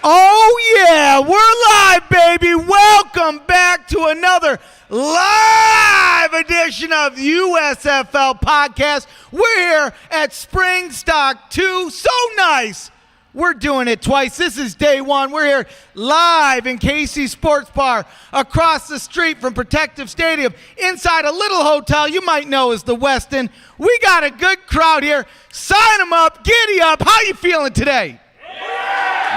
Oh, yeah, we're live, baby. Welcome back to another live edition of USFL Podcast. We're here at SpringStock 2. So nice. We're doing it twice. This is day one. We're here live in KC Sports Bar across the street from Protective Stadium inside a little hotel you might know as the Westin. We got a good crowd here. Sign them up. Giddy up. How you feeling today?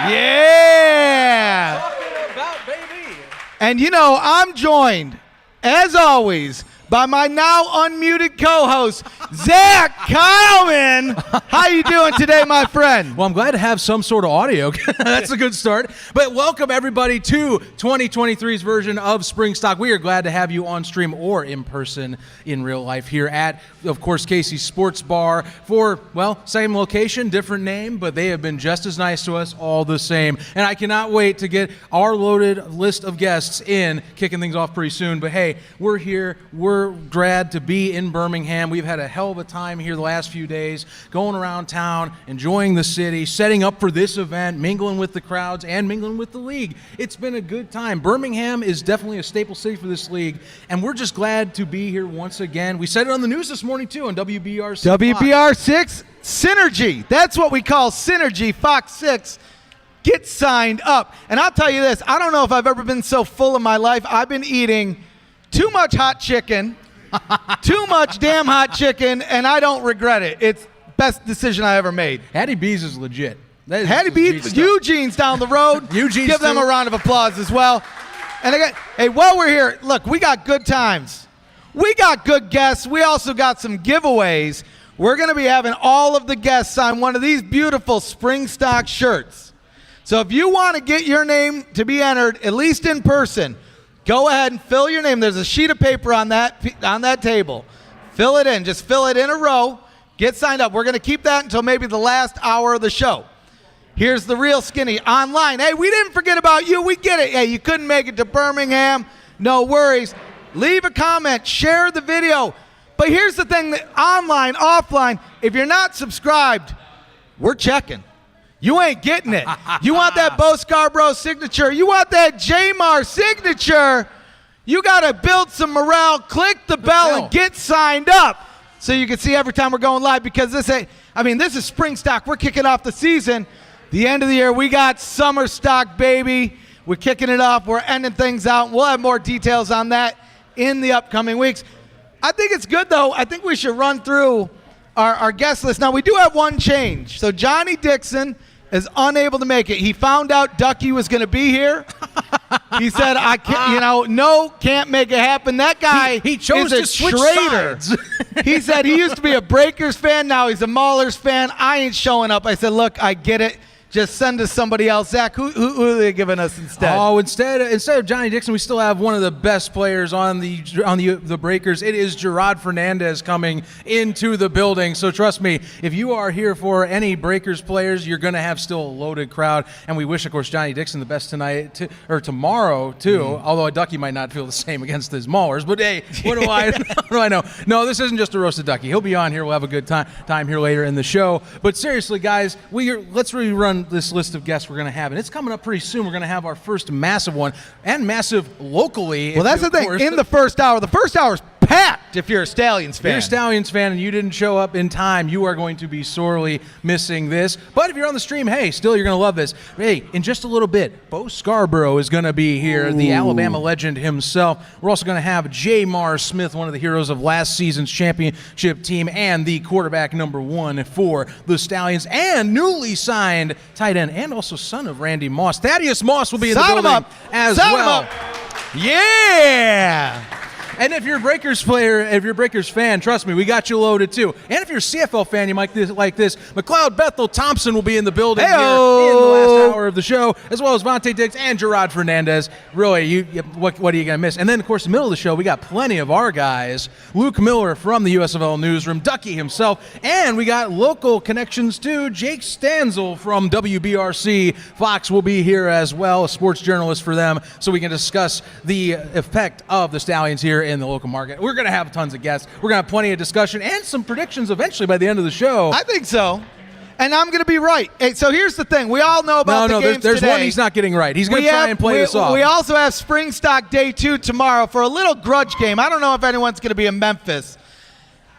Yeah. Talking about, baby. And you know, I'm joined, as always, by my now unmuted co-host, Zach Kyleman. How you doing today, my friend? Well, I'm glad to have some sort of audio. That's a good start. But welcome, everybody, to 2023's version of SpringStock. We are glad to have you on stream or in person in real life here at, of course, KC Sports Bar for, well, same location, different name, but they have been just as nice to us all the same. And I cannot wait to get our loaded list of guests in, kicking things off pretty soon. But hey, we're here. We're glad to be in Birmingham. We've had a hell of a time here the last few days, going around town, enjoying the city, setting up for this event, mingling with the crowds, and mingling with the league. It's been a good time. Birmingham is definitely a staple city for this league, and we're just glad to be here once again. We said it on the news this morning, too, on WBRC. WBR6 Synergy. That's what we call Synergy. Fox 6. Get signed up. And I'll tell you this, I don't know if I've ever been so full in my life. I've been eating too much hot chicken, too much damn hot chicken, and I don't regret it. It's best decision I ever made. Hattie B's is legit. Hattie B's, Eugene's down the road. Eugene's Give them a round of applause as well. And again, hey, while we're here, look, we got good times. We got good guests. We also got some giveaways. We're going to be having all of the guests sign one of these beautiful SpringStock shirts. So if you want to get your name to be entered, at least in person, go ahead and fill your name. There's a sheet of paper on that table. Fill it in. Just fill it in a row. Get signed up. We're going to keep that until maybe the last hour of the show. Here's the real skinny online. Hey, we didn't forget about you. We get it. Hey, you couldn't make it to Birmingham. No worries. Leave a comment. Share the video. But here's the thing, that online, offline, if you're not subscribed, we're checking. You ain't getting it. You want that Bo Scarborough signature. You want that Jamar signature. You got to build some morale. Click the bell and get signed up so you can see every time we're going live, because this is SpringStock. We're kicking off the season. The end of the year, we got summer stock, baby. We're kicking it off. We're ending things out. We'll have more details on that in the upcoming weeks. I think it's good, though. I think we should run through our guest list. Now, we do have one change. So Johnnie Dixon is unable to make it. He found out Ducky was going to be here. He said, "I can't, can't make it happen." That guy, he chose is to switch traitor. sides. He said he used to be a Breakers fan. Now he's a Maulers fan. I ain't showing up. I said, "Look, I get it. Just send us somebody else." Zach, who are they giving us instead? Oh, instead of Johnnie Dixon, we still have one of the best players on the Breakers. It is Gerard Fernandez coming into the building. So trust me, if you are here for any Breakers players, you're going to have still a loaded crowd. And we wish, of course, Johnnie Dixon the best tonight or tomorrow too. Although a Ducky might not feel the same against his Maulers. But hey, what do I know? No, this isn't just a roasted Ducky. He'll be on here. We'll have a good time here later in the show. But seriously, guys, let's rerun this list of guests we're going to have, and it's coming up pretty soon. We're going to have our first massive one, and massive locally. Well, that's the thing. In the first hour is packed if you're a Stallions fan. If you're a Stallions fan and you didn't show up in time, you are going to be sorely missing this. But if you're on the stream, hey, still you're going to love this. Hey, in just a little bit, Bo Scarborough is going to be here, the Alabama legend himself. We're also going to have Jamar Smith, one of the heroes of last season's championship team and the quarterback number 1 for the Stallions, and newly signed tight end and also son of Randy Moss. Thaddeus Moss will be in the building as well. Yeah! And if you're a Breakers player, if you're a Breakers fan, trust me, we got you loaded too. And if you're a CFL fan, you might like this. McLeod Bethel Thompson will be in the building here in the last hour of the show, as well as Vontae Dix and Gerard Fernandez. Really, what are you going to miss? And then, of course, in the middle of the show, we got plenty of our guys. Luke Miller from the USFL Newsroom, Ducky himself, and we got local connections too. Jake Stanzel from WBRC. Fox will be here as well, a sports journalist for them, so we can discuss the effect of the Stallions here in the local market. We're going to have tons of guests. We're going to have plenty of discussion and some predictions eventually by the end of the show. I think so. And I'm going to be right. Hey, so here's the thing. We all know about the games there's today. one he's not getting right. He's going to try and play this off. We also have SpringStock Day 2 tomorrow for a little grudge game. I don't know if anyone's going to be in Memphis.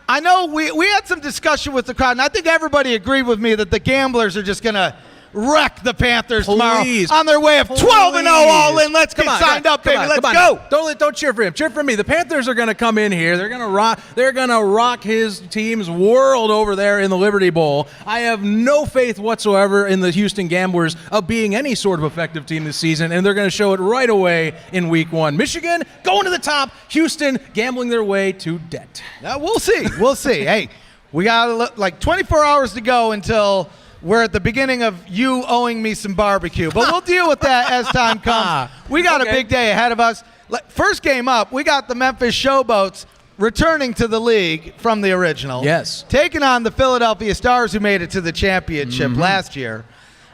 I know we had some discussion with the crowd, and I think everybody agreed with me that the Gamblers are just going to wreck the Panthers tomorrow on their way of 12-0 all in. Let's get signed up, baby. Let's go. Don't cheer for him. Cheer for me. The Panthers are going to come in here. They're going to rock his team's world over there in the Liberty Bowl. I have no faith whatsoever in the Houston Gamblers of being any sort of effective team this season, and they're going to show it right away in week 1. Michigan going to the top. Houston gambling their way to debt. We'll see. We'll see. Hey, we got like 24 hours to go until we're at the beginning of you owing me some barbecue, but we'll deal with that as time comes. We got a big day ahead of us. First game up, we got the Memphis Showboats returning to the league from the original. Yes. Taking on the Philadelphia Stars, who made it to the championship last year.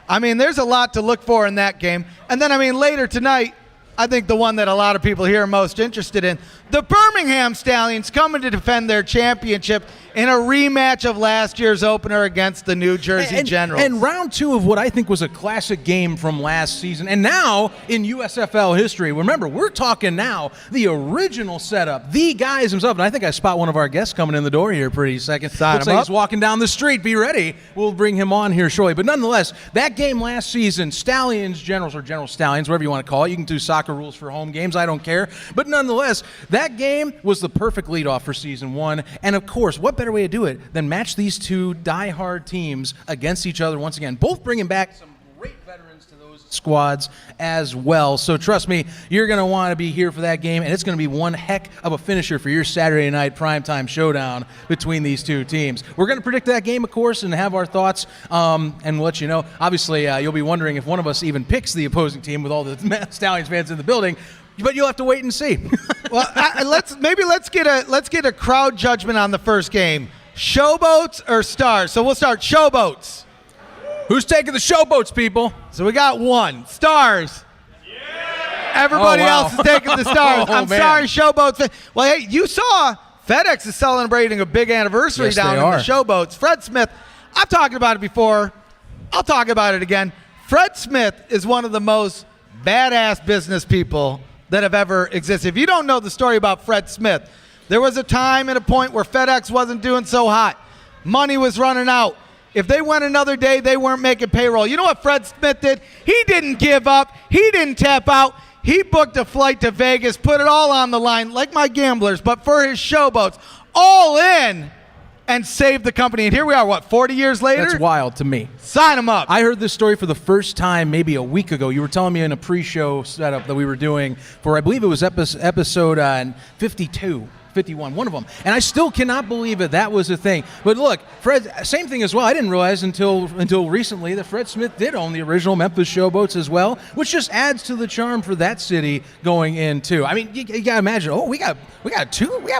I mean, there's a lot to look for in that game. And then, I mean, later tonight, I think the one that a lot of people here are most interested in, the Birmingham Stallions coming to defend their championship in a rematch of last year's opener against the New Jersey Generals. And round 2 of what I think was a classic game from last season. And now in USFL history, remember, we're talking now the original setup, the guys himself. And I think I spot one of our guests coming in the door here pretty second. Looks like he's walking down the street. Be ready. We'll bring him on here shortly. But nonetheless, that game last season, Stallions, Generals, or General Stallions, whatever you want to call it. You can do soccer rules for home games. I don't care. But nonetheless, that game was the perfect leadoff for season 1. And of course, what better way to do it than match these two die-hard teams against each other once again, both bringing back some great veterans to those squads as well. So trust me, you're going to want to be here for that game, and it's going to be one heck of a finisher for your Saturday night primetime showdown between these two teams. We're going to predict that game, of course, and have our thoughts, and let you know. Obviously, you'll be wondering if one of us even picks the opposing team with all the Stallions fans in the building. But you'll have to wait and see. Well, let's get a crowd judgment on the first game. Showboats or Stars? So we'll start Showboats. Who's taking the Showboats, people? So we got 1. Stars. Yeah. Everybody else is taking the Stars. I'm sorry, Showboats. Well, hey, you saw FedEx is celebrating a big anniversary down in the Showboats. Fred Smith, I've talked about it before. I'll talk about it again. Fred Smith is one of the most badass business people that have ever existed. If you don't know the story about Fred Smith, there was a time and a point where FedEx wasn't doing so hot. Money was running out. If they went another day, they weren't making payroll. You know what Fred Smith did? He didn't give up. He didn't tap out. He booked a flight to Vegas, put it all on the line, like my Gamblers, but for his Showboats, all in, and saved the company. And here we are, 40 years later? That's wild to me. Sign him up. I heard this story for the first time maybe a week ago. You were telling me in a pre-show setup that we were doing for, I believe it was episode 52. 51, one of them. And I still cannot believe that was a thing. But look, Fred, same thing as well. I didn't realize until recently that Fred Smith did own the original Memphis Showboats as well, which just adds to the charm for that city going in too. I mean, you got to imagine, we got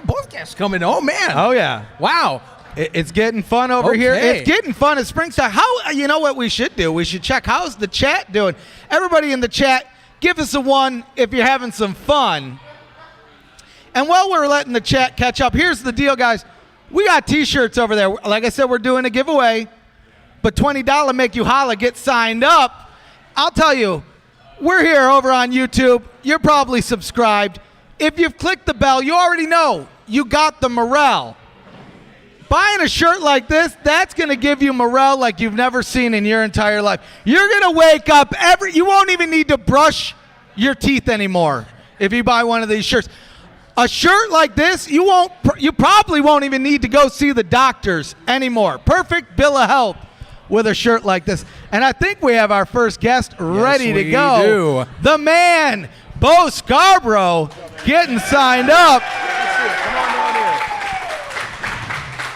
both guests coming. Oh, man. Oh, yeah. Wow. It's getting fun over here. It's getting fun at SpringStock. You know what we should do? We should check how's the chat doing. Everybody in the chat, give us a 1 if you're having some fun. And while we're letting the chat catch up, here's the deal, guys. We got T-shirts over there. Like I said, we're doing a giveaway. But $20 make you holla, get signed up. I'll tell you, we're here over on YouTube. You're probably subscribed. If you've clicked the bell, you already know you got the morale. Buying a shirt like this, that's going to give you morale like you've never seen in your entire life. You're going to wake up you won't even need to brush your teeth anymore if you buy one of these shirts. A shirt like this, you probably won't even need to go see the doctors anymore. Perfect bill of health with a shirt like this. And I think we have our first guest ready to go. Do. The man, Bo Scarborough, getting signed up.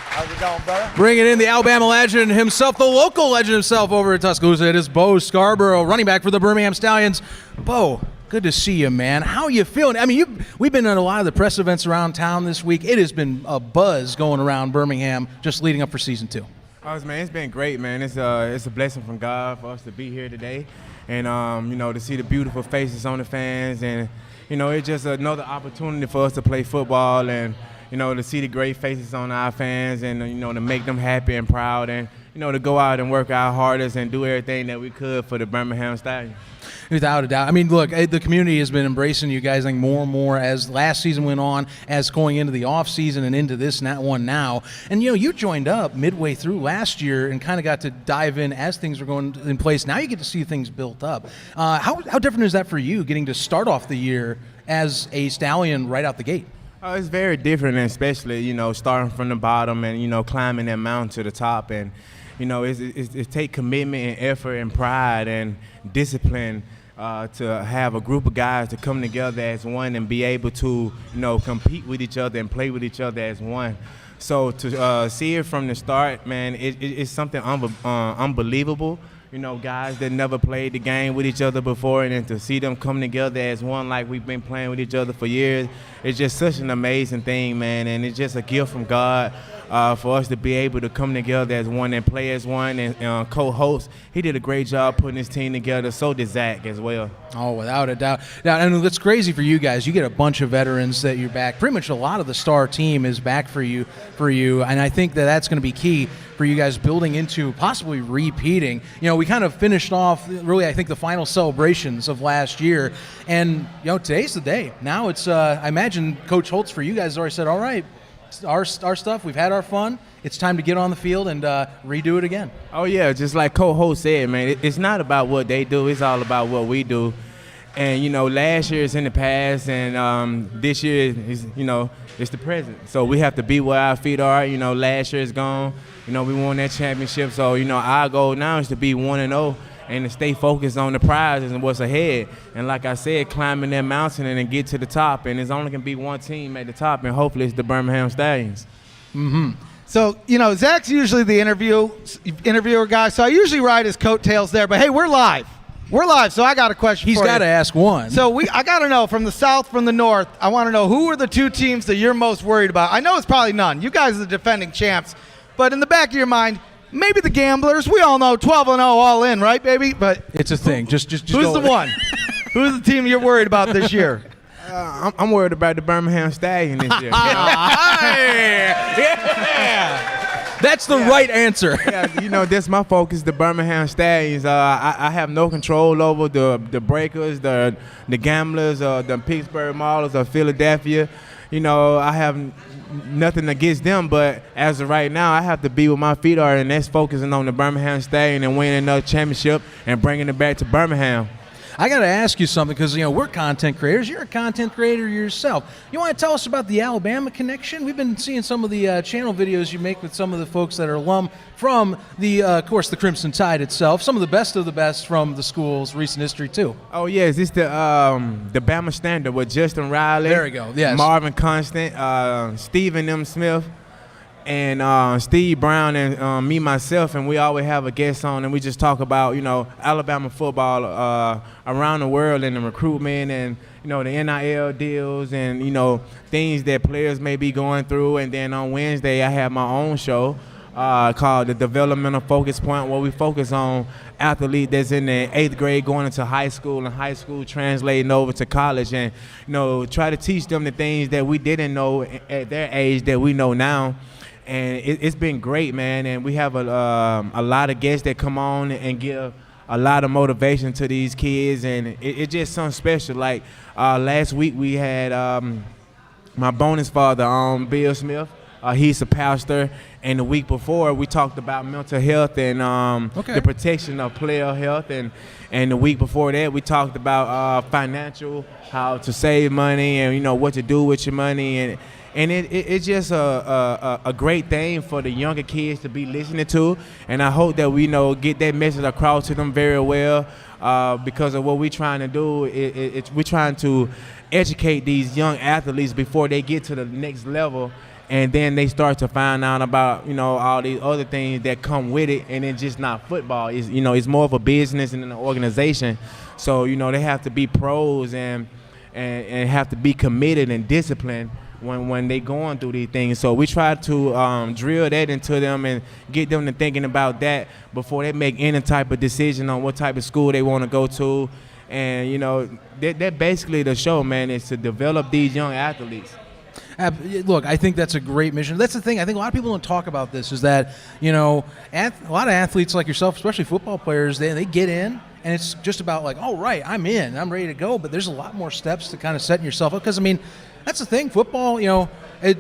How's it going, brother? Bringing in the Alabama legend himself, the local legend himself over at Tuscaloosa. It is Bo Scarborough, running back for the Birmingham Stallions. Bo, good to see you, man. How are you feeling? I mean, we've been at a lot of the press events around town this week. It has been a buzz going around Birmingham just leading up for season 2. Man, it's been great, man. It's a blessing from God for us to be here today, and to see the beautiful faces on the fans, and it's just another opportunity for us to play football, and to see the great faces on our fans, and to make them happy and proud, and to go out and work our hardest and do everything that we could for the Birmingham Stallions. Without a doubt. I mean, look, the community has been embracing you guys, I think, more and more as last season went on, as going into the off season and into this one now. And you joined up midway through last year and kind of got to dive in as things were going in place. Now you get to see things built up. How different is that for you, getting to start off the year as a Stallion right out the gate? It's very different, and especially starting from the bottom and climbing that mountain to the top, and it take commitment and effort and pride and discipline to have a group of guys to come together as one and be able to compete with each other and play with each other as one. So to see it from the start, man, it's something unbelievable. Guys that never played the game with each other before, and then to see them come together as one like we've been playing with each other for years, it's just such an amazing thing, man, and it's just a gift from God for us to be able to come together as one and play as one. And co-host, he did a great job putting his team together. So did Zach as well. Oh, without a doubt. Now, and it's crazy for you guys. You get a bunch of veterans that you're back. Pretty much a lot of the star team is back for you, and I think that's going to be key for you guys building into possibly repeating. We kind of finished off, really, I think, the final celebrations of last year, and today's the day. Now it's, I imagine Coach Holtz for you guys has already said, all right, our stuff, we've had our fun, it's time to get on the field and redo it again. Oh yeah, just like Coach Holtz said, man, it's not about what they do, it's all about what we do. And last year is in the past, and this year is it's the present. So we have to be where our feet are. Last year is gone. We won that championship. So our goal now is to be 1-0 and to stay focused on the prizes and what's ahead. And like I said, climbing that mountain and then get to the top. And it's only going to be one team at the top, and hopefully it's the Birmingham Stallions. Mm-hmm. So, Zach's usually the interviewer guy, so I usually ride his coattails there. But, hey, we're live. We're live, so I got a question for you. He's got to ask one. So I got to know, from the south, from the north, I want to know, who are the two teams that you're most worried about? I know it's probably none. You guys are the defending champs. But in the back of your mind, maybe the Gamblers. We all know 12-0 all in, right, baby? But it's a thing. Just who's the one? Who's the team you're worried about this year? I'm worried about the Birmingham Stallions this year. That's the right answer. Yeah, that's my focus, the Birmingham Stallions. I have no control over the Breakers, the Gamblers, the Pittsburgh Maulers of Philadelphia. I have nothing against them, but as of right now, I have to be where my feet are, and that's focusing on the Birmingham Stallions and winning another championship and bringing it back to Birmingham. I got to ask you something, because we're content creators. You're a content creator yourself. You want to tell us about the Alabama connection? We've been seeing some of the channel videos you make with some of the folks that are alum from of course, the Crimson Tide itself. Some of the best from the school's recent history too. Oh yes, it's the Bama Standard with Justin Riley. There we go. Yes. Marvin Constant, Stephen M. Smith, and Steve Brown, and me, myself, and we always have a guest on, and we just talk about, Alabama football around the world, and the recruitment, and, the NIL deals, and, things that players may be going through. And then on Wednesday, I have my own show called the Developmental Focus Point, where we focus on athlete that's in the 8th grade going into high school, and high school translating over to college, and, try to teach them the things that we didn't know at their age that we know now. And it's been great, man, and we have a lot of guests that come on and give a lot of motivation to these kids, and it's just something special. Like last week we had my bonus father, Bill Smith. He's a pastor, and the week before we talked about mental health and the protection of player health, and the week before that we talked about financial, how to save money, and what to do with your money, and it's just a great thing for the younger kids to be listening to, and I hope that we get that message across to them very well, because of what we're trying to do. We're trying to educate these young athletes before they get to the next level, and then they start to find out about all these other things that come with it, and it's just not football. It's it's more of a business and an organization. So they have to be pros and have to be committed and disciplined when they going through these things. So we try to drill that into them and get them to thinking about that before they make any type of decision on what type of school they want to go to. And that basically the show, man, is to develop these young athletes. Look, I think that's a great mission. That's the thing. I think a lot of people don't talk about this is that, a lot of athletes like yourself, especially football players, they get in, and it's just about like, oh, right, I'm in. I'm ready to go. But there's a lot more steps to kind of setting yourself up because, that's the thing. Football, it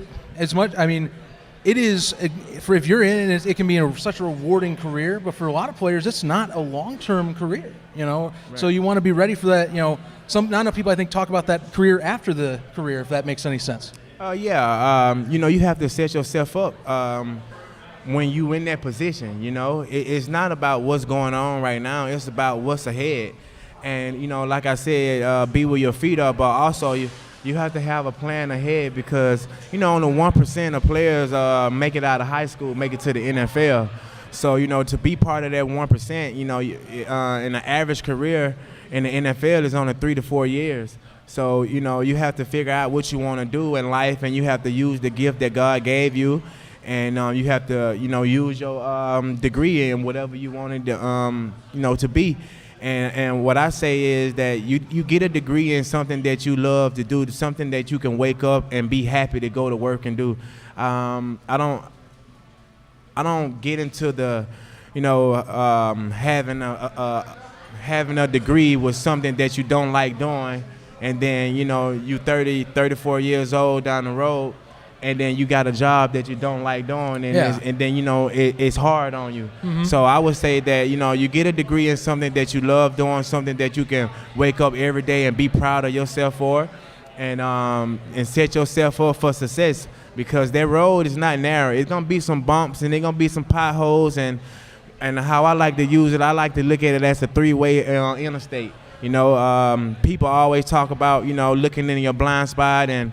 is, for if you're in it, it can be such a rewarding career. But for a lot of players, it's not a long-term career, Right. So you want to be ready for that, not enough people, I think, talk about that career after the career, if that makes any sense. You have to set yourself up when you in that position. It's not about what's going on right now. It's about what's ahead. And, like I said, be with your feet up, but also you have to have a plan ahead because, only 1% of players make it out of high school, make it to the NFL. So, to be part of that 1%, in an average career in the NFL is only 3 to 4 years. So, you have to figure out what you want to do in life, and you have to use the gift that God gave you. And you have to, use your degree in whatever you wanted to, to be. And what I say is that you get a degree in something that you love to do, something that you can wake up and be happy to go to work and do. I don't get into the, having a degree with something that you don't like doing, and then you 34 years old down the road, and then you got a job that you don't like doing, and then it's hard on you. Mm-hmm. So I would say that you get a degree in something that you love doing, something that you can wake up every day and be proud of yourself for, and set yourself up for success, because that road is not narrow. It's gonna be some bumps and there's gonna be some potholes, and how I like to use it, I like to look at it as a three-way interstate. People always talk about looking in your blind spot and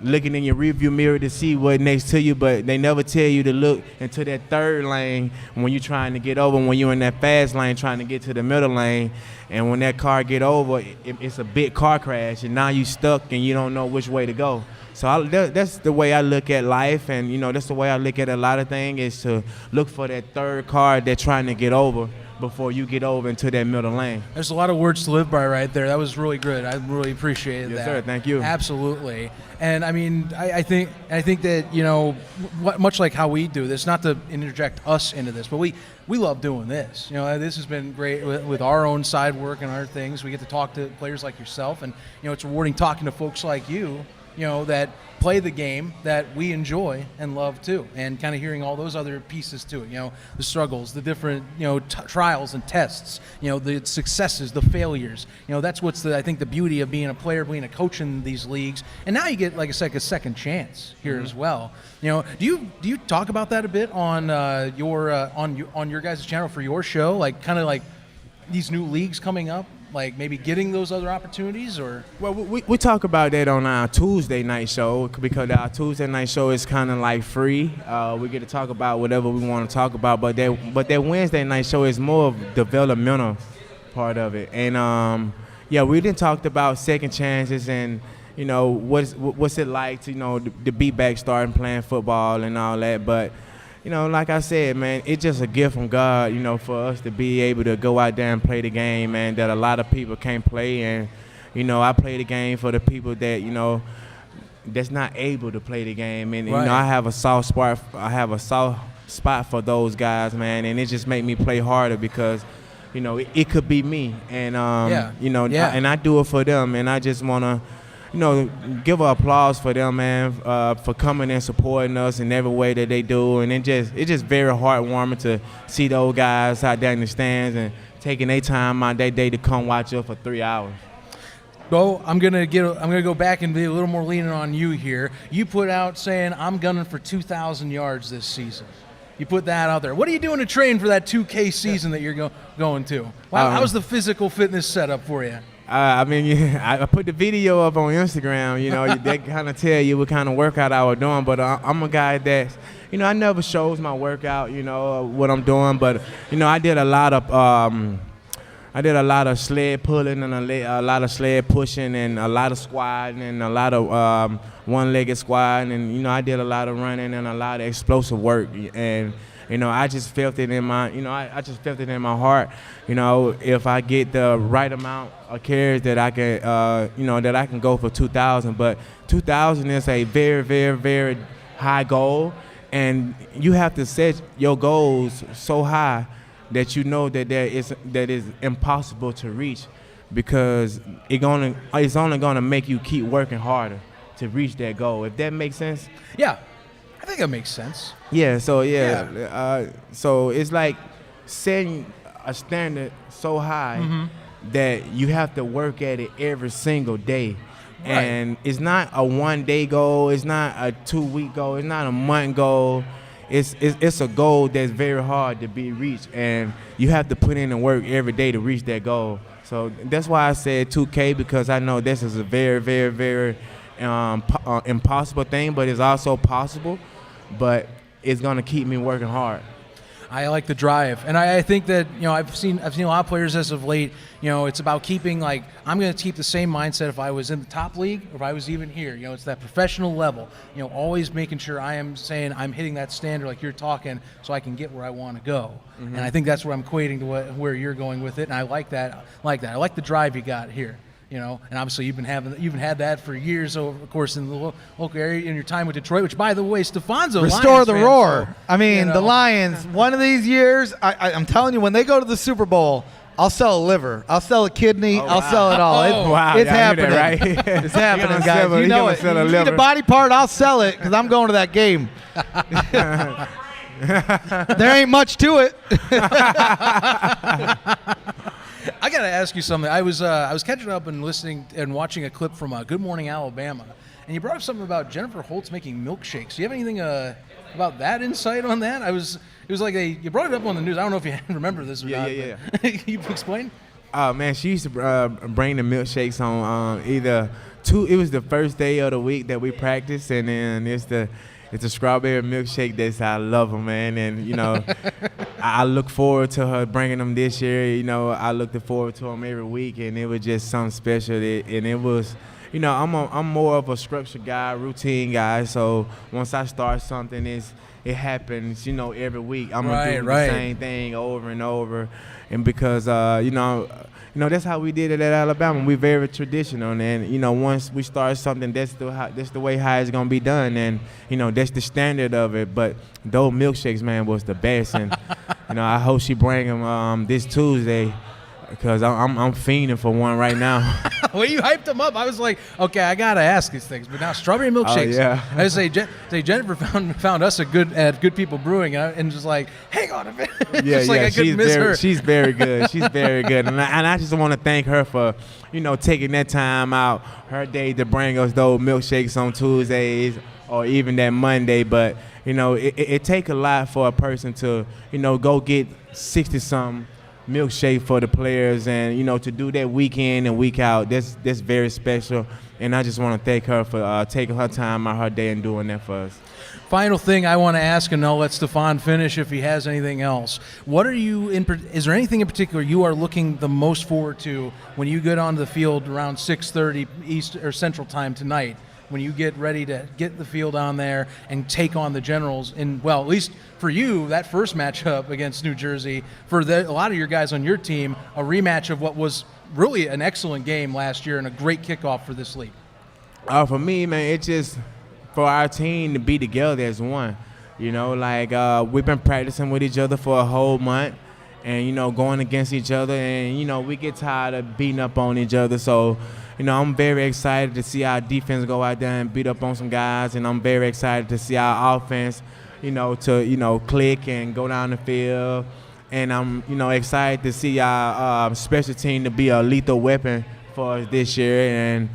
looking in your rearview mirror to see what's next to you, but they never tell you to look into that third lane when you're trying to get over, when you're in that fast lane trying to get to the middle lane, and when that car get over, it's a big car crash, and now you stuck and you don't know which way to go. So that's the way I look at life, and that's the way I look at a lot of things, is to look for that third car that's trying to get over before you get over into that middle lane. There's a lot of words to live by right there. That was really good. I really appreciated that. Yes, sir. Thank you. Absolutely. And I think that much like how we do this, not to interject us into this, but we love doing this. This has been great with our own side work and our things. We get to talk to players like yourself, and it's rewarding talking to folks like you, that play the game that we enjoy and love too, and kind of hearing all those other pieces to it, the struggles, the different, trials and tests, the successes, the failures, that's what's I think the beauty of being a player, being a coach in these leagues. And now you get, like I said, a second chance here mm-hmm. as well. Do you talk about that a bit on your guys' channel for your show, like kind of like these new leagues coming up? Like maybe getting those other opportunities, or? Well, we talk about that on our Tuesday night show, because our Tuesday night show is kind of like free. We get to talk about whatever we want to talk about, but that Wednesday night show is more of developmental part of it. And we done talked about second chances and what's it like to to be back starting playing football and all that, but. Like I said, man, it's just a gift from God, for us to be able to go out there and play the game, man, that a lot of people can't play. And, I play the game for the people that, that's not able to play the game. And, right. I have a soft spot for those guys, man, and it just make me play harder because, it could be me. And, and I do it for them, and I just want to, give an applause for them, man, for coming and supporting us in every way that they do. And it's just very heartwarming to see those guys out there in the stands and taking their time out their day to come watch us for 3 hours. Bo, I'm gonna go back and be a little more leaning on you here. You put out saying I'm gunning for 2,000 yards this season. You put that out there. What are you doing to train for that 2K season that you're going to? How's the physical fitness set up for you? I put the video up on Instagram, they kind of tell you what kind of workout I was doing, but I'm a guy that, I never shows my workout, what I'm doing, but, I did a lot of sled pulling and a lot of sled pushing and a lot of squatting and a lot of one-legged squatting, and, I did a lot of running and a lot of explosive work, and I just felt it in my, I just felt it in my heart. If I get the right amount of carries that I can, that I can go for 2,000. But 2,000 is a very, very, very high goal, and you have to set your goals so high that you know that that is impossible to reach, because it's only gonna make you keep working harder to reach that goal. If that makes sense. Yeah. I think that makes sense. Yeah, so so it's like setting a standard so high that you have to work at it every single day. Right. And it's not a 1-day goal, it's not a 2-week goal, it's not a month goal. It's a goal that's very hard to be reached, and you have to put in the work every day to reach that goal. So that's why I said 2K, because I know this is a very, very, very impossible thing, but it's also possible. But it's gonna keep me working hard. I like the drive, and I think that I've seen a lot of players as of late. It's about keeping I'm going to keep the same mindset if I was in the top league or if I was even here. It's that professional level. Always making sure I am saying I'm hitting that standard like you're talking, so I can get where I want to go. And I think that's where I'm equating to where you're going with it, and I like that. I like the drive you got here. And obviously you've had that for years, of course, in the local area, in your time with Detroit, which, by the way, Stefanzo restore Lions the fan, roar. so, I mean, the Lions, one of these years, I'm telling you, when they go to the Super Bowl, I'll sell a liver, I'll sell a kidney, I'll sell it all. It's happening. Right? It's happening, guys. You know it. You need a body part, I'll sell it, because I'm going to that game. There ain't much to it. I got to ask you something. I was catching up and listening and watching a clip from Good Morning Alabama, and you brought up something about Jennifer Holtz making milkshakes. Do you have anything about that insight on that? It was like you brought it up on the news. I don't know if you remember this or not. Yeah. Can you explain? Oh man, she used to bring the milkshakes on it was the first day of the week that we practiced, and then it's the strawberry milkshake I love them, man. And, I look forward to her bringing them this year. I looked forward to them every week, and it was just something special. And it was, I'm more of a structured guy, routine guy. So once I start something, it happens, every week. I'm going to do the same thing over and over. And because, that's how we did it at Alabama. We're very traditional, and once we start something, that's the way how it's gonna be done, and that's the standard of it. But those milkshakes, man, was the best, and I hope she bring them this Tuesday, because I'm fiending for one right now. Well, you hyped them up. I was like, okay, I gotta ask these things. But now strawberry milkshakes. Oh, yeah. I say Jennifer found us at Good People Brewing, and just like, hang on a minute. Yeah, I couldn't miss her. She's very good. She's very good, and I just want to thank her for taking that time out her day to bring us those milkshakes on Tuesdays or even that Monday. But it take a lot for a person to go get 60-something milkshake for the players, and to do that week in and week out, that's very special, and I just want to thank her for taking her time out her day and doing that for us. Final thing I want to ask, and I'll let Stefan finish if he has anything else. Is there anything in particular you are looking the most forward to when you get onto the field around 6:30 East or Central Time tonight, when you get ready to get the field on there and take on the Generals? And, well, at least for you, that first matchup against New Jersey, for a lot of your guys on your team, a rematch of what was really an excellent game last year and a great kickoff for this league. For me, man, it's just for our team to be together as one. We've been practicing with each other for a whole month, and, going against each other, and, we get tired of beating up on each other. So, I'm very excited to see our defense go out there and beat up on some guys, and I'm very excited to see our offense, to click and go down the field. And I'm, excited to see our special team to be a lethal weapon for us this year. And,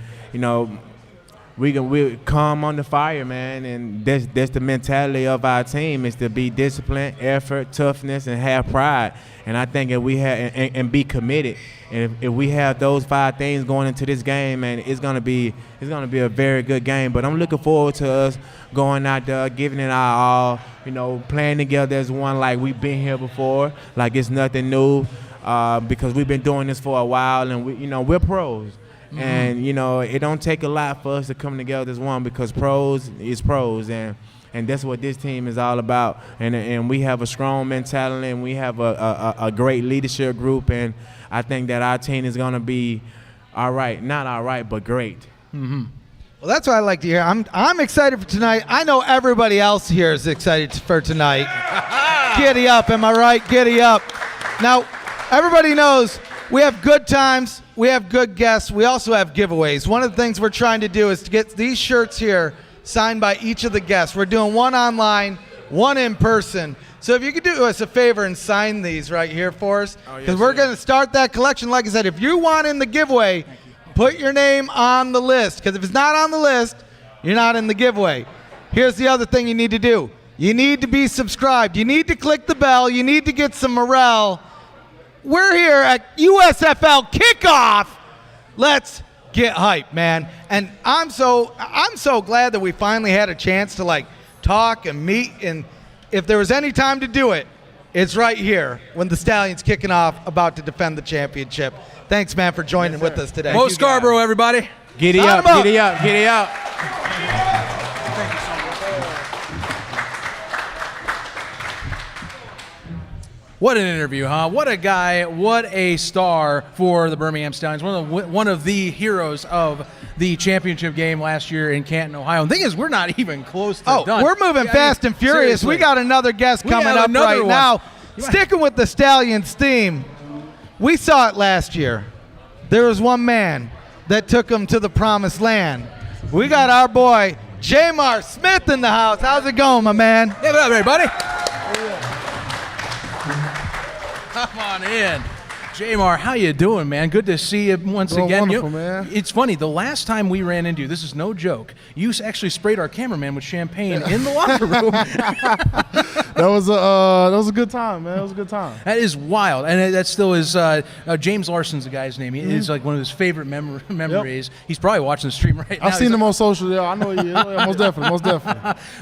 we come on the fire, man, and that's the mentality of our team, is to be disciplined, effort, toughness, and have pride. And I think if we have and be committed, and if we have those 5 things going into this game, man, it's gonna be a very good game. But I'm looking forward to us going out there, giving it our all, playing together as one, like we've been here before, like it's nothing new, because we've been doing this for a while, and we're pros. Mm-hmm. And, it don't take a lot for us to come together as one, because pros is pros. And, And that's what this team is all about. And we have a strong mentality, and we have a great leadership group. And I think that our team is going to be all right. Not all right, but great. Mm-hmm. Well, that's what I like to hear. I'm excited for tonight. I know everybody else here is excited for tonight. Giddy up, am I right? Giddy up. Now, everybody knows we have good times. We have good guests. We also have giveaways. One of the things we're trying to do is to get these shirts here signed by each of the guests. We're doing one online, one in person. So if you could do us a favor and sign these right here for us, because we're going to start that collection. Like I said, if you want in the giveaway, put your name on the list, because if it's not on the list, you're not in the giveaway. Here's the other thing you need to do. You need to be subscribed. You need to click the bell. You need to get some morale. We're here at USFL Kickoff. Let's get hype, man. And I'm so glad that we finally had a chance to like talk and meet. And if there was any time to do it, it's right here when the Stallions kicking off, about to defend the championship. Thanks, man, for joining with us today. Go Scarborough, everybody. Giddy up, giddy up, giddy up. What an interview, huh? What a guy, what a star for the Birmingham Stallions. One of the heroes of the championship game last year in Canton, Ohio. And the thing is, we're not even close to done. We're moving fast and furious. Seriously. We got another guest coming up right now. Sticking with the Stallions theme, we saw it last year. There was one man that took him to the promised land. We got our boy, Jamar Smith, in the house. How's it going, my man? Give it up, everybody. Come on in. Jamar, how you doing, man? Good to see you once again. Wonderful, man. It's funny, the last time we ran into you, this is no joke, you actually sprayed our cameraman with champagne in the locker room. That was a good time, man. It was a good time. That is wild, and that still is. James Larson's the guy's name. It's like one of his favorite memories. Yep. He's probably watching the stream right now. I've seen him on social. Yeah, I know he is. Yeah, most definitely.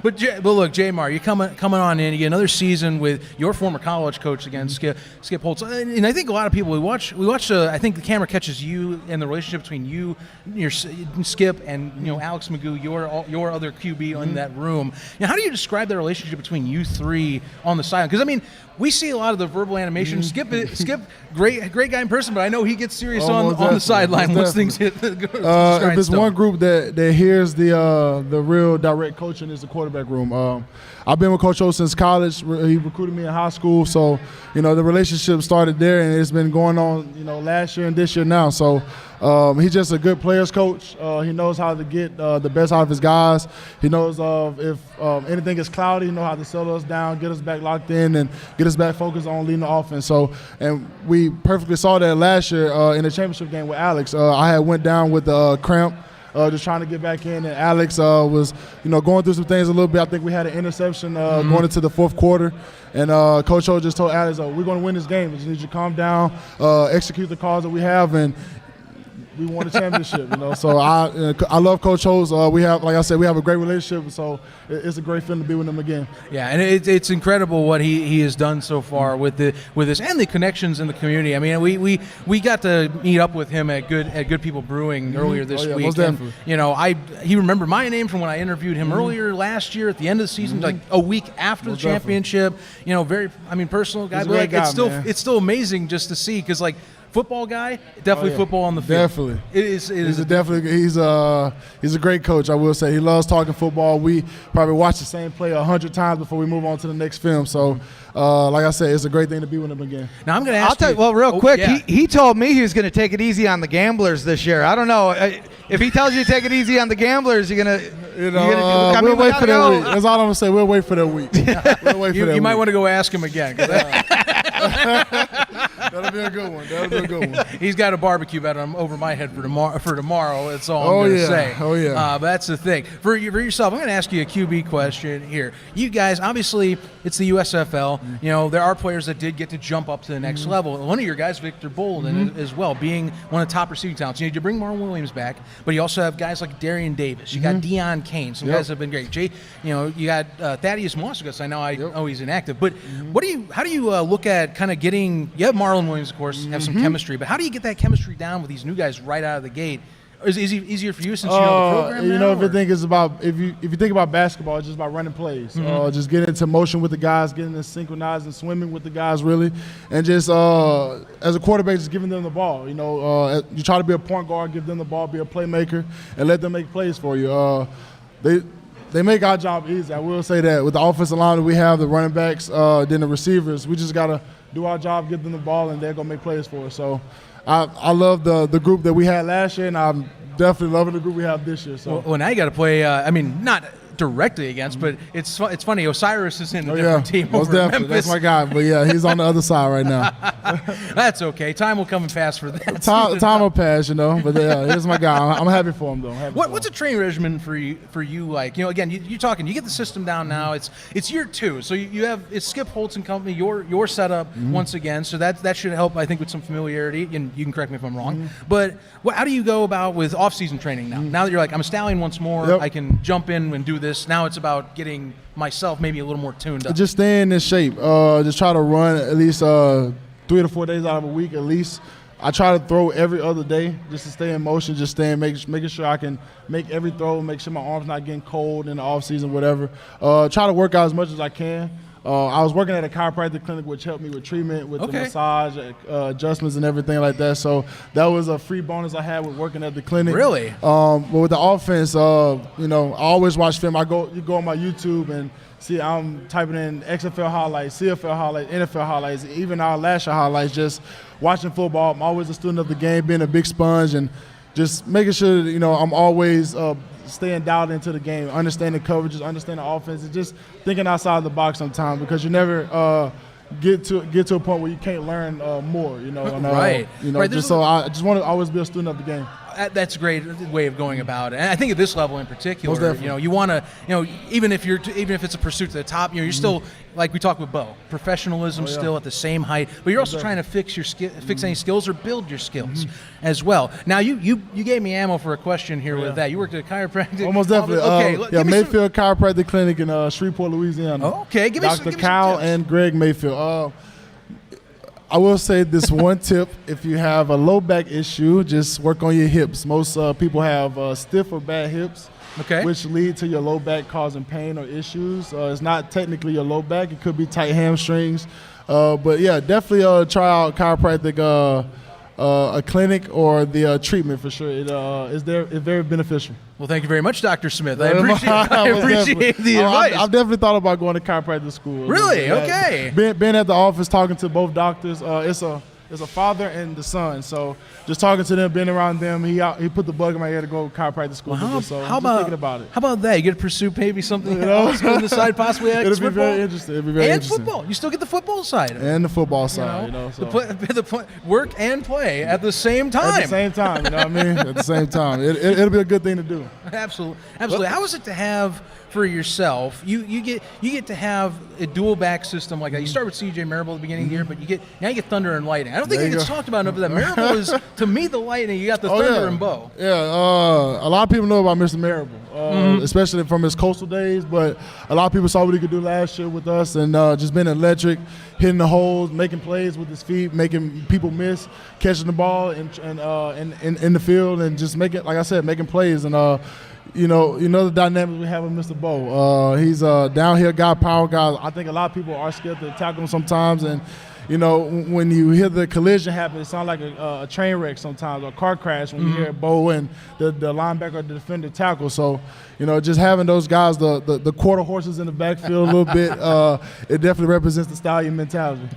But look, Jamar, you're coming on in. You get another season with your former college coach again, Skip Holtz, and I think a lot of people we watch. I think the camera catches you and the relationship between you, your Skip, and Alex Magoo, your other QB in that room. Now, how do you describe the relationship between you three on the sideline? Because I mean, we see a lot of the verbal animation. Skip, great guy in person, but I know he gets serious on the sideline once things hit. If there's one group that hears the real direct coaching, is the quarterback room. I've been with Coach O since college. He recruited me in high school, so the relationship started there, and it's been going on last year and this year now. So he's just a good players coach. He knows how to get the best out of his guys. He knows if anything is cloudy, he knows how to settle us down, get us back locked in, and get us back focused on leading the offense. So, and we perfectly saw that last year in the championship game with Alex. I had went down with the cramp. Just trying to get back in, and Alex was, going through some things a little bit. I think we had an interception going into the fourth quarter, and Coach O just told Alex, we're going to win this game. We just need you to calm down, execute the calls that we have, and we won the championship. So I love Coach O's. We have, like I said, we have a great relationship. So it's a great feeling to be with him again. Yeah, and it's incredible what he has done so far with this and the connections in the community. I mean, we got to meet up with him at Good People Brewing earlier this week. Most definitely. He remembered my name from when I interviewed him earlier last year at the end of the season, like a week after the championship. Very, personal guy. But it's still amazing just to see, because football guy, definitely football on the field. Definitely. He's a great coach, I will say. He loves talking football. We probably watch the same play 100 times before we move on to the next film. So, like I said, it's a great thing to be with him again. Now I'm going to ask I'll tell you, well, real quick, he told me he was going to take it easy on the gamblers this year. I don't know. If he tells you to take it easy on the gamblers, you're going to we'll wait for that week. That's all I'm going to say. We'll wait for that week. You might want to go ask him again. That'll be a good one. He's got a barbecue bet over my head for tomorrow. That's all I'm going to say. Oh, yeah. But that's the thing. For yourself, I'm going to ask you a QB question here. You guys, obviously, it's the USFL. There are players that did get to jump up to the next level. One of your guys, Victor Bolden, as well, being one of the top receiving talents. You bring Marlon Williams back, but you also have guys like Darian Davis. You got Deion Kane. Some guys have been great. You got Thaddeus Moss. I know he's inactive. But how do you look at kind of getting – you have Marlon Williams, of course, have some chemistry, but how do you get that chemistry down with these new guys right out of the gate? Is it easier for you since you know the program now, everything is about if you think about basketball, it's just about running plays. Just getting into motion with the guys, getting into synchronized and swimming with the guys really, and just as a quarterback, just giving them the ball. You try to be a point guard, give them the ball, be a playmaker, and let them make plays for you. They make our job easy. I will say that with the offensive line that we have, the running backs, then the receivers, we just gotta do our job, give them the ball, and they're gonna make plays for us. So. I love the group that we had last year, and I'm definitely loving the group we have this year. So. Well, now you got to play. Not directly against, but it's funny. Osiris is in a different team over in Memphis. That's my guy. But yeah, he's on the other side right now. That's okay. Time will come and pass for that. Time will pass, But yeah, he's my guy. I'm happy for him though. What's a training regimen for you like? Again, you're talking. You get the system down now. It's year 2, so you have it's Skip Holtz and company. Your setup once again. So that should help, I think, with some familiarity. And you can correct me if I'm wrong. But how do you go about with off-season training now? Now that you're like, I'm a Stallion once more. Yep. I can jump in and do this. Now it's about getting myself maybe a little more tuned up. Just staying in shape. Just try to run at least 3 to 4 days out of a week at least. I try to throw every other day just to stay in motion, just making sure I can make every throw, make sure my arm's not getting cold in the off season, whatever. Try to work out as much as I can. I was working at a chiropractic clinic, which helped me with treatment, with the massage, adjustments, and everything like that. So that was a free bonus I had with working at the clinic. Really? But with the offense, I always watch film. You go on my YouTube and see I'm typing in XFL highlights, CFL highlights, NFL highlights, even our last year highlights. Just watching football. I'm always a student of the game, being a big sponge, and just making sure that, I'm always staying dialed into the game, understanding coverages, understanding offense, and just thinking outside the box sometimes, because you never get to a point where you can't learn more, And, right. So I just want to always be a student of the game. That's a great way of going about it. And I think at this level in particular, you want to, even if it's a pursuit to the top, you're still, like we talked with Bo, professionalism still at the same height, but you're also trying to fix any skills or build your skills as well. Now you gave me ammo for a question here with that. You worked at a chiropractic. Almost definitely. Okay. Mayfield Chiropractic Clinic in Shreveport, Louisiana. Okay. Give me Dr. Kyle and Greg Mayfield. I will say this one tip: if you have a low back issue, just work on your hips. Most people have stiff or bad hips, which lead to your low back causing pain or issues. It's not technically your low back; it could be tight hamstrings. But yeah, definitely try out chiropractic, a clinic or the treatment for sure. It's very beneficial. Well, thank you very much, Dr. Smith. I appreciate the advice. I've definitely thought about going to chiropractic school. Really? Okay. Being at the office, talking to both doctors, it's a father and the son. So just talking to them, being around them, he put the bug in my ear to go chiropractic school. Well, how about thinking about it? How about that? You get to pursue maybe something else on the side, possibly. It'll be very interesting. And football. You still get the football side. And the football side. The work and play at the same time. At the same time. You know what I mean? At the same time. It'll be a good thing to do. Absolutely. How is it to have for yourself? You get to have a dual back system like that. You start with CJ Marable at the beginning of the year, but you get Thunder and Lightning. I don't think it gets talked about enough of that. Marable is, to me, the Lightning. You got the Thunder and Bo. Yeah, a lot of people know about Mr. Marable, especially from his Coastal days, but a lot of people saw what he could do last year with us, and just been electric, hitting the holes, making plays with his feet, making people miss, catching the ball in the field, and just making plays. And the dynamics we have with Mr. Bo. He's a downhill guy, power guy. I think a lot of people are scared to tackle him sometimes, and when you hear the collision happen, it sounds like a train wreck sometimes, or a car crash when you hear Bo and the linebacker or the defender tackle. So, just having those guys, the quarter horses in the backfield a little bit, it definitely represents the Stallion mentality.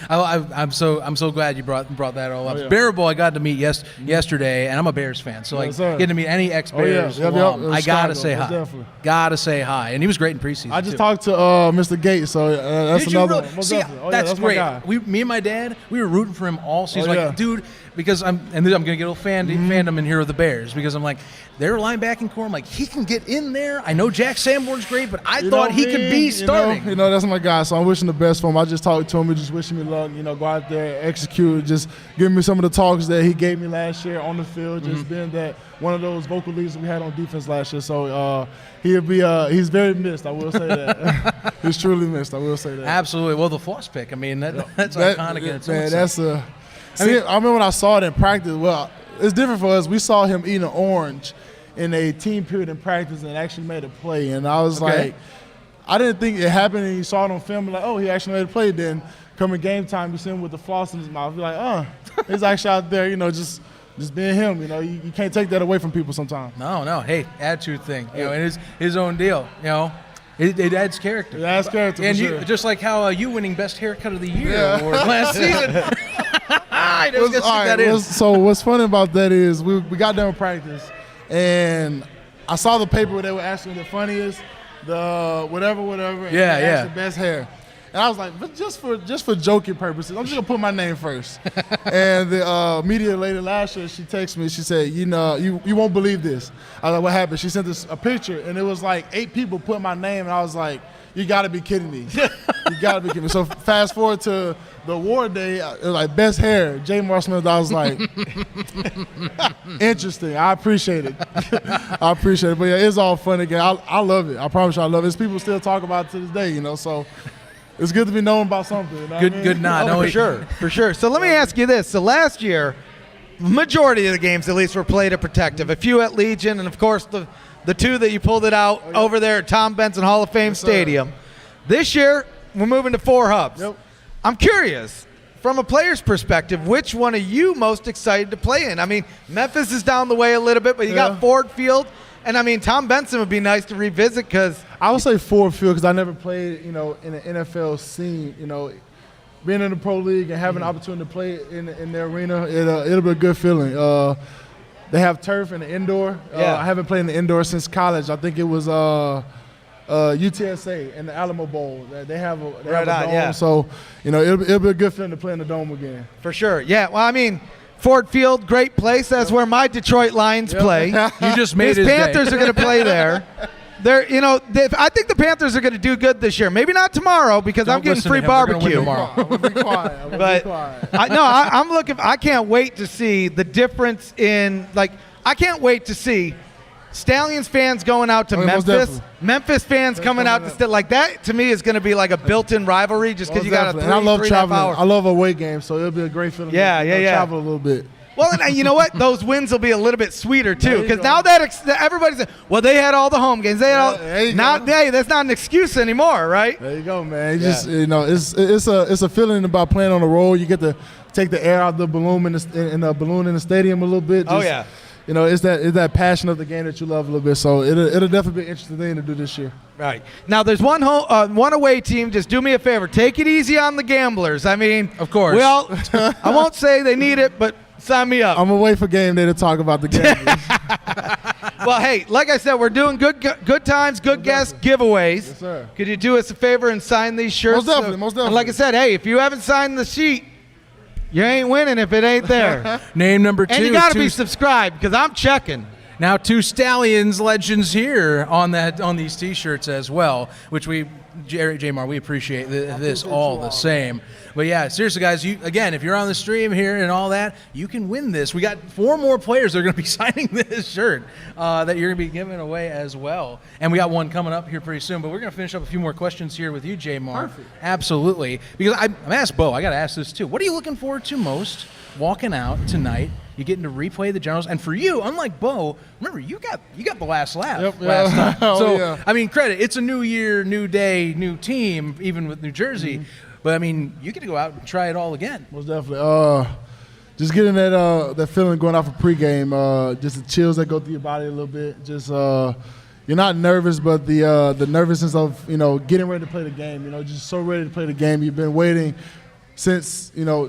I'm so glad you brought that all up. Bearable, I got to meet yesterday, and I'm a Bears fan, so getting to meet any ex-Bears alum, I gotta say hi. Definitely. Gotta say hi, and he was great in preseason. I just talked to Mr. Gates, so that's another one. See, that's great. Me and my dad, we were rooting for him all season. Dude, because I'm going to get a little fandom in here with the Bears, because I'm like, their linebacking core, I'm like, he can get in there. I know Jack Sanborn's great, but I thought he could be starting. That's my guy, so I'm wishing the best for him. I just talked to him, he just wishing me luck, go out there, execute, just give me some of the talks that he gave me last year on the field, just being that one of those vocal leaders we had on defense last year. So he's very missed, I will say that. He's truly missed, I will say that. Absolutely. Well, the floss pick, I mean, that's iconic in its own sense. I remember when I saw it in practice. Well, it's different for us. We saw him eating an orange in a team period in practice and actually made a play. And I was like, I didn't think it happened, and you saw it on film, like, oh, he actually made a play. Then coming game time, you see him with the floss in his mouth. You're like, he's actually out there, just being him. You can't take that away from people sometimes. No. Hey, attitude thing. And his own deal. It adds character. It adds character, and for sure. just like how you winning best haircut of the year award last season. So what's funny about that is we got done with practice, and I saw the paper where they were asking the funniest, the whatever, and they asked the best hair. And I was like, but just for joking purposes, I'm just gonna put my name first. And the media lady last year, she texted me. She said, you won't believe this. I was like, what happened? She sent us a picture, and it was like 8 people put my name, and I was like, you got to be kidding me. You got to be kidding me. So fast forward to the award day, it was like best hair, Jamar Smith. I was like, interesting. I appreciate it. But yeah, it's all fun again. I love it. I promise you, I love it. It's people still talk about it to this day, so. It's good to be known about something. Good nod. For sure. So let me ask you this. So last year, majority of the games at least were played at Protective. A few at Legion, and of course the 2 that you pulled it out over there at Tom Benson Hall of Fame Stadium. This year, we're moving to 4 hubs. Yep. I'm curious, from a player's perspective, which one are you most excited to play in? I mean, Memphis is down the way a little bit, but you got Ford Field. And, I mean, Tom Benson would be nice to revisit because – I would say Ford Field because I never played, in an NFL scene. Being in the pro league and having the opportunity to play in the arena, it'll be a good feeling. They have turf in the indoor. I haven't played in the indoor since college. I think it was UTSA in the Alamo Bowl. They have a dome. Yeah. So, it'll be a good feeling to play in the dome again. For sure. Yeah, well, I mean – Ford Field, great place. That's where my Detroit Lions play. You just made his Panthers day. are going to play there. I think the Panthers are going to do good this year. Maybe not tomorrow because I'm getting free barbecue. I'm going to be quiet. I'm looking. I can't wait to see the difference in I can't wait to see Stallions fans going out to Memphis. Memphis fans coming out to that. To me is going to be like a built-in rivalry just because you got a 3.5 hour. I love traveling. I love away games, so it'll be a great feeling. Travel a little bit. Well, and you know what? Those wins will be a little bit sweeter too, because now that everybody's they had all the home games. They had that's not an excuse anymore, right? There you go, man. It's a feeling about playing on the road. You get to take the air out of the balloon in the stadium a little bit. It's that passion of the game that you love a little bit. So it'll definitely be an interesting thing to do this year. Right. Now there's one away team. Just do me a favor. Take it easy on the gamblers. I mean, of course. I won't say they need it, but sign me up. I'm going to wait for game day to talk about the gamblers. Well, hey, like I said, we're doing good times, good guests, giveaways. Yes, sir. Could you do us a favor and sign these shirts? Most definitely. And like I said, hey, if you haven't signed the sheet, you ain't winning if it ain't there. Name number 2. And you got to be subscribed because I'm checking. Now 2 Stallions legends here on these T-shirts as well, which Jamar, we appreciate this all the same. But yeah, seriously, guys, if you're on the stream here and all that, you can win this. We got 4 more players that are going to be signing this shirt that you're going to be giving away as well. And we got one coming up here pretty soon. But we're going to finish up a few more questions here with you, Jamar. Perfect. Absolutely. Because I'm asked Bo, I got to ask this too. What are you looking forward to most walking out tonight? You getting to replay the Generals, and for you, unlike Bo, remember you got the last laugh last time. So I mean, credit. It's a new year, new day, new team, even with New Jersey. Mm-hmm. But I mean, you get to go out and try it all again. Most definitely. Just getting that feeling going off of pregame, just the chills that go through your body a little bit. Just you're not nervous, but the nervousness of getting ready to play the game. Just so ready to play the game. You've been waiting since July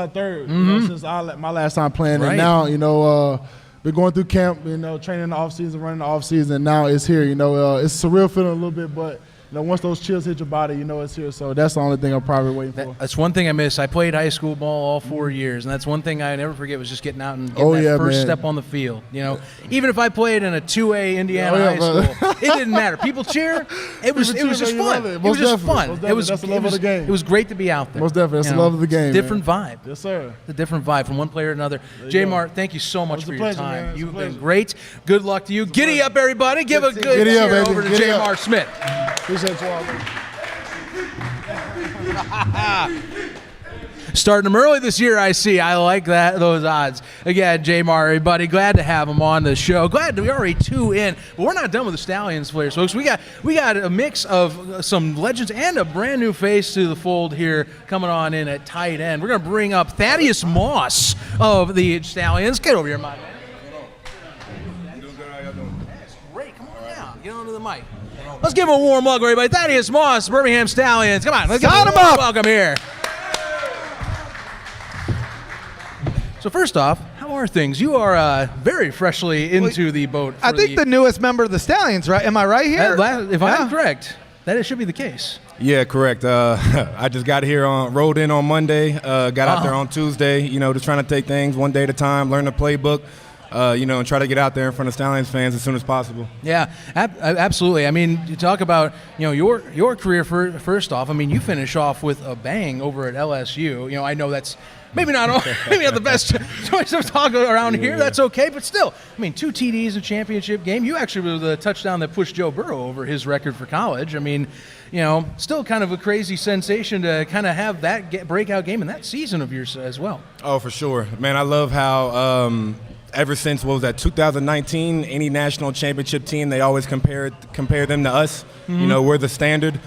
3rd, since my last time playing, right. And now been going through camp, training in the off season, running the off season. Now it's here. It's a surreal feeling a little bit, but once those chills hit your body, it's here. So that's the only thing I'm probably waiting for. That's one thing I miss. I played high school ball all 4 years, and that's one thing I never forget was just getting out and getting that first step on the field. Even if I played in a 2A Indiana high school, it didn't matter. People cheer. It was just fun. It was just fun. That's the love of the game. It was great to be out there. Most definitely. That's the love of the game. Different vibe. Yes, sir. The different vibe from one player to another. Jamar, thank you so much for your time. Man. You've been great. Good luck to you. Giddy up, everybody. Give a good cheer over to Jamar Smith. Appreciate you all. Starting them early this year, I see. I like those odds. Again, Jamar, buddy, glad to have him on the show. Glad we're already 2 in, but we're not done with the Stallions players, folks. We got a mix of some legends and a brand new face to the fold here coming on in at tight end. We're going to bring up Thaddeus Moss of the Stallions. Get over here, my man. That's great. Come on down. Get onto the mic. Let's give him a warm welcome, everybody. Thaddeus Moss, Birmingham Stallions. Come on, let's get him a warm welcome here. So first off, how are things? You are very freshly into the boat. I think the newest member of the Stallions, right? Am I right here? If I'm correct, that should be the case. Yeah, correct. I just got here rolled in on Monday, got out there on Tuesday, just trying to take things one day at a time, learn the playbook, and try to get out there in front of Stallions fans as soon as possible. Yeah, absolutely. I mean, you talk about, your career first off. I mean, you finish off with a bang over at LSU. I know that's maybe not the best choice of talk around here. That's okay, but still, I mean, 2 TDs, a championship game. You actually were the touchdown that pushed Joe Burrow over his record for college. I mean, still kind of a crazy sensation to kind of have that breakout game in that season of yours as well. Oh, for sure. Man, I love how ever since, 2019, any national championship team, they always compare them to us. Mm-hmm. We're the standard.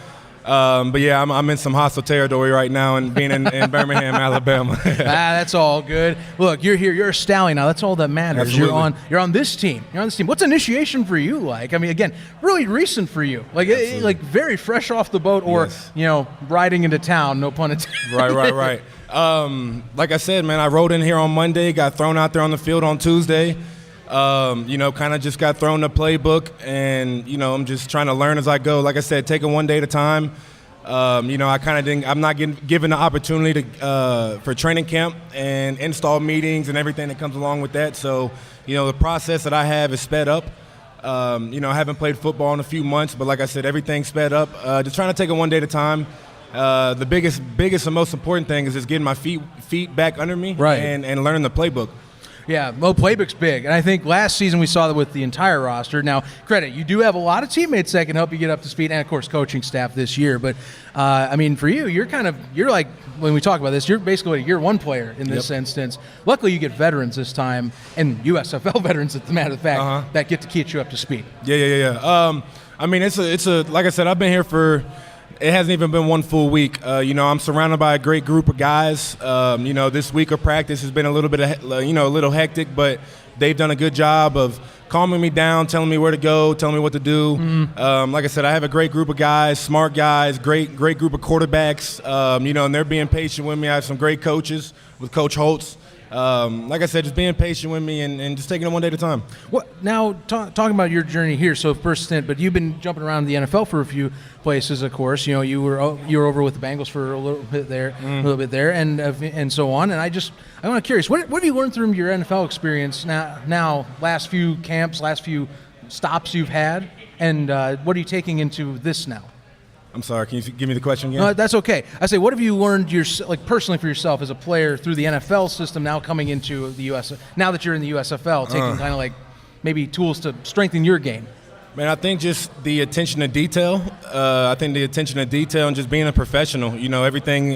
But yeah, I'm in some hostile territory right now, and being in Birmingham, Alabama. That's all good. Look, you're here. You're a Stallion now. That's all that matters. Absolutely. You're on this team. What's initiation for you like? I mean, again, really recent for you. Like very fresh off the boat, or yes. Riding into town. No pun intended. Right. Like I said, man, I rode in here on Monday, got thrown out there on the field on Tuesday. Kind of just got thrown the playbook, and I'm just trying to learn as I go. Like I said, taking one day at a time. I'm not given the opportunity for training camp and install meetings and everything that comes along with that. So, the process that I have is sped up. I haven't played football in a few months, but like I said, everything's sped up. Just trying to take it one day at a time. The biggest and most important thing is just getting my feet back under me, right, and learning the playbook. Yeah, playbook's big. And I think last season we saw that with the entire roster. Now, credit, you do have a lot of teammates that can help you get up to speed, and, of course, coaching staff this year. But, for you, you're like, when we talk about this, you're basically a year one player in this instance. Luckily, you get veterans this time, and USFL veterans, as a matter of fact, that get to keep you up to speed. Yeah. It's a like I said, I've been here for – it hasn't even been one full week. I'm surrounded by a great group of guys. This week of practice has been a little bit, a little hectic, but they've done a good job of calming me down, telling me where to go, telling me what to do. Mm-hmm. Like I said, I have a great group of guys, smart guys, great group of quarterbacks. And they're being patient with me. I have some great coaches with Coach Holtz. Like I said, just being patient with me and just taking it one day at a time. Now, talking about your journey here, so first stint, but you've been jumping around the NFL for a few places, of course. You were over with the Bengals for a little bit there, and so on. And I'm curious, what have you learned through your NFL experience now, last few camps, last few stops you've had, and what are you taking into this now? I'm sorry, can you give me the question again? No, that's okay. I say, what have you learned personally for yourself as a player through the NFL system now coming into the US, now that you're in the USFL, taking kind of maybe tools to strengthen your game? Man, I think just the attention to detail. And just being a professional. Everything,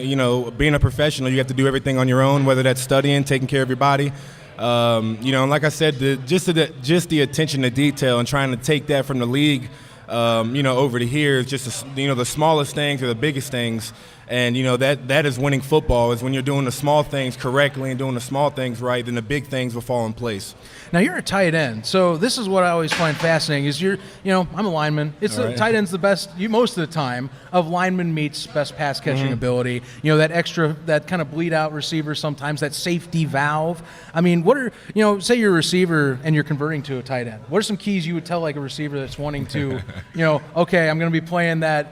being a professional, you have to do everything on your own, whether that's studying, taking care of your body. And like I said, just the attention to detail and trying to take that from the league over to here is just, the smallest things or the biggest things. And, that is winning football, is when you're doing the small things correctly and doing the small things right, then the big things will fall in place. Now, you're a tight end. So this is what I always find fascinating is I'm a lineman. Tight end's the best, most of the time, of lineman meets best pass catching ability. That kind of bleed out receiver sometimes, that safety valve. I mean, say you're a receiver and you're converting to a tight end. What are some keys you would tell a receiver that's wanting to, okay, I'm going to be playing that,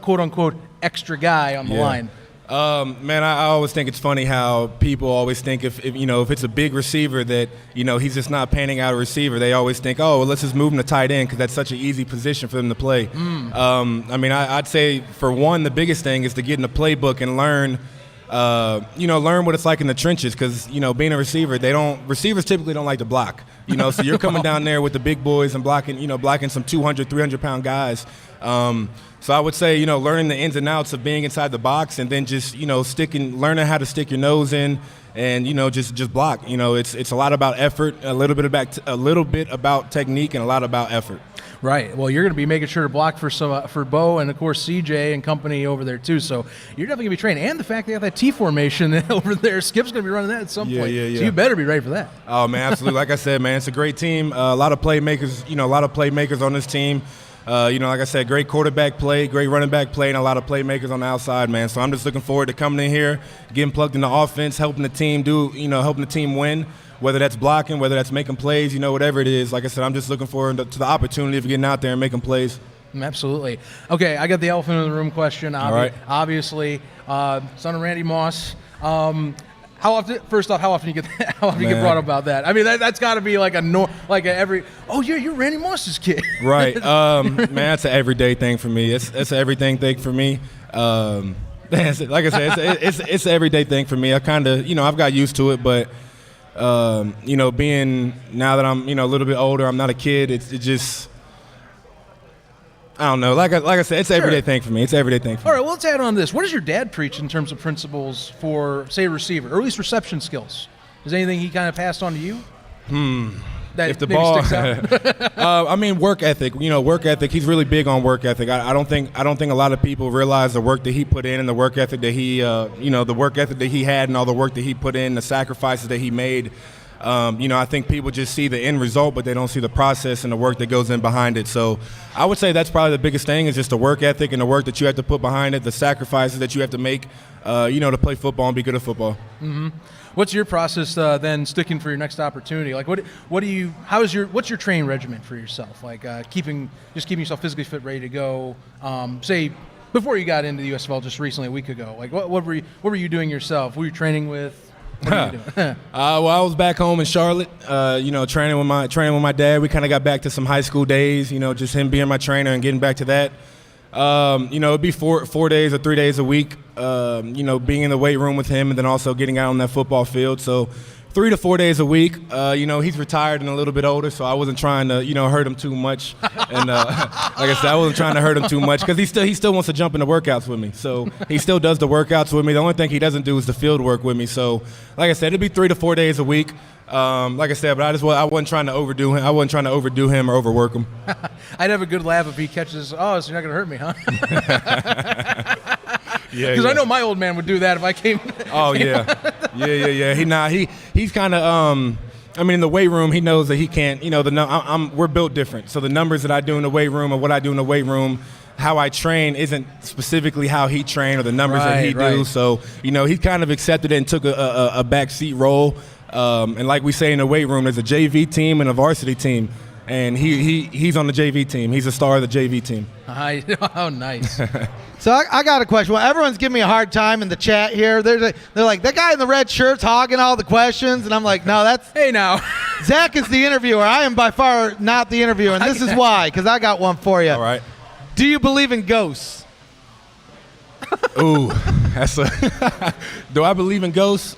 quote unquote, extra guy on the line? Man, I always think it's funny how people always think if it's a big receiver that, he's just not panning out a receiver. They always think, let's just move him to tight end because that's such an easy position for them to play. I'd say, for one, the biggest thing is to get in the playbook and learn what it's like in the trenches because, being a receiver, receivers typically don't like to block. So you're coming down there with the big boys and blocking some 200, 300-pound guys. So I would say, you know, learning the ins and outs of being inside the box, and then just, you know, learning how to stick your nose in, and, you know, just block. You know, it's a lot about effort, a little bit about technique, and a lot about effort. Right. Well, you're going to be making sure to block for Bo and, of course, CJ and company over there, too. So you're definitely going to be trained. And the fact they have that T formation over there, Skip's going to be running that at some point. Yeah. So you better be ready for that. Oh, man, absolutely. Like I said, man, it's a great team. A lot of playmakers on this team. You know, like I said, great quarterback play, great running back play, and a lot of playmakers on the outside, man. So I'm just looking forward to coming in here, getting plugged in the offense, helping the team win. Whether that's blocking, whether that's making plays, you know, whatever it is. Like I said, I'm just looking forward to the opportunity of getting out there and making plays. Absolutely. Okay, I got the elephant in the room question. All right. Obviously, son of Randy Moss. How often you get brought up about that? I mean, that's got to be like you're Randy Moss's kid. Right. Man, that's an everyday thing for me. It's an everything thing for me. Like I said, it's an everyday thing for me. I kind of, you know, I've got used to it, but you know, being now that I'm, you know, a little bit older, I'm not a kid. It just, I don't know. Like I said, it's an everyday thing for me. It's an everyday thing for me. All right, well, let's add on this. What does your dad preach in terms of principles for, say, a receiver, or at least reception skills? Is there anything he kind of passed on to you? That if the maybe ball, sticks out? I mean, work ethic. You know, work ethic. He's really big on work ethic. I don't think a lot of people realize the work that he put in and the work ethic that he, the work ethic that he had and all the work that he put in, the sacrifices that he made. You know, I think people just see the end result, but they don't see the process and the work that goes in behind it. So I would say that's probably the biggest thing is just the work ethic and the work that you have to put behind it, the sacrifices that you have to make, to play football and be good at football. Mm-hmm. What's your process then sticking for your next opportunity? Like what's your training regimen for yourself? Like keeping yourself physically fit, ready to go. Say before you got into the USFL just recently, a week ago. Like what were you doing yourself? Who were you training with? What are you doing? Well, I was back home in Charlotte, training with my dad. We kind of got back to some high school days, you know, just him being my trainer and getting back to that. It'd be 4 days or 3 days a week, being in the weight room with him and then also getting out on that football field. So 3 to 4 days a week. He's retired and a little bit older, so I wasn't trying to, hurt him too much. And like I said, I wasn't trying to hurt him too much because he still wants to jump into workouts with me. So he still does the workouts with me. The only thing he doesn't do is the field work with me. So like I said, it'd be 3 to 4 days a week. Like I said, but I wasn't trying to overdo him. I wasn't trying to overdo him or overwork him. I'd have a good laugh if he catches. Oh, so you're not gonna hurt me, huh? Yeah. Because I know my old man would do that if I came. Oh yeah. He's kind of. In the weight room, he knows that he can't. We're built different. So the numbers that I do in the weight room or what I do in the weight room, how I train isn't specifically how he trained or the numbers that he do. So he kind of accepted it and took a backseat role. And like we say in the weight room, there's a JV team and a varsity team, and he's on the JV team. He's a star of the JV team. Oh, nice. So I got a question. Well, everyone's giving me a hard time in the chat here. They're like, that guy in the red shirt's hogging all the questions, and I'm like, no, that's hey now. Zach is the interviewer. I am by far not the interviewer, and this is why, because I got one for you. All right. Do you believe in ghosts? Ooh, do I believe in ghosts?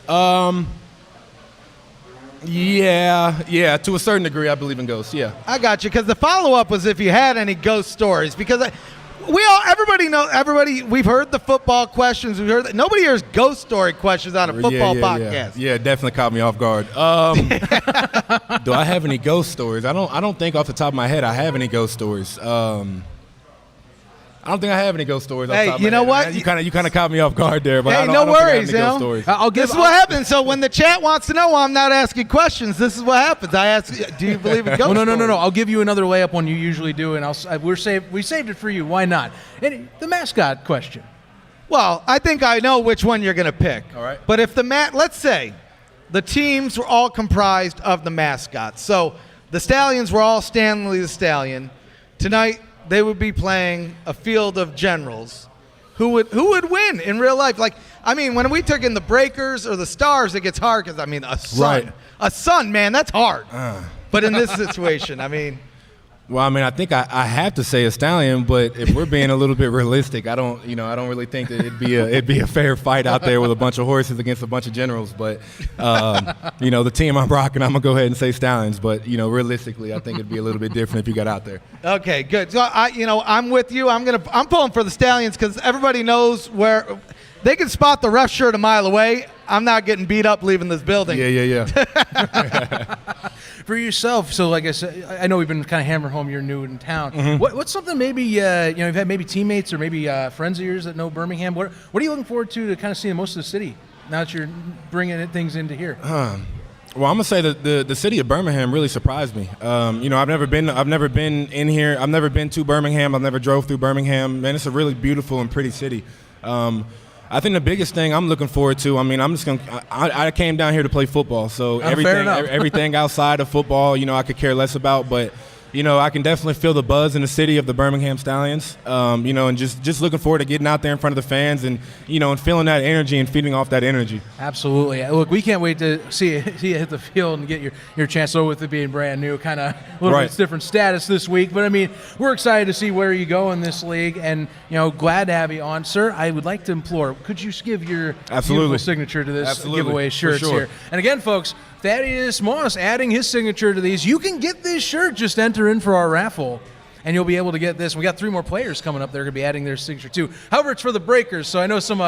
Yeah, to a certain degree, I believe in ghosts, yeah. I got you, because the follow-up was if you had any ghost stories, because we've heard the football questions, we've heard that nobody hears ghost story questions on a football podcast. Yeah, definitely caught me off guard. Do I have any ghost stories? I don't think off the top of my head I have any ghost stories. I don't think I have any ghost stories. Hey, you know what? You kind of caught me off guard there, but I don't no think I have worries, any ghost stories. This is what happens. So when the chat wants to know why I'm not asking questions, this is what happens. I ask, do you believe in ghost No. stories? I'll give you another layup one you usually do, and we saved it for you. Why not? And the mascot question. Well, I think I know which one you're going to pick. All right. But if let's say the teams were all comprised of the mascots. So the Stallions were all Stanley the Stallion. Tonight, they would be playing a field of generals. Who would win in real life? When we took in the Breakers or the Stars, it gets hard because, a son, man, that's hard. But in this situation, Well, I mean, I think I have to say a Stallion, but if we're being a little bit realistic, I don't really think that it'd be a fair fight out there with a bunch of horses against a bunch of generals. But the team I'm rocking, I'm gonna go ahead and say Stallions. But realistically, I think it'd be a little bit different if you got out there. Okay, good. So I'm with you. I'm pulling for the Stallions because everybody knows where they can spot the ref shirt a mile away. I'm not getting beat up leaving this building. Yeah. For yourself, so like I said, I know we've been kind of hammering home you're new in town. Mm-hmm. What's something maybe you've had maybe teammates or maybe friends of yours that know Birmingham? What are you looking forward to kind of seeing most of the city now that you're bringing things into here? Well, I'm gonna say that the city of Birmingham really surprised me. I've never been in here. I've never been to Birmingham. I've never drove through Birmingham. Man, it's a really beautiful and pretty city. I think the biggest thing I'm looking forward to, I came down here to play football, so everything outside of football, I could care less about, but I can definitely feel the buzz in the city of the Birmingham Stallions, and just looking forward to getting out there in front of the fans and, and feeling that energy and feeding off that energy. Absolutely. Look, we can't wait to see you hit the field and get your chance, so with it being brand new, kind of a little bit different status this week. But, we're excited to see where you go in this league and, glad to have you on. Sir, I would like to implore, could you give your beautiful signature to this giveaway shirts here? And again, folks, Thaddeus Moss adding his signature to these. You can get this shirt. Just enter in for our raffle, and you'll be able to get this. We got 3 more players coming up. They're going to be adding their signature too. However, it's for the Breakers, so I know some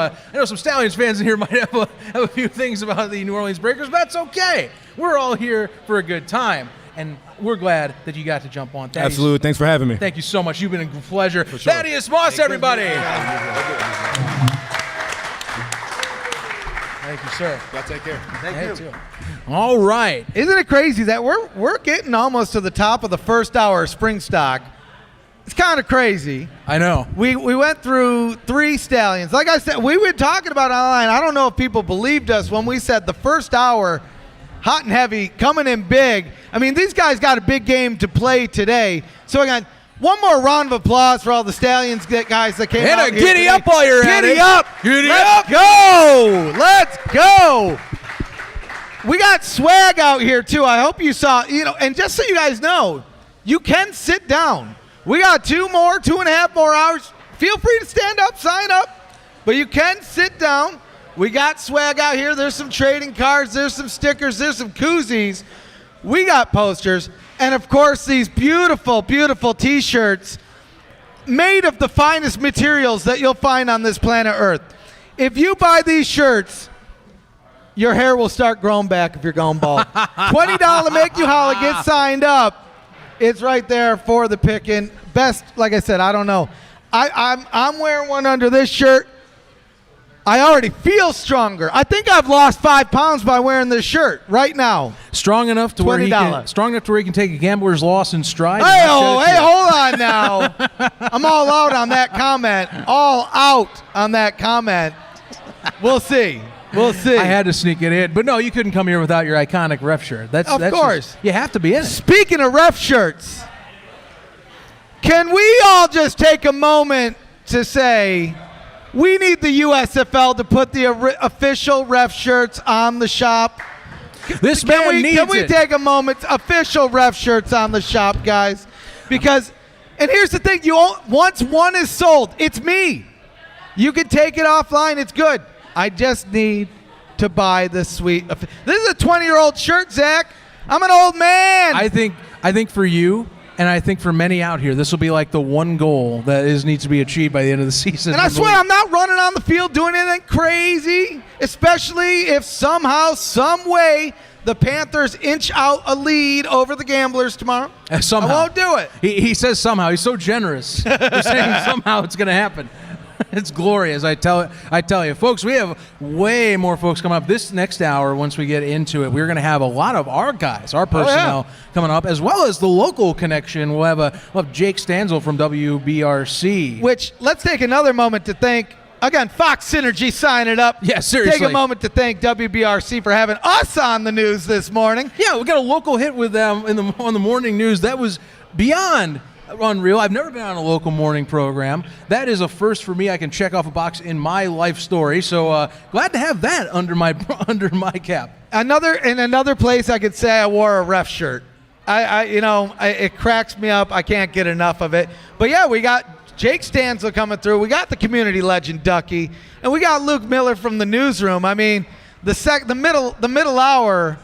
Stallions fans in here might have a few things about the New Orleans Breakers, but that's okay. We're all here for a good time, and we're glad that you got to jump on. Thaddeus, absolutely. Thanks for having me. Thank you so much. You've been a pleasure. Sure. Thaddeus Moss, everybody. Thank you, sir. Y'all take care. Thank you. All right. Isn't it crazy that we're getting almost to the top of the first hour of SpringStock? It's kind of crazy. I know. We went through 3 Stallions. Like I said, we were talking about online. I don't know if people believed us when we said the first hour, hot and heavy, coming in big. These guys got a big game to play today. So again, one more round of applause for all the Stallions guys that came out here. Giddy up while you're at it. Giddy up. Let's go. Let's go. We got swag out here, too. I hope you saw, and just so you guys know, you can sit down. We got 2.5 more hours. Feel free to stand up, sign up, but you can sit down. We got swag out here. There's some trading cards. There's some stickers. There's some koozies. We got posters. And, of course, these beautiful, beautiful T-shirts made of the finest materials that you'll find on this planet Earth. If you buy these shirts, your hair will start growing back if you're going bald. $20 make you holla. Get signed up. It's right there for the picking. Best, like I said, I don't know. I'm wearing one under this shirt. I already feel stronger. I think I've lost 5 pounds by wearing this shirt right now. Strong enough to where he can take a gambler's loss in stride. Hey, hold on now. I'm all out on that comment. All out on that comment. We'll see. We'll see. I had to sneak it in. But no, you couldn't come here without your iconic ref shirt. That's course. You have to be in it. Speaking of ref shirts, can we all just take a moment to say we need the USFL to put the official ref shirts on the shop? This man needs it. Can we take a moment? Official ref shirts on the shop, guys. Because, and here's the thing, once one is sold, it's me. You can take it offline. It's good. I just need to buy this sweet. This is a 20-year-old shirt, Zach. I'm an old man. I think for you, and I think for many out here, this will be like the one goal that needs to be achieved by the end of the season. And I swear, I'm not running on the field doing anything crazy, especially if somehow, some way, the Panthers inch out a lead over the Gamblers tomorrow. Somehow. I won't do it. He says somehow. He's so generous. He's saying somehow it's going to happen. It's glorious, I tell you. Folks, we have way more folks coming up this next hour. Once we get into it, we're going to have a lot of our guys, our personnel coming up, as well as the local connection. We'll have Jake Stanzel from WBRC. Which, let's take another moment to thank, again, Fox Synergy signing up. Yeah, seriously. Take a moment to thank WBRC for having us on the news this morning. Yeah, we got a local hit with them on the morning news. That was beyond unreal. I've never been on a local morning program. That is a first for me. I can check off a box in my life story. So glad to have that under my cap. Another place I could say I wore a ref shirt. It cracks me up. I can't get enough of it. But yeah, we got Jake Stansell coming through. We got the community legend Ducky, and we got Luke Miller from the Newsroom. I mean, the middle hour,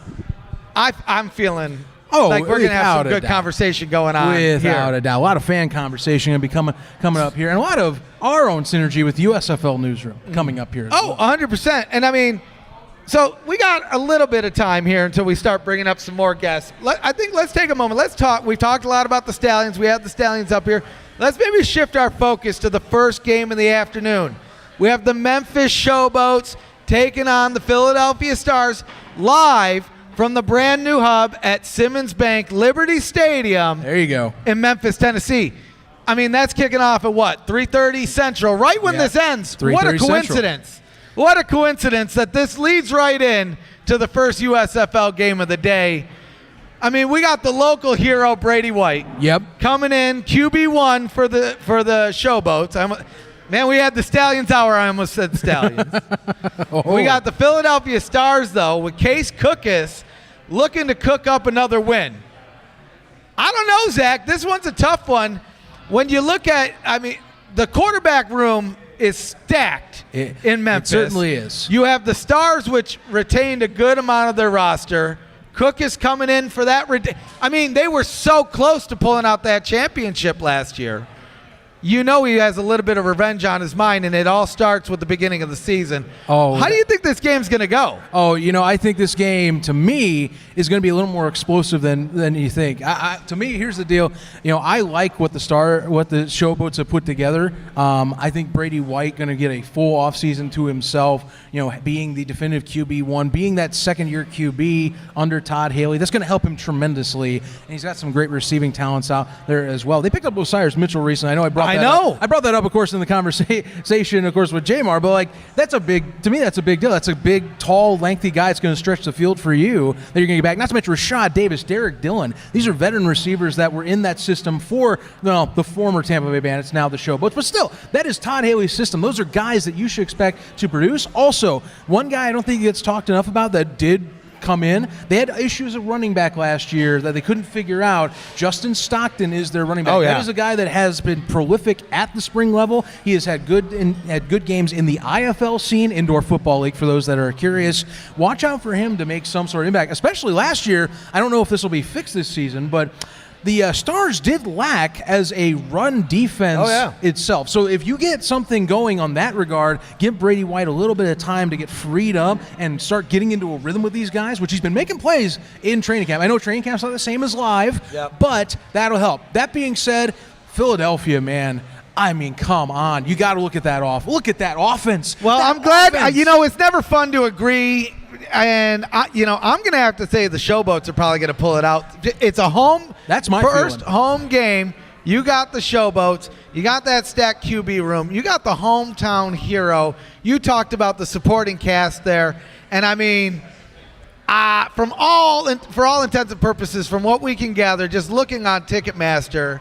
I'm feeling like we're gonna have some good conversation going on without a doubt. A lot of fan conversation gonna be coming up here, and a lot of our own synergy with USFL Newsroom coming up here. 100%. And I mean, so we got a little bit of time here until we start bringing up some more guests. I think let's take a moment. Let's talk. We've talked a lot about the Stallions. We have the Stallions up here. Let's maybe shift our focus to the first game in the afternoon. We have the Memphis Showboats taking on the Philadelphia Stars live from the brand new hub at Simmons Bank Liberty Stadium. There you go. In Memphis, Tennessee. I mean, that's kicking off at what? 3:30 Central, right when this ends. What a coincidence. Central. What a coincidence that this leads right in to the first USFL game of the day. I mean, we got the local hero, Brady White. Yep. Coming in, QB1 for the Showboats. Man, we had the Stallions hour. I almost said Stallions. We got the Philadelphia Stars, though, with Case Cookus looking to cook up another win. I don't know, Zach. This one's a tough one. When you look at, the quarterback room is stacked in Memphis. It certainly is. You have the Stars, which retained a good amount of their roster. Cook is coming in for that. They were so close to pulling out that championship last year. You know he has a little bit of revenge on his mind, and it all starts with the beginning of the season. How do you think this game's going to go? I think this game, to me, is going to be a little more explosive than you think. To me, here's the deal. I like what the Showboats have put together. I think Brady White going to get a full offseason to himself, being the definitive QB1, being that second-year QB under Todd Haley. That's going to help him tremendously, and he's got some great receiving talents out there as well. They picked up Osiris Mitchell recently. I know I brought that up, of course, in the conversation, of course, with Jamar, but that's a big deal. That's a big, tall, lengthy guy that's going to stretch the field for you that you're going to get back. Not to mention Rashad Davis, Derek Dillon. These are veteran receivers that were in that system for the former Tampa Bay Bandits, now the Showboats. But still, that is Todd Haley's system. Those are guys that you should expect to produce. Also, one guy I don't think gets talked enough about that did come in. They had issues at running back last year that they couldn't figure out. Justin Stockton is their running back. That is a guy that has been prolific at the spring level. He has had good games in the IFL scene, Indoor Football League, for those that are curious. Watch out for him to make some sort of impact, especially last year. I don't know if this will be fixed this season, but the Stars did lack as a run defense itself. So if you get something going on that regard, give Brady White a little bit of time to get freed up and start getting into a rhythm with these guys, which he's been making plays in training camp. I know training camp's not the same as live, but that'll help. That being said, Philadelphia, man, come on. You got to look at that Look at that offense. Well, I'm glad. It's never fun to agree. And, I'm going to have to say the Showboats are probably going to pull it out. It's a first home game. You got the Showboats. You got that stacked QB room. You got the hometown hero. You talked about the supporting cast there. And, for all intents and purposes, from what we can gather, just looking on Ticketmaster,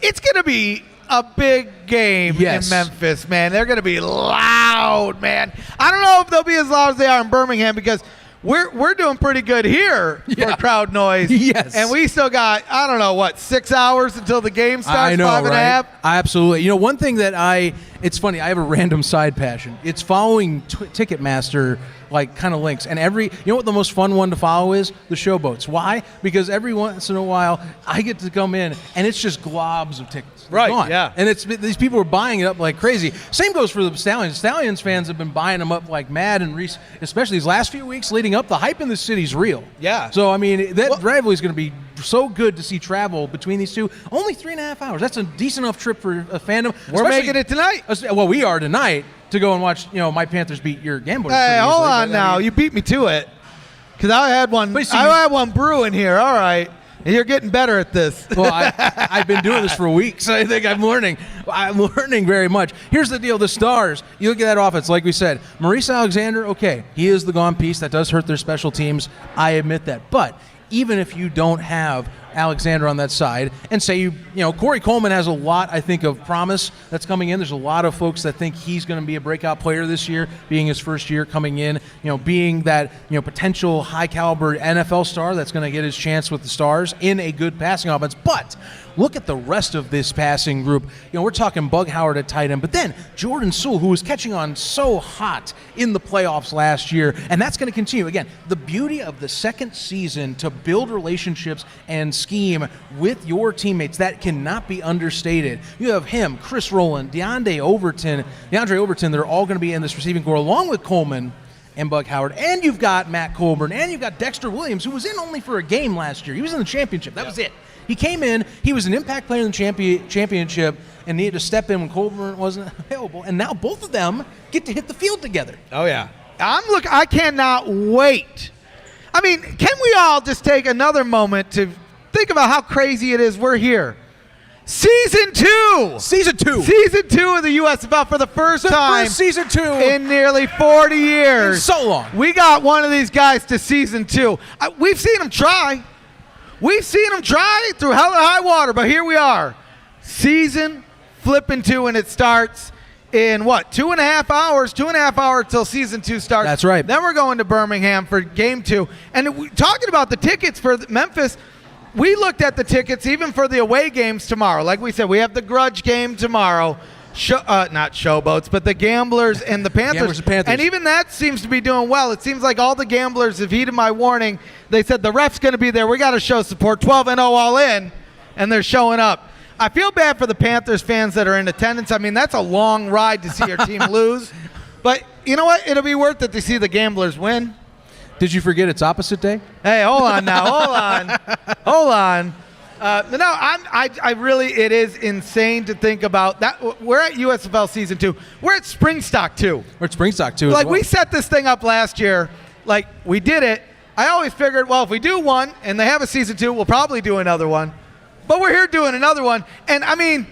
it's going to be a big game in Memphis, man. They're going to be loud, man. I don't know if they'll be as loud as they are in Birmingham because we're doing pretty good here for crowd noise. Yes. And we still got, 6 hours until the game starts? I know, 5.5? Absolutely. One thing that it's funny, I have a random side passion. It's following Ticketmaster kind of links. And what the most fun one to follow is? The Showboats. Why? Because every once in a while, I get to come in, and it's just globs of tickets. Right, gone. yeah. And these people are buying it up like crazy. Same goes for the Stallions. Stallions fans have been buying them up like mad, and especially these last few weeks leading up, the hype in the city's real. Yeah. So, that rivalry is going to be so good to see travel between these two. Only 3.5 hours. That's a decent enough trip for a fandom. We're making it tonight. Well, we are tonight to go and watch, my Panthers beat your Gamblers. Hey, hold on now. You beat me to it. Because I had one brewing here. All right. And you're getting better at this. Well, I've been doing this for weeks. I think I'm learning. I'm learning very much. Here's the deal. The Stars, you look at that offense, like we said. Maurice Alexander, okay, he is the gone piece. That does hurt their special teams. I admit that. But even if you don't have Alexander on that side and say, you know, Corey Coleman has a lot, I think, of promise that's coming in. There's a lot of folks that think he's going to be a breakout player this year, being his first year coming in, you know, being that, you know, potential high caliber NFL star that's going to get his chance with the Stars in a good passing offense. But look at the rest of this passing group. You know, we're talking Bug Howard at tight end, but then Jordan Sewell, who was catching on so hot in the playoffs last year, and that's going to continue. Again, the beauty of the second season to build relationships and scheme with your teammates, that cannot be understated. You have him, Chris Rowland, DeAndre Overton, they're all going to be in this receiving corps along with Coleman and Bug Howard, and you've got Matt Colburn, and you've got Dexter Williams, who was in only for a game last year. He was in the championship. That was it. He came in, he was an impact player in the championship and needed to step in when Colburn wasn't available, and now both of them get to hit the field together. Oh, yeah. I cannot wait. I mean, can we all just take another moment to think about how crazy it is we're here? Season 2 of the USFL for the first time. Season 2 in nearly 40 years. In so long. We got one of these guys to season 2. We've seen him try. We've seen him try through hell and high water, but here we are. Season flipping 2, and it starts in what, 2.5 hours? 2.5 hours till season 2 starts. That's right. Then we're going to Birmingham for game 2. And talking about the tickets for Memphis, we looked at the tickets even for the away games tomorrow. Like we said, we have the grudge game tomorrow. Not Showboats, but the Gamblers and the Panthers. And even that seems to be doing well. It seems like all the Gamblers have heeded my warning. They said the ref's going to be there. We got to show support. 12-0 all in, and they're showing up. I feel bad for the Panthers fans that are in attendance. I mean, that's a long ride to see your team lose. But you know what? It'll be worth it to see the Gamblers win. Did you forget it's opposite day? Hey, hold on now. Hold on. I really, it is insane to think about that. We're at USFL season 2. We're at SpringStock 2. We're at SpringStock 2. Like, we set this thing up last year. Like, we did it. I always figured, well, if we do one and they have a season 2, we'll probably do another one. But we're here doing another one. And I mean,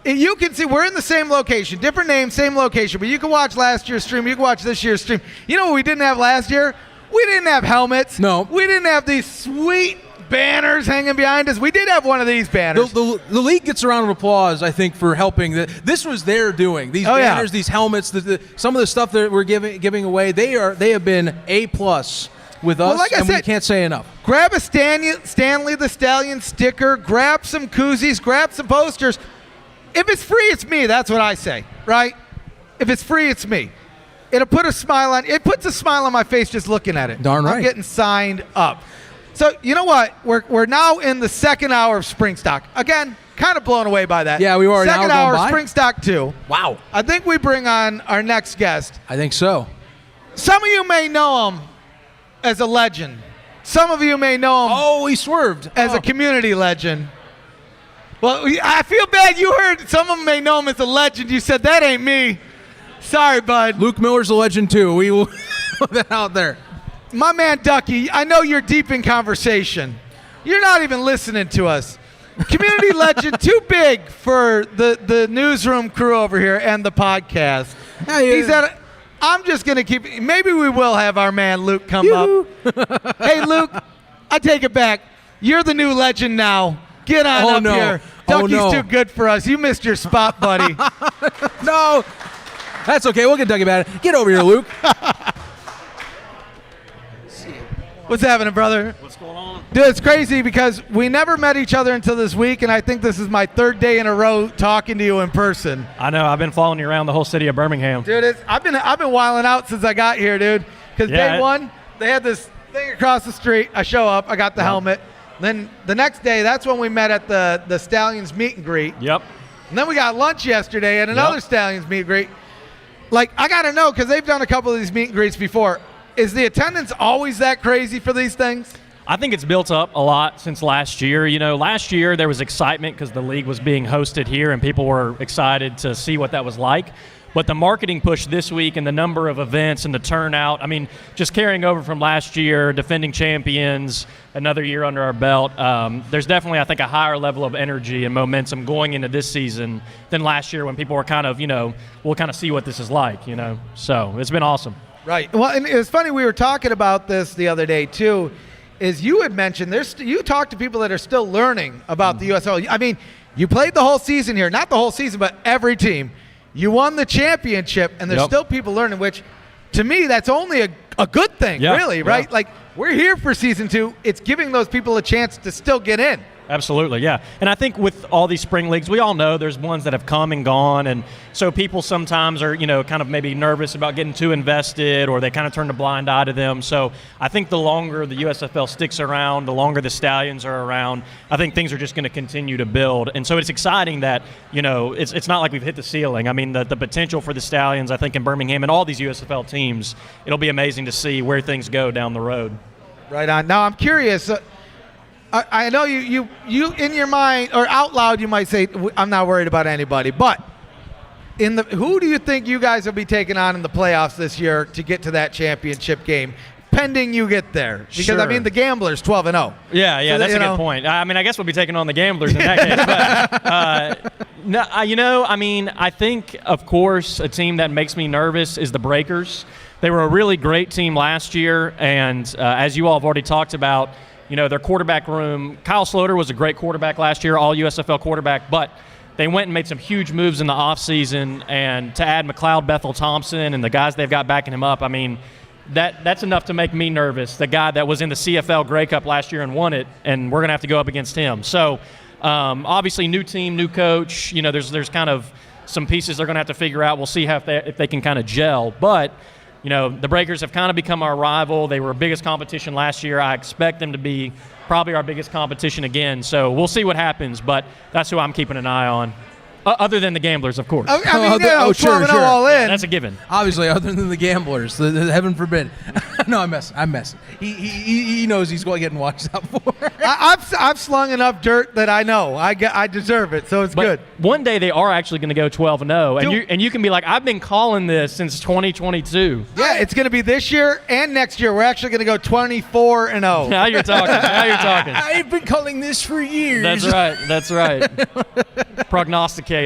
you can see we're in the same location, different name, same location. But you can watch last year's stream. You can watch this year's stream. You know what we didn't have last year? We didn't have helmets. No. We didn't have these sweet banners hanging behind us. We did have one of these banners. The league gets a round of applause, I think, for helping. This was their doing. These banners, these helmets, some of the stuff that we're giving away, they have been A+ with us, like I said, we can't say enough. Grab a Stanley the Stallion sticker, grab some koozies, grab some posters. If it's free, it's me. That's what I say, right? If it's free, it's me. It puts a smile on my face just looking at it. Darn right. I'm getting signed up. So, you know what? We're now in the second hour of SpringStock. Again, kind of blown away by that. Yeah, we are. Second hour of SpringStock 2. Wow. I think we bring on our next guest. I think so. Some of you may know him as a legend. Some of you may know him. Oh, he swerved. As a community legend. Well, I feel bad. You heard some of them may know him as a legend. You said, that ain't me. Sorry, bud. Luke Miller's a legend, too. We will put that out there. My man Ducky, I know you're deep in conversation. You're not even listening to us. Community legend, too big for the newsroom crew over here and the podcast. I'm just going to keep, maybe we will have our man Luke come up. Hey, Luke, I take it back. You're the new legend now. Get on up here. Ducky's too good for us. You missed your spot, buddy. No. That's okay. We'll get Ducky back. Get over here, Luke. What's happening, brother? What's going on? Dude, it's crazy because we never met each other until this week, and I think this is my third day in a row talking to you in person. I know. I've been following you around the whole city of Birmingham. Dude, I've been wilding out since I got here, dude. Because day one, they had this thing across the street. I show up. I got the helmet. Then the next day, that's when we met at the Stallions meet and greet. Yep. And then we got lunch yesterday at another Stallions meet and greet. Like, I got to know, because they've done a couple of these meet and greets before. Is the attendance always that crazy for these things? I think it's built up a lot since last year. You know, last year there was excitement because the league was being hosted here and people were excited to see what that was like. But the marketing push this week and the number of events and the turnout, I mean, just carrying over from last year, defending champions, another year under our belt, there's definitely, I think, a higher level of energy and momentum going into this season than last year when people were kind of, we'll kind of see what this is like, So it's been awesome. Right. Well, and it was funny, we were talking about this the other day, too. is you had mentioned you talk to people that are still learning about the USFL. I mean, you played the whole season here, not the whole season, but every team. You won the championship, and there's still people learning, which to me, that's only a good thing, really, right? Yeah. Like, we're here for season 2. It's giving those people a chance to still get in. Absolutely, yeah. And I think with all these spring leagues, we all know there's ones that have come and gone, and so people sometimes are, kind of maybe nervous about getting too invested, or they kind of turn a blind eye to them. So I think the longer the USFL sticks around, the longer the Stallions are around, I think things are just going to continue to build. And so it's exciting that, it's not like we've hit the ceiling. I mean, the potential for the Stallions, I think, in Birmingham and all these USFL teams, it'll be amazing to see where things go down the road. Right on. Now, I'm curious. I know you in your mind or out loud you might say, I'm not worried about anybody, but who do you think you guys will be taking on in the playoffs this year to get to that championship game, pending you get there? Because, Sure. I mean, the Gamblers 12-0. Yeah, So that's a good point. I mean, I guess we'll be taking on the Gamblers in that case. But, I think, of course, a team that makes me nervous is the Breakers. They were a really great team last year, and as you all have already talked about, their quarterback room. Kyle Sloter was a great quarterback last year, all USFL quarterback, but they went and made some huge moves in the offseason, and to add McLeod Bethel Thompson and the guys they've got backing him up, I mean, that's enough to make me nervous. The guy that was in the CFL Grey Cup last year and won it, and we're going to have to go up against him. So, obviously, new team, new coach. There's kind of some pieces they're going to have to figure out. We'll see if they can kind of gel, but the Breakers have kind of become our rival. They were our biggest competition last year. I expect them to be probably our biggest competition again. So we'll see what happens, but that's who I'm keeping an eye on. Other than the Gamblers, of course. I mean, 12-0 all in. Yeah, that's a given. Obviously, other than the Gamblers, heaven forbid. No, I'm messing. He knows he's going to get watched out for. I've slung enough dirt that I know I deserve it, so it's good. One day they are actually going to go 12-0, and you can be like, I've been calling this since 2022. Yeah, it's going to be this year and next year. We're actually going to go 24-0. Now you're talking. I've been calling this for years. That's right. Prognosticator.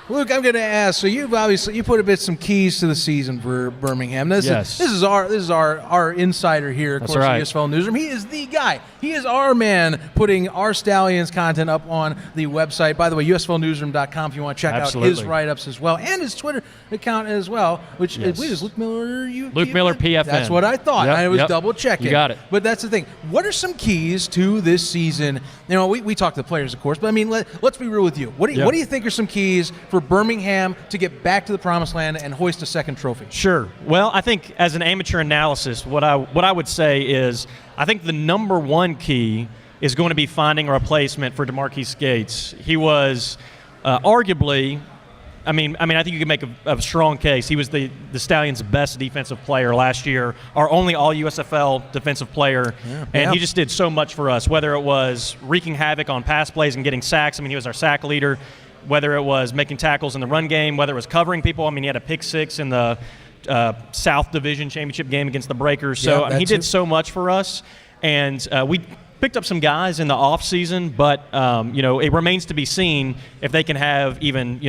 Luke, I'm going to ask. So you put some keys to the season for Birmingham. This is our insider here, of course, right. the USFL Newsroom. He is the guy. He is our man, putting our Stallions content up on the website. By the way, USFLNewsroom.com if you want to check out his write-ups as well, and his Twitter account as well. Which is Luke Miller. Luke Miller PFN. That's what I thought. I was double checking. You got it. But that's the thing. What are some keys to this season? We talk to the players, of course, but I mean, let's be real with you. What do you think are some keys for Birmingham to get back to the promised land and hoist a second trophy? Sure. Well, I think as an amateur analysis, what I would say is I think the number one key is going to be finding a replacement for DeMarquise Gates. He was arguably, I think you could make a strong case. He was the Stallions' best defensive player last year, our only all-USFL defensive player, and he just did so much for us, whether it was wreaking havoc on pass plays and getting sacks. I mean, he was our sack leader. Whether it was making tackles in the run game, whether it was covering people. I mean, he had a pick six in the South Division Championship game against the Breakers. So he did so much for us. And we picked up some guys in the offseason, but, it remains to be seen if they can have even,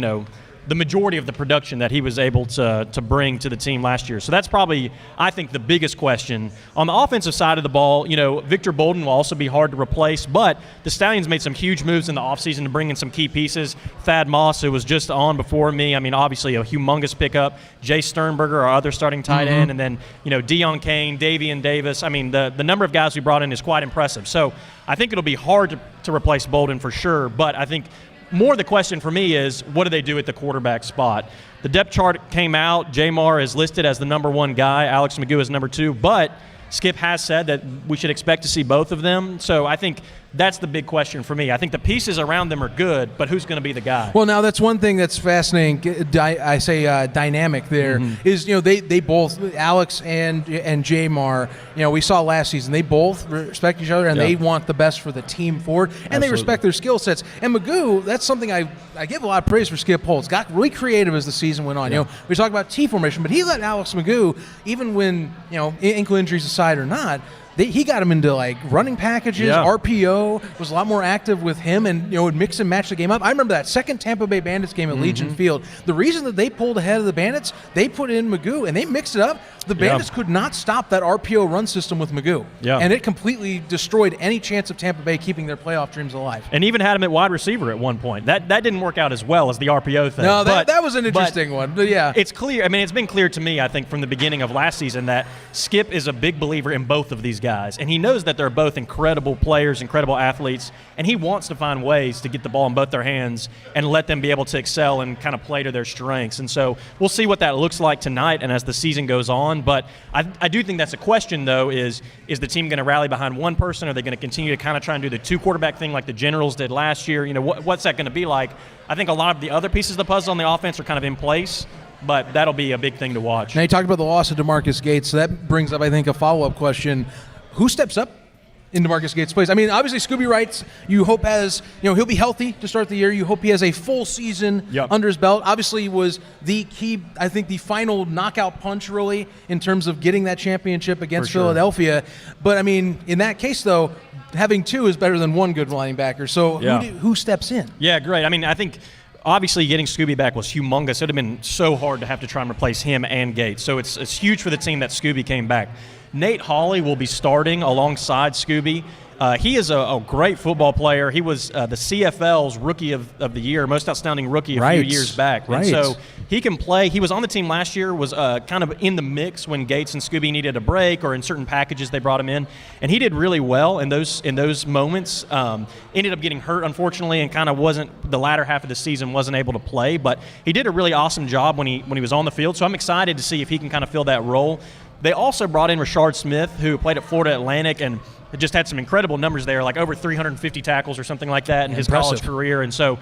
the majority of the production that he was able to bring to the team last year. So that's probably, I think, the biggest question. On the offensive side of the ball, Victor Bolden will also be hard to replace, but the Stallions made some huge moves in the offseason to bring in some key pieces. Thad Moss, who was just on before me, obviously a humongous pickup. Jay Sternberger, our other starting tight end, and then, Deion Kane, Davian Davis. The number of guys we brought in is quite impressive. So I think it'll be hard to replace Bolden for sure, but I think more the question for me is, what do they do at the quarterback spot? The depth chart came out. Jamar is listed as the number one guy. Alex McGew is number two. But Skip has said that we should expect to see both of them. So I think that's the big question for me. I think the pieces around them are good, but who's going to be the guy? Well, now that's one thing that's fascinating. Dynamic there is, they both, Alex and Jamar, we saw last season, they both respect each other and they want the best for the team forward, and they respect their skill sets. And Magoo, that's something I give a lot of praise for. Skip Holtz got really creative as the season went on. We talked about T formation, but he let Alex Magoo, even when ankle injuries aside or not, he got him into like running packages, RPO, was a lot more active with him, and would mix and match the game up. I remember that second Tampa Bay Bandits game at Legion Field. The reason that they pulled ahead of the Bandits, they put in Magoo and they mixed it up. The Bandits could not stop that RPO run system with Magoo, and it completely destroyed any chance of Tampa Bay keeping their playoff dreams alive. And even had him at wide receiver at one point. That didn't work out as well as the RPO thing. No, that was an interesting one. But yeah, it's clear. I mean, it's been clear to me, I think, from the beginning of last season that Skip is a big believer in both of these guys, and he knows that they're both incredible players, incredible athletes, and he wants to find ways to get the ball in both their hands and let them be able to excel and kind of play to their strengths. And so we'll see what that looks like tonight and as the season goes on. But I do think that's a question, though, is the team going to rally behind one person? Are they going to continue to kind of try and do the two-quarterback thing like the Generals did last year? What's that going to be like? I think a lot of the other pieces of the puzzle on the offense are kind of in place, but that'll be a big thing to watch. Now, you talked about the loss of DeMarcus Gates, so that brings up, I think, a follow-up question. Who steps up in DeMarcus Gates' place? I mean, obviously, Scooby writes, you hope he'll be healthy to start the year. You hope he has a full season under his belt. Obviously, was the key, I think, the final knockout punch, really, in terms of getting that championship against Philadelphia. But, I mean, in that case, though, having two is better than one good linebacker. So who steps in? Yeah, great. I mean, I think obviously getting Scooby back was humongous. It would have been so hard to have to try and replace him and Gates. So it's huge for the team that Scooby came back. Nate Hawley will be starting alongside Scooby. He is a great football player. He was the CFL's Rookie of the Year, most outstanding rookie a few years back. And so he can play. He was on the team last year, was kind of in the mix when Gates and Scooby needed a break or in certain packages they brought him in. And he did really well in those moments. Ended up getting hurt, unfortunately, and kind of wasn't, the latter half of the season wasn't able to play. But he did a really awesome job when he was on the field. So I'm excited to see if he can kind of fill that role. They also brought in Rashard Smith, who played at Florida Atlantic and just had some incredible numbers there, like over 350 tackles or something like that in his college career. And so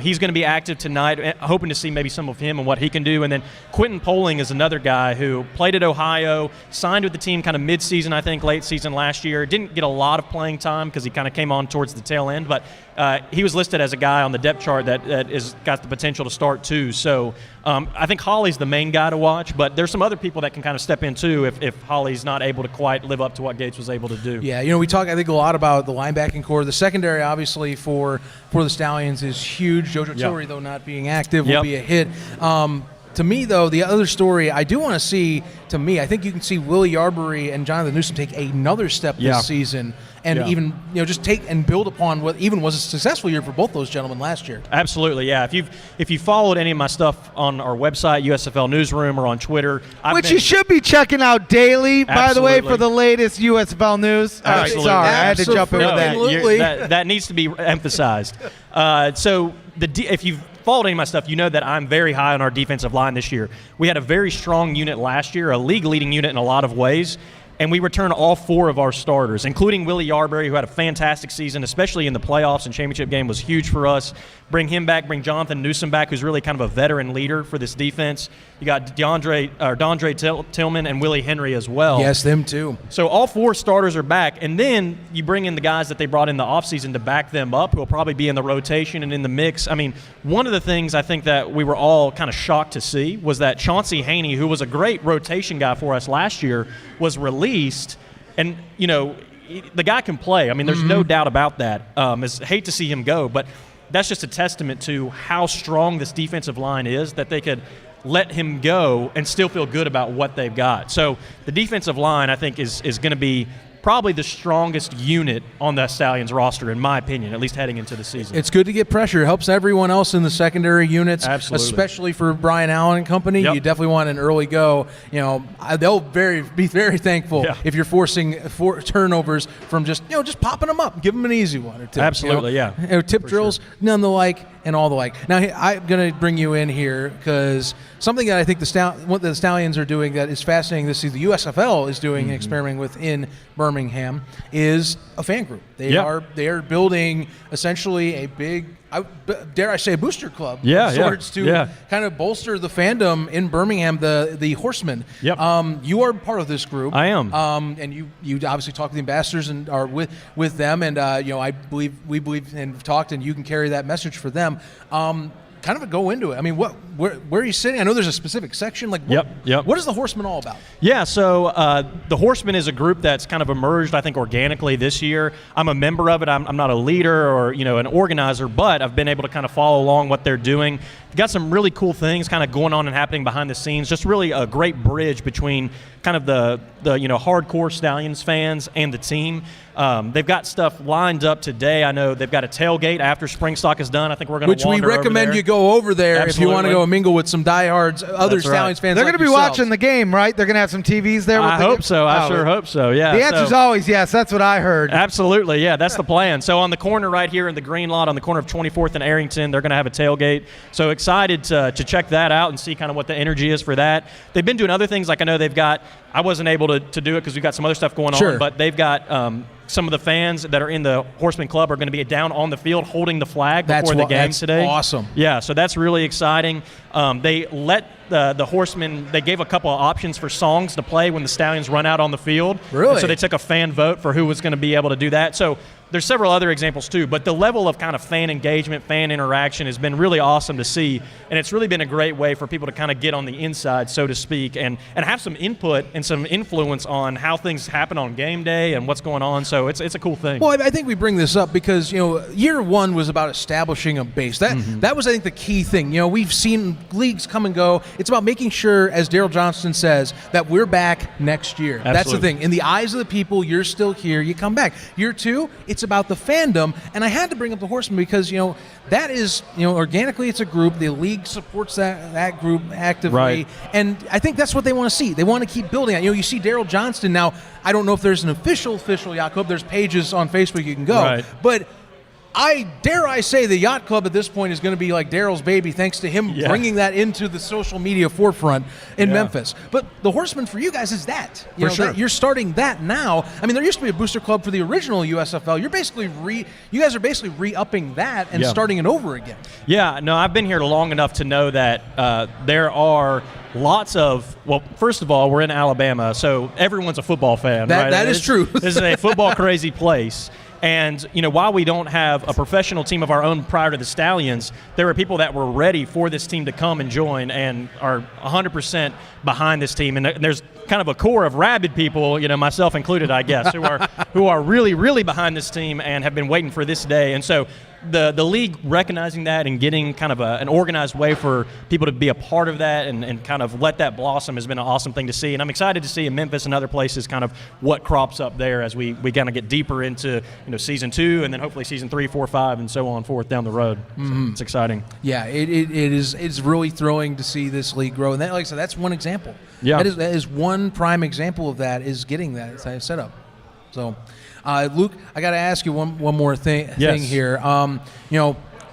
he's going to be active tonight, hoping to see maybe some of him and what he can do. And then Quentin Poling is another guy who played at Ohio, signed with the team kind of mid-season, I think, late season last year. Didn't get a lot of playing time because he kind of came on towards the tail end, but he was listed as a guy on the depth chart that is got the potential to start too. So I think Hawley's the main guy to watch, but there's some other people that can kind of step in too if Hawley's not able to quite live up to what Gates was able to do. Yeah, we talk, I think, a lot about the linebacking core. The secondary, obviously, for the Stallions is huge. JoJo Tillery, though not being active, will be a hit. To me, though, the other story I do want to see, I think you can see Willie Yarbury and Jonathan Newsom take another step this season and even just take and build upon what even was a successful year for both those gentlemen last year. Absolutely, yeah. If you followed any of my stuff on our website, USFL Newsroom, or on Twitter, which you should be checking out daily, by the way, for the latest USFL news. Sorry, I had to jump in with that. That needs to be emphasized. If you've followed any of my stuff, you know that I'm very high on our defensive line this year. We had a very strong unit last year, a league-leading unit in a lot of ways, and we returned all four of our starters, including Willie Yarbury, who had a fantastic season, especially in the playoffs and championship game, was huge for us. Bring him back, bring Jonathan Newsom back, who's really kind of a veteran leader for this defense. You got Dondre Tillman and Willie Henry as well. Yes, them too. So all four starters are back, and then you bring in the guys that they brought in the offseason to back them up, who will probably be in the rotation and in the mix. I mean, one of the things I think that we were all kind of shocked to see was that Chauncey Haney, who was a great rotation guy for us last year, was released, and the guy can play. I mean, there's no doubt about that. I hate to see him go, but that's just a testament to how strong this defensive line is, that they could let him go and still feel good about what they've got. So the defensive line, I think, is going to be probably the strongest unit on the Stallions roster, in my opinion, at least heading into the season. It's good to get pressure. It helps everyone else in the secondary units, Absolutely. Especially for Brian Allen and company. You definitely want an early go. They'll be very thankful if you're forcing turnovers from just popping them up. Give them an easy one or two. Absolutely, tip drills, none the like, and all the like. Now, I'm going to bring you in here because something that I think what the Stallions are doing that is fascinating this season, the USFL is doing and experimenting with in Birmingham, is a fan group. They are building essentially a big, dare I say, a booster club of sorts to kind of bolster the fandom in Birmingham, the Horsemen. You are part of this group. I am. And you obviously talk to the ambassadors and are with them, and we believe and talked, and you can carry that message for them. Kind kind of go into it. I mean, where are you sitting? I know there's a specific section. Like, Yep. What is the Horsemen all about? Yeah, so the Horsemen is a group that's kind of emerged, I think, organically this year. I'm a member of it. I'm not a leader or, an organizer, but I've been able to kind of follow along what they're doing. They've got some really cool things kind of going on and happening behind the scenes. Just really a great bridge between kind of the hardcore Stallions fans and the team. They've got stuff lined up today. I know they've got a tailgate after SpringStock is done. I think we're going to Which we recommend you go over there. Absolutely. If you want to go and mingle with some diehards, other Stallions fans. They're like going to be yourselves. watching the game, right? They're going to have some TVs there. I hope so. I sure hope so. Yeah. The answer's always yes. That's what I heard. Absolutely. Yeah, that's the plan. So on the corner right here in the green lot, on the corner of 24th and Arrington, they're going to have a tailgate. So excited to check that out and see kind of what the energy is for that. They've been doing other things. Like I know they've got. I wasn't able to do it because we've got some other stuff going on. But they've got. Some of the fans that are in the Horseman Club are going to be down on the field holding the flag before the game today. That's awesome. Yeah, so that's really exciting. They let the Horsemen, they gave a couple of options for songs to play when the Stallions run out on the field. Really? And so they took a fan vote for who was going to be able to do that. So there's several other examples too, but the level of kind of fan engagement, fan interaction has been really awesome to see, and it's really been a great way for people to kind of get on the inside, so to speak, and have some input and some influence on how things happen on game day and what's going on. So it's a cool thing. Well, I think we bring this up because year one was about establishing a base. That was, I think, the key thing. We've seen leagues come and go. It's about making sure, as Daryl Johnston says, that we're back next year. Absolutely. That's the thing. In the eyes of the people, you're still here. You come back. Year two, it's about the fandom, and I had to bring up the Horsemen because that is organically it's a group. The league supports that group actively, right. And I think that's what they want to see. They want to keep building it. You see Daryl Johnston now. I don't know if there's an official Yacht Club. There's pages on Facebook you can go, right. But I say the Yacht Club at this point is going to be like Daryl's baby, thanks to him bringing that into the social media forefront in Memphis. But the Horsemen for you guys is that. You're starting that now. I mean, there used to be a booster club for the original USFL. You guys are basically re-upping that and starting it over again. Yeah, no, I've been here long enough to know that there are lots of, well, first of all, we're in Alabama, so everyone's a football fan. Right? That is true. This is a football crazy place. And, while we don't have a professional team of our own prior to the Stallions, there were people that were ready for this team to come and join and are 100% behind this team. And there's kind of a core of rabid people, myself included, I guess, who are really, really behind this team and have been waiting for this day. And so the league recognizing that and getting kind of an organized way for people to be a part of that and kind of let that blossom has been an awesome thing to see. And I'm excited to see in Memphis and other places kind of what crops up there as we kind of get deeper into season 2 and then hopefully season 3, 4, 5, and so on forth down the road. So it's exciting. Yeah, it's really thrilling to see this league grow. And that, like I said, that's one example. Yeah. That is one prime example of that is getting that set up. So, Luke, I got to ask you one more thing here.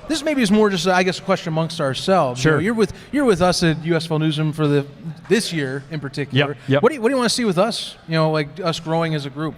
This maybe is more just, I guess, a question amongst ourselves. Sure. You're with us at USFL Newsroom for this year in particular. Yep. What do you want to see with us? Like us growing as a group.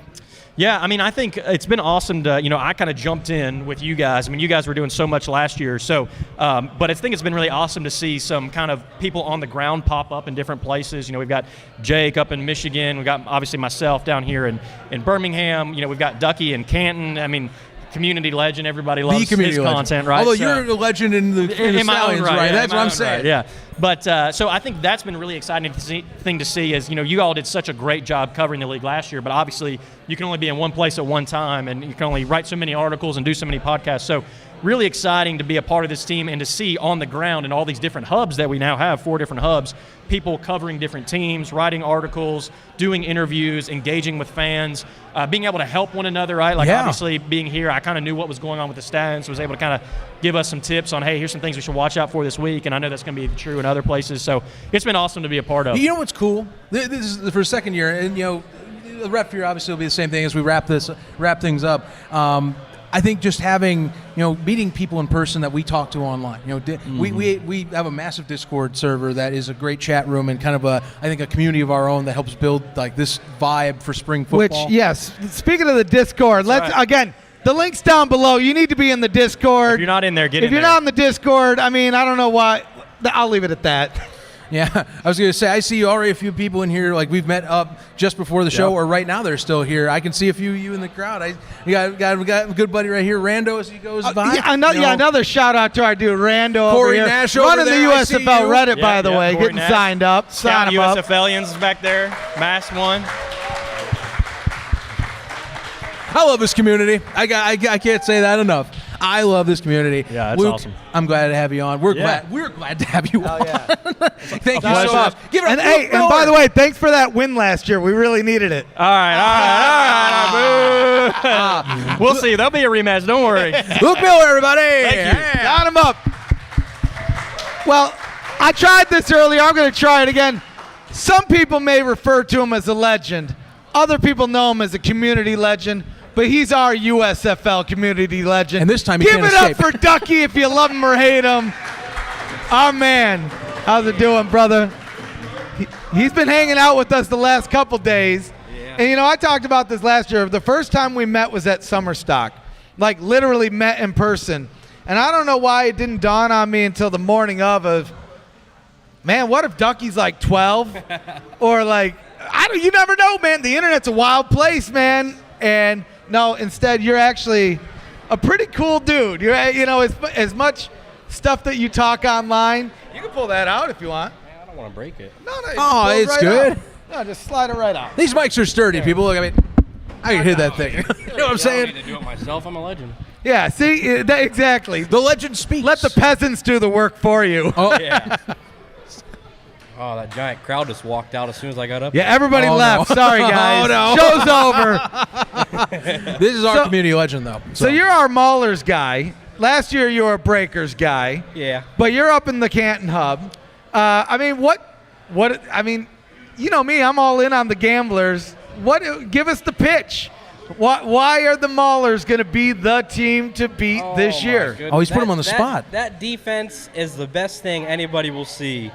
Yeah, I mean, I think it's been awesome to, I kind of jumped in with you guys. I mean, you guys were doing so much last year. So, but I think it's been really awesome to see some kind of people on the ground pop up in different places. We've got Jake up in Michigan. We've got, obviously, myself down here in Birmingham. We've got Ducky in Canton. I mean, community legend. Everybody loves his content, right? Although you're a legend in the Stallions, right? That's what I'm saying. Right, yeah. But so I think that's been really exciting thing to see is, you all did such a great job covering the league last year, but obviously you can only be in one place at one time and you can only write so many articles and do so many podcasts. So really exciting to be a part of this team and to see on the ground in all these different hubs that we now have, 4 different hubs, people covering different teams, writing articles, doing interviews, engaging with fans, being able to help one another, right? Like obviously being here, I kind of knew what was going on with the Stallions, was able to kind of give us some tips on, hey, here's some things we should watch out for this week, and I know that's going to be true in other places. So it's been awesome to be a part of. You know what's cool? This is for second year, and the rep here obviously will be the same thing as we wrap things up. I think just having, meeting people in person that we talk to online. We have a massive Discord server that is a great chat room and kind of I think a community of our own that helps build like this vibe for spring football. Which, yes, speaking of the Discord, again, the link's down below. You need to be in the Discord. If you're not in there, get in there. If you're not in the Discord, I mean, I don't know why. I'll leave it at that. Yeah, I was going to say, I see already a few people in here, like we've met up just before the show, or right now they're still here. I can see a few of you in the crowd. We got a good buddy right here, Rando, as he goes by. Another shout out to our dude, Rando Corey over here. Nash running over the there, I see USFL you. Reddit, by the way, Corey getting Nash. signed up. Sign him up. USFLians back there, Mass 1. I love this community. I can't say that enough. I love this community. Yeah, that's Luke, awesome. I'm glad to have you on. We're glad to have you on. yeah. Thank you so much. Give it And up, hey, Luke and by Miller. the way, thanks for that win last year. We really needed it. All right. We'll see. There'll be a rematch. Don't worry. Luke Miller, everybody. Thank you. Yeah. Got him up. Well, I tried this earlier. I'm going to try it again. Some people may refer to him as a legend. Other people know him as a community legend. But he's our USFL community legend. And this time he Give can't it escape. up for Ducky if you love him or hate him. Our man. How's it doing, brother? He's been hanging out with us the last couple days. Yeah. And, I talked about this last year. The first time we met was at SummerStock. Like, literally met in person. And I don't know why it didn't dawn on me until the morning of, man, what if Ducky's like 12? Or like, you never know, man. The internet's a wild place, man. And no, instead, you're actually a pretty cool dude. You're, as much stuff that you talk online, you can pull that out if you want. Man, I don't want to break it. No, Oh, pull it it's right good. out. No, just slide it right out. These mics are sturdy, people. Look, I can hit that thing. You know what I'm I don't saying? need to do it myself. I'm a legend. Yeah, see, exactly. The legend speaks. Let the peasants do the work for you. Oh, Yeah. Oh, that giant crowd just walked out as soon as I got up. Yeah, everybody Oh, left. no. Sorry, guys. Oh, no. Show's over. This is our So- community legend, though. So you're our Maulers guy. Last year you were a Breakers guy. Yeah. But you're up in the Canton hub. You know me, I'm all in on the Gamblers. Give us the pitch. Why are the Maulers going to be the team to beat this my year? goodness. Oh, he's put him on the spot. That defense is the best thing anybody will see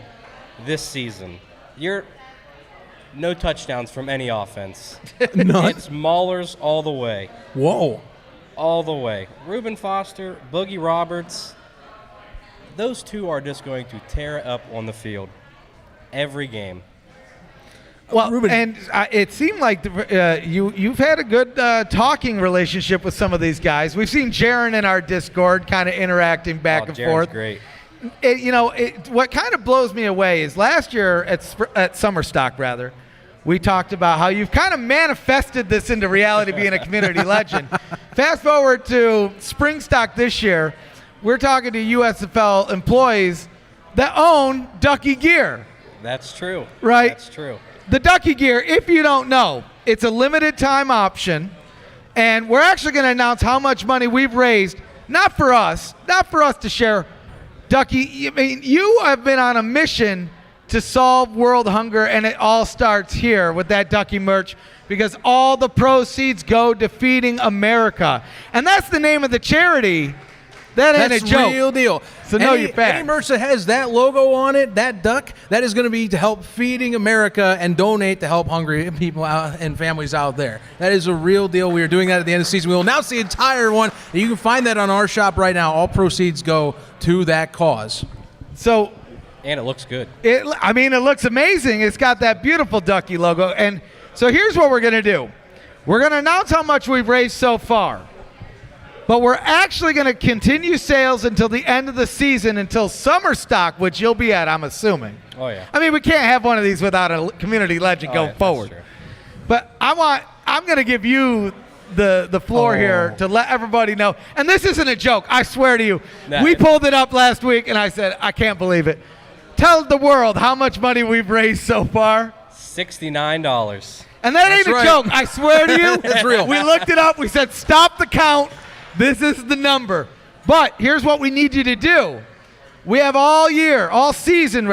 this season. No touchdowns from any offense. None? It's Maulers all the way. Whoa. All the way. Reuben Foster, Boogie Roberts, those two are just going to tear it up on the field every game. Well, Ruben. and it seemed like you've had a good talking relationship with some of these guys. We've seen Jaron in our Discord kind of interacting back and Jaron's forth. great. What kind of blows me away is last year at SummerStock, we talked about how you've kind of manifested this into reality, being a community legend. Fast forward to SpringStock this year, we're talking to USFL employees that own Ducky gear. That's true. Right. That's true. The Ducky gear, if you don't know, it's a limited time option, and we're actually going to announce how much money we've raised, not for us to share. Ducky, you have been on a mission to solve world hunger, and it all starts here with that Ducky merch, because all the proceeds go to Feeding America. And that's the name of the charity. That ain't That's a joke. real deal. So know your facts. Any merch that has that logo on it, that duck, that is going to be to help Feeding America and donate to help hungry people out and families out there. That is a real deal. We are doing that at the end of the season. We will announce the entire one. You can find that on our shop right now. All proceeds go to that cause. So And it looks good. it looks amazing. It's got that beautiful Ducky logo. And so here's what we're going to do. We're going to announce how much we've raised so far. But we're actually going to continue sales until the end of the season, until SummerStock, which you'll be at, I'm assuming. Oh, yeah. We can't have one of these without a community legend going forward. That's true. But I'm going to give you the floor here to let everybody know. And this isn't a joke. I swear to you. Nah, We pulled it up last week, and I said, I can't believe it. Tell the world how much money we've raised so far. $69. And that ain't That's right. a joke. I swear to you. That's real. We looked it up. We said, stop the count. This is the number. But here's what we need you to do. We have all season,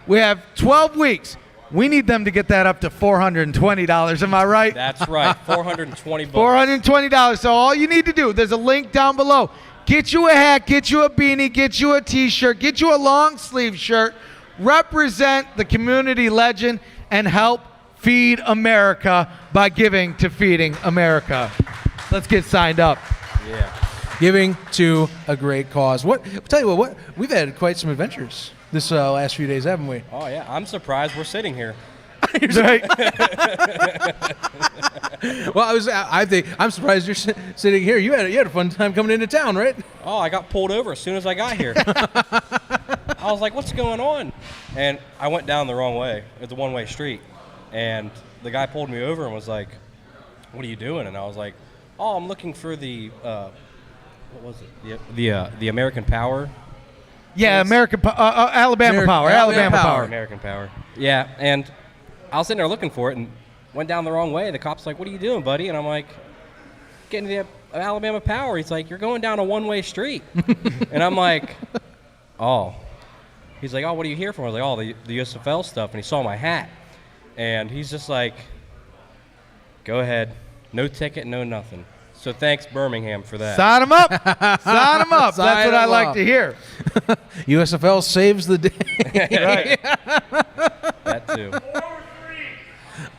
we have 12 weeks. We need them to get that up to $420. Am I right? That's right. $420. $420. So all you need to do, there's a link down below. Get you a hat, get you a beanie, get you a t-shirt, get you a long sleeve shirt. Represent the community legend and help feed America by giving to Feeding America. Let's get signed up. Yeah. Giving to a great cause. I'll tell you what, we've had quite some adventures this last few days, haven't we? Oh, yeah. I'm surprised we're sitting here. Right? Well, I'm surprised you're sitting here. You had a fun time coming into town, right? Oh, I got pulled over as soon as I got here. I was like, what's going on? And I went down the wrong way. It's a one-way street. And the guy pulled me over and was like, what are you doing? And I was like, oh, I'm looking for the, what was it? The American Power. Yeah, Alabama Power. American Power. Yeah, and I was sitting there looking for it and went down the wrong way. The cop's like, what are you doing, buddy? And I'm like, getting to the Alabama Power. He's like, you're going down a one-way street. And I'm like, oh. He's like, oh, what are you here for? I was like, oh, the USFL stuff. And he saw my hat. And he's just like, go ahead. No ticket, no nothing. So thanks, Birmingham, for that. Sign them up. Sign them up. That's what I like to hear. USFL saves the day. Right. That too.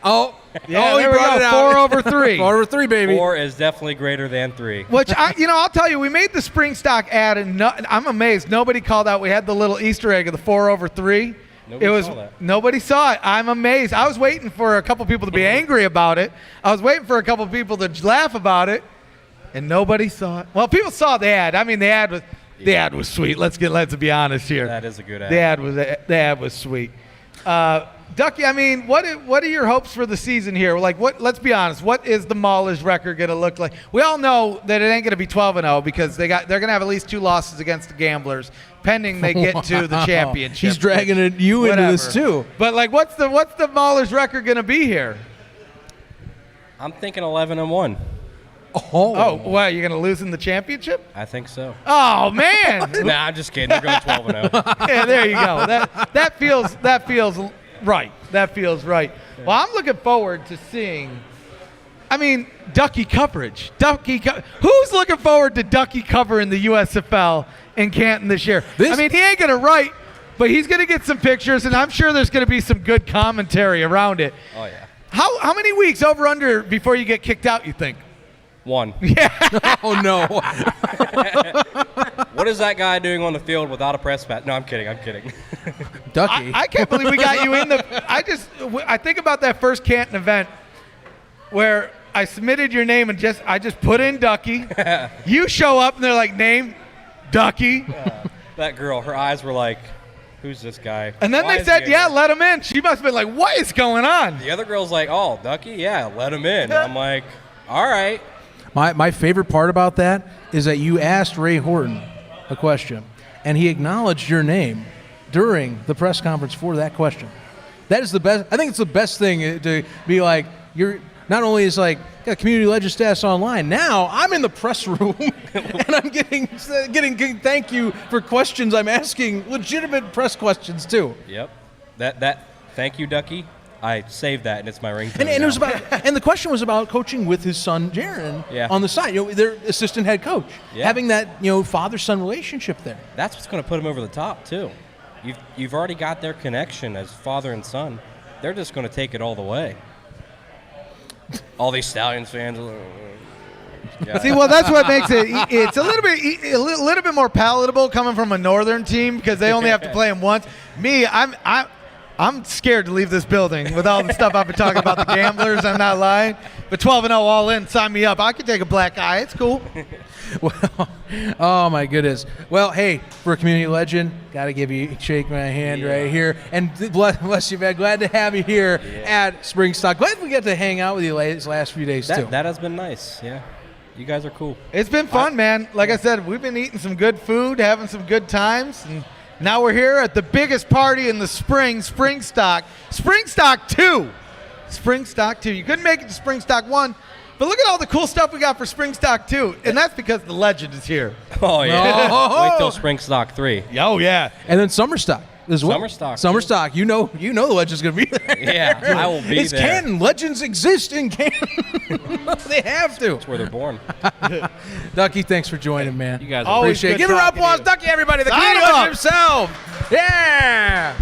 Oh, Yeah, he there we brought it go. out. 4 over 3. 4 over 3, baby. 4 is definitely greater than 3. Which, I'll tell you, we made the SpringStock ad, and I'm amazed. Nobody called out. We had the little Easter egg of the 4 over 3. Nobody saw it. I'm amazed. I was waiting for a couple people to be angry about it. I was waiting for a couple people to laugh about it, and nobody saw it. Well, people saw the ad. I mean, the ad was sweet. Let's be honest here. That is a good ad. The ad was sweet. Ducky, I mean, what are your hopes for the season here? Like, let's be honest. What is the Maulers record going to look like? We all know that it ain't going to be 12-0 because they're going to have at least 2 losses against the Gamblers, pending they get to the championship. He's dragging you into this too. But like, what's the Maulers record going to be here? I'm thinking 11-1. Oh, what? You're going to lose in the championship? I think so. Oh man! Nah, I'm just kidding. We're going 12-0. Yeah, there you go. That feels right. That feels right. Well, I'm looking forward to seeing. I mean, Ducky coverage. Who's looking forward to Ducky covering the USFL in Canton this year? I mean, he ain't gonna write, but he's gonna get some pictures, and I'm sure there's gonna be some good commentary around it. Oh yeah. How many weeks over under before you get kicked out? You think? 1. Yeah. Oh no. What is that guy doing on the field without a press pass? No, I'm kidding. Ducky. I can't believe we got you in the. I think about that first Canton event where I submitted your name and I just put in Ducky. You show up and they're like, name Ducky. That girl, her eyes were like, who's this guy? And then they said, yeah, let him in. She must have been like, what is going on? The other girl's like, oh, Ducky? Yeah, let him in. I'm like, all right. My favorite part about that is that you asked Ray Horton a question, and he acknowledged your name during the press conference for that question. That is the best. I think it's the best thing to be like, you're not only is like got community legend status online, now I'm in the press room and I'm getting thank you for questions I'm asking, legitimate press questions too. Yep. That thank you, Ducky. I saved that, and it's my ringtone. And it was and the question was about coaching with his son Jaron on the side. You know, their assistant head coach, having that father-son relationship there. That's what's going to put him over the top too. You've already got their connection as father and son. They're just going to take it all the way. All these Stallions fans. See, well, that's what makes it's a little bit more palatable coming from a northern team because they only have to play them once. Me, I'm scared to leave this building with all the stuff I've been talking about the Gamblers. I'm not lying. But 12-0 all in, sign me up. I can take a black eye. It's cool. Well, oh my goodness. Well, hey, for a community legend, got to shake my hand right here. And bless you, man. Glad to have you here at SpringStock. Glad we get to hang out with you these last few days too. That has been nice. Yeah, you guys are cool. It's been fun, man. Like I said, we've been eating some good food, having some good times, and now we're here at the biggest party in the spring, SpringStock 2. SpringStock 2. You couldn't make it to SpringStock 1, but look at all the cool stuff we got for SpringStock 2, and that's because the legend is here. Oh, yeah. Wait till SpringStock 3. Oh, yeah. And then SummerStock as well. SummerStock. You know the legend's going to be there. Yeah, I will be there. It's Canton. Legends exist in Canton. They have to. That's where they're born. Ducky, thanks for joining, man. You guys appreciate it. Give a round of applause, Ducky, everybody. The community legend himself. Yeah.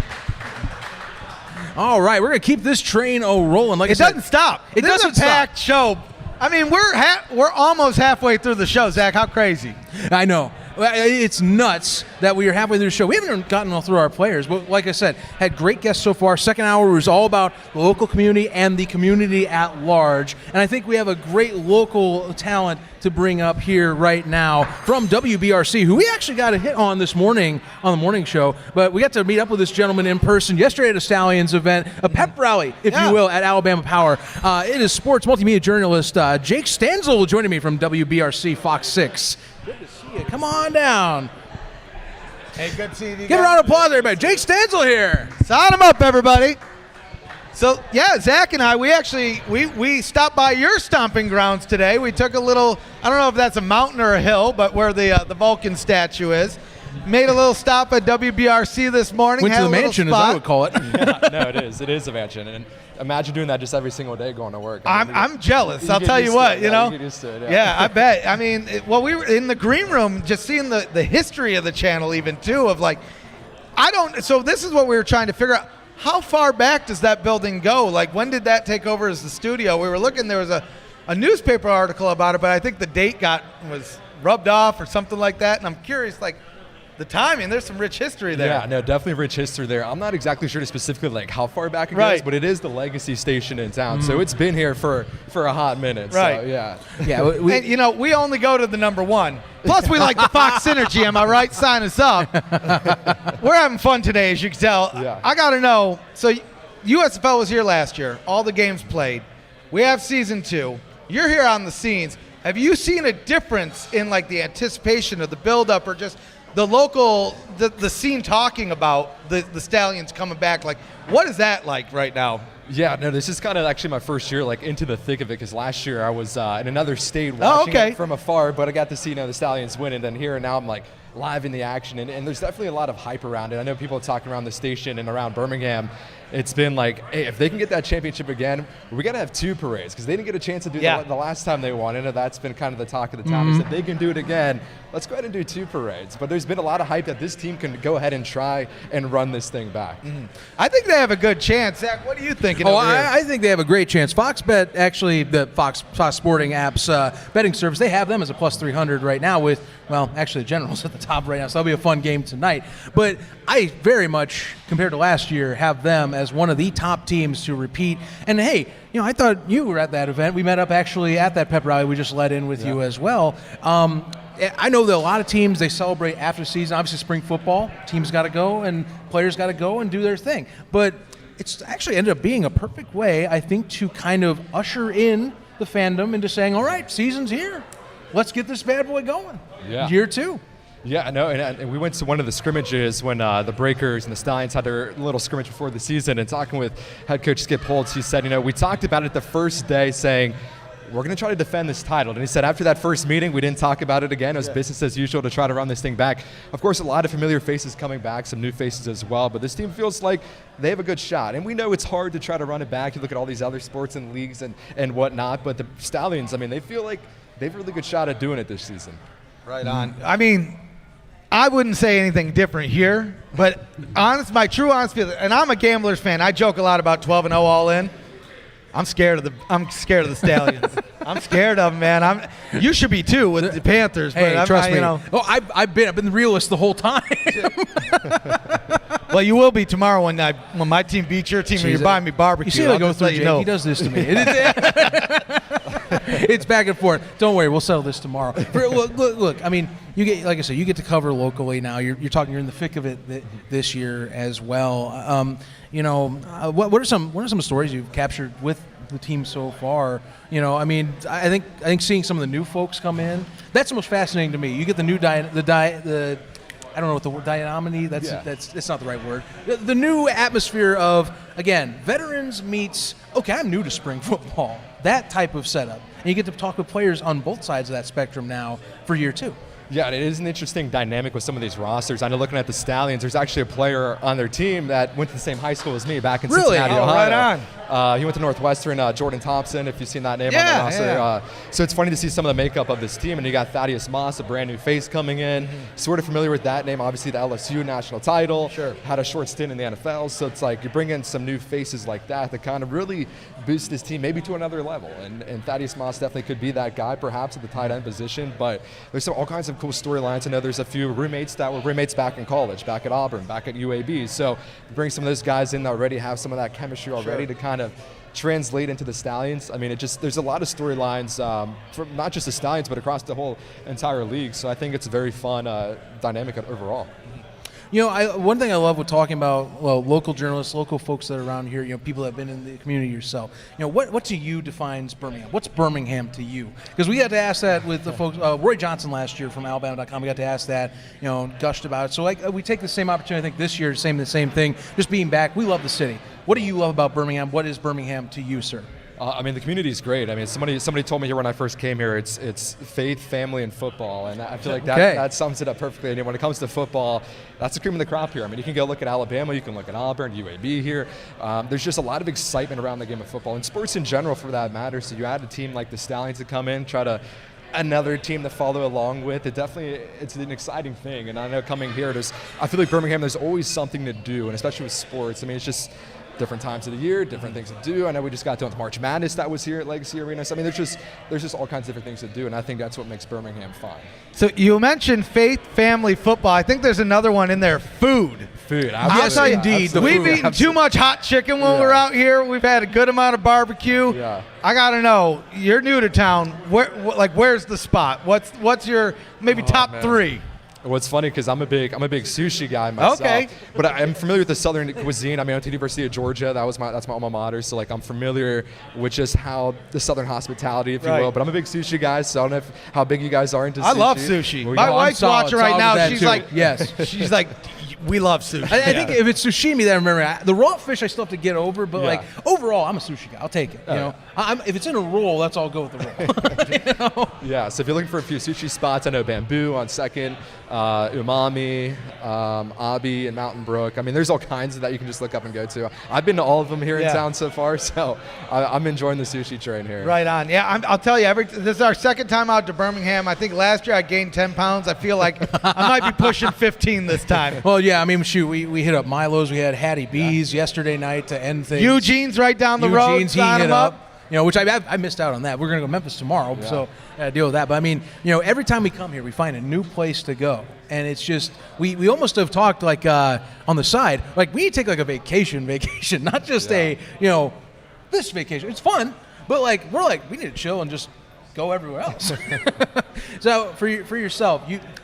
All right, we're going to keep this train rolling. Like it doesn't stop. This is a packed show. I mean, we're almost halfway through the show, Zach. How crazy. I know. It's nuts that we are halfway through the show. We haven't even gotten all through our players, but like I said, had great guests so far. Second hour was all about the local community and the community at large. And I think we have a great local talent to bring up here right now from WBRC, who we actually got a hit on this morning on the morning show. But we got to meet up with this gentleman in person yesterday at a Stallions event, a pep rally, if you will, at Alabama Power. It is sports multimedia journalist Jake Stanzel joining me from WBRC Fox 6. Good to see you. Come on down. Hey, good seeing you. Give a round of applause, everybody. Jake Stansell here. Sign him up, everybody. So, yeah, Zach and I, we stopped by your stomping grounds today. We took a little, I don't know if that's a mountain or a hill, but where the Vulcan statue is. Made a little stop at WBRC this morning. Went to the mansion, as I would call it. Yeah, no, it is. It is a mansion. And imagine doing that just every single day going to work. I'm jealous. I'll tell you what, you know. You get used to it, yeah, I bet. I mean, we were in the green room just seeing the history of the channel even, too, of like, so this is what we were trying to figure out. How far back does that building go? Like, when did that take over as the studio? We were looking, there was a newspaper article about it, but I think the date was rubbed off or something like that. And I'm curious, like, the timing, there's some rich history there. Yeah, no, definitely rich history there. I'm not exactly sure specifically like how far back it goes, but it is the legacy station in town. So it's been here for a hot minute. Right. So, yeah. Yeah. And, you know, we only go to the number one. Plus, we like the Fox Synergy. Am I right? Sign us up. We're having fun today, as you can tell. Yeah. I got to know. So, USFL was here last year. All the games played. We have season 2. You're here on the scenes. Have you seen a difference in, like, the anticipation of the build-up or just the local, the scene talking about the Stallions coming back? Like, what is that like right now? Yeah, no, this is kind of actually my first year like into the thick of it because last year I was in another state watching it from afar, but I got to see the Stallions win, and then here and now I'm like live in the action, and there's definitely a lot of hype around it. I know people are talking around the station and around Birmingham. It's been like, hey, if they can get that championship again, we got to have 2 parades because they didn't get a chance to do that the last time they won. And that's been kind of the talk of the town is if they can do it again, let's go ahead and do 2 parades. But there's been a lot of hype that this team can go ahead and try and run this thing back. I think they have a good chance. Zach, what are you thinking? I think they have a great chance. Fox Bet, actually, the Fox Sporting app's betting service, they have them as a plus 300 right now with, well, actually the Generals at the top right now, so that'll be a fun game tonight. But I very much, compared to last year, have them as one of the top teams to repeat. And hey, you know, I thought you were at that event. We met up actually at that pep rally we just let in with you as well. I know that a lot of teams, they celebrate after the season. Obviously, spring football, teams got to go and players got to go and do their thing. But it's actually ended up being a perfect way, I think, to kind of usher in the fandom into saying, all right, season's here. Let's get this bad boy going. Yeah. Year 2. Yeah, I know, and we went to one of the scrimmages when the Breakers and the Stallions had their little scrimmage before the season, and talking with head coach Skip Holtz, he said, you know, we talked about it the first day saying, we're going to try to defend this title. And he said after that first meeting, we didn't talk about it again. It was business as usual to try to run this thing back. Of course, a lot of familiar faces coming back, some new faces as well, but this team feels like they have a good shot. And we know it's hard to try to run it back. You look at all these other sports and leagues and whatnot, but the Stallions, I mean, they feel like they have a really good shot at doing it this season. Right on. I mean, I wouldn't say anything different here, but my true honest feeling, and I'm a Gamblers fan. I joke a lot about 12-0 all in. I'm scared of the Stallions. I'm scared of them, man. You should be too with the Panthers. But hey, trust me. You know. Oh, I've been the realist the whole time. Well, you will be tomorrow when my team beats your team and you're buying me barbecue. You see how I go through, Jake? He does this to me. It's back and forth. Don't worry, we'll settle this tomorrow. Look. I mean, you get, like I said, you get to cover locally now. You're talking. You're in the thick of it this year as well. You know, what are some stories you've captured with the team so far? You know, I mean, I think seeing some of the new folks come in, that's the most fascinating to me. You get the new I don't know what the word dynamity. That's not the right word. The new atmosphere of, again, veterans meets, okay, I'm new to spring football. That type of setup. And you get to talk with players on both sides of that spectrum now for year 2. Yeah, it is an interesting dynamic with some of these rosters. I know looking at the Stallions, there's actually a player on their team that went to the same high school as me back in Cincinnati, Ohio. Right on. He went to Northwestern, Jordan Thompson, if you've seen that name on the roster. Yeah. So it's funny to see some of the makeup of this team. And you got Thaddeus Moss, a brand new face coming in. Sort of familiar with that name, obviously the LSU national title. Sure. Had a short stint in the NFL. So it's like you bring in some new faces like that kind of really boost this team maybe to another level. And Thaddeus Moss definitely could be that guy, perhaps at the tight end position. But there's all kinds of cool storylines. I know there's a few roommates that were roommates back in college, back at Auburn, back at UAB. So bring some of those guys in that already have some of that chemistry already to kind of translate into the Stallions. I mean, there's a lot of storylines from not just the Stallions, but across the whole entire league. So I think it's a very fun dynamic overall. You know, one thing I love with talking about local journalists, local folks that are around here, you know, people that have been in the community yourself. You know, what to you defines Birmingham? What's Birmingham to you? Because we had to ask that with the folks. Roy Johnson last year from Alabama.com, we got to ask that, you know, gushed about it. So we take the same opportunity, I think, this year, the same thing, just being back. We love the city. What do you love about Birmingham? What is Birmingham to you, sir? I mean, the community is great. I mean, somebody told me here when I first came here, it's faith, family, and football, and I feel like that sums it up perfectly. And when it comes to football, that's the cream of the crop here. I mean, you can go look at Alabama, you can look at Auburn, UAB here. There's just a lot of excitement around the game of football, and sports in general for that matter. So you add a team like the Stallions to come in, another team to follow along with. It's an exciting thing. And I know coming here, I feel like Birmingham, there's always something to do, and especially with sports. I mean, it's just different times of the year, different things to do. I know we just got done with March Madness that was here at Legacy Arena. So, I mean, there's just all kinds of different things to do, and I think that's what makes Birmingham fun. So you mentioned faith, family, football. I think there's another one in there, food. Yes, indeed. We've eaten too much hot chicken when we're out here. We've had a good amount of barbecue. Yeah. I got to know, you're new to town. Where's the spot? What's your top three? What's funny, because I'm a big sushi guy myself. Okay. But I'm familiar with the Southern cuisine. I mean, I went to the University of Georgia. That's my alma mater. So like, I'm familiar with just how the Southern hospitality, if you will. But I'm a big sushi guy. So I don't know how big you guys are into sushi. I love sushi. My wife's watching right now. She's like, yes. She's like, we love sushi. I think if it's sashimi, that I remember the raw fish I still have to get over. But like overall, I'm a sushi guy. I'll take it. You know, if it's in a roll, let's all go with the roll. You know? Yeah. So if you're looking for a few sushi spots, I know Bamboo on Second. Umami, Abi, and Mountain Brook. I mean, there's all kinds of that you can just look up and go to. I've been to all of them here in town so far, so I'm enjoying the sushi train here. Right on. Yeah, I'll tell you, this is our second time out to Birmingham. I think last year I gained 10 pounds. I feel like I might be pushing 15 this time. Well, yeah, I mean, shoot, we hit up Milo's. We had Hattie B's yesterday night to end things. Eugene's right down the road. Eugene's, he hit up. You know, which I missed out on that. We're going to go Memphis tomorrow, so I gotta deal with that. But I mean, you know, every time we come here, we find a new place to go. And it's just, we almost have talked like on the side, like we need to take like a vacation, not just this vacation. It's fun, but like, we're like, we need to chill and just go everywhere else. So for yourself,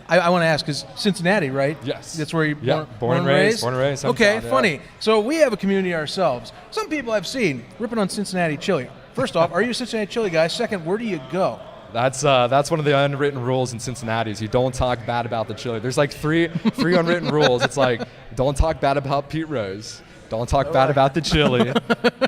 I want to ask, is Cincinnati, right? Yes. That's where you born and raised. Born and raised. Okay, funny. So we have a community ourselves. Some people I've seen ripping on Cincinnati chili. First off, are you a Cincinnati chili guy? Second, where do you go? That's one of the unwritten rules in Cincinnati is you don't talk bad about the chili. There's like three unwritten rules. It's like, don't talk bad about Pete Rose. Don't talk bad about the chili.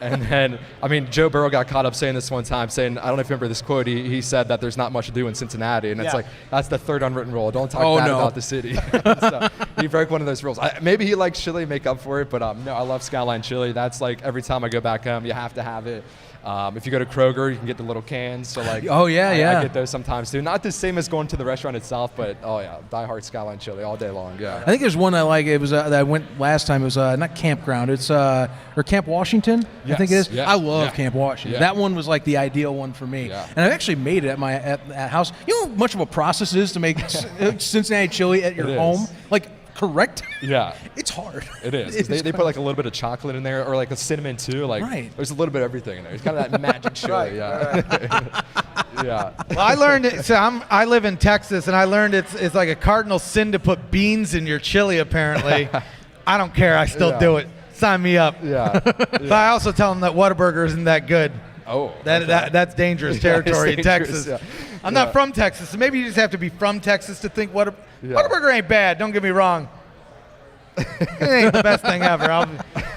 And then, I mean, Joe Burrow got caught up saying this one time, saying, I don't know if you remember this quote, he said that there's not much to do in Cincinnati. And it's like, that's the third unwritten rule. Don't talk bad about the city. So he broke one of those rules. Maybe he likes chili, make up for it, but no, I love Skyline chili. That's like every time I go back home, you have to have it. If you go to Kroger, you can get the little cans. So like, I get those sometimes too. Not the same as going to the restaurant itself, but diehard Skyline chili all day long. Yeah. I think there's one I like. It was that I went last time. It was not Campground. It's or Camp Washington. Yes. I think it is. Yeah. I love Camp Washington. Yeah. That one was like the ideal one for me. Yeah. And I actually made it at that house. You know how much of a process it is to make Cincinnati chili at your home? Like, correct? Yeah. It's hard. It is. They put like a little bit of chocolate in there, or like a cinnamon too. Like there's a little bit of everything in there. It's kind of that magic chili. Yeah. Yeah. Well, I learned it. So I live in Texas, and I learned it's like a cardinal sin to put beans in your chili. Apparently, I don't care. I still do it. Sign me up. Yeah. But I also tell them that Whataburger isn't that good. Oh. That's dangerous territory in Texas. Yeah. I'm not from Texas, so maybe you just have to be from Texas to think Whataburger ain't bad. Don't get me wrong. It ain't the best thing ever.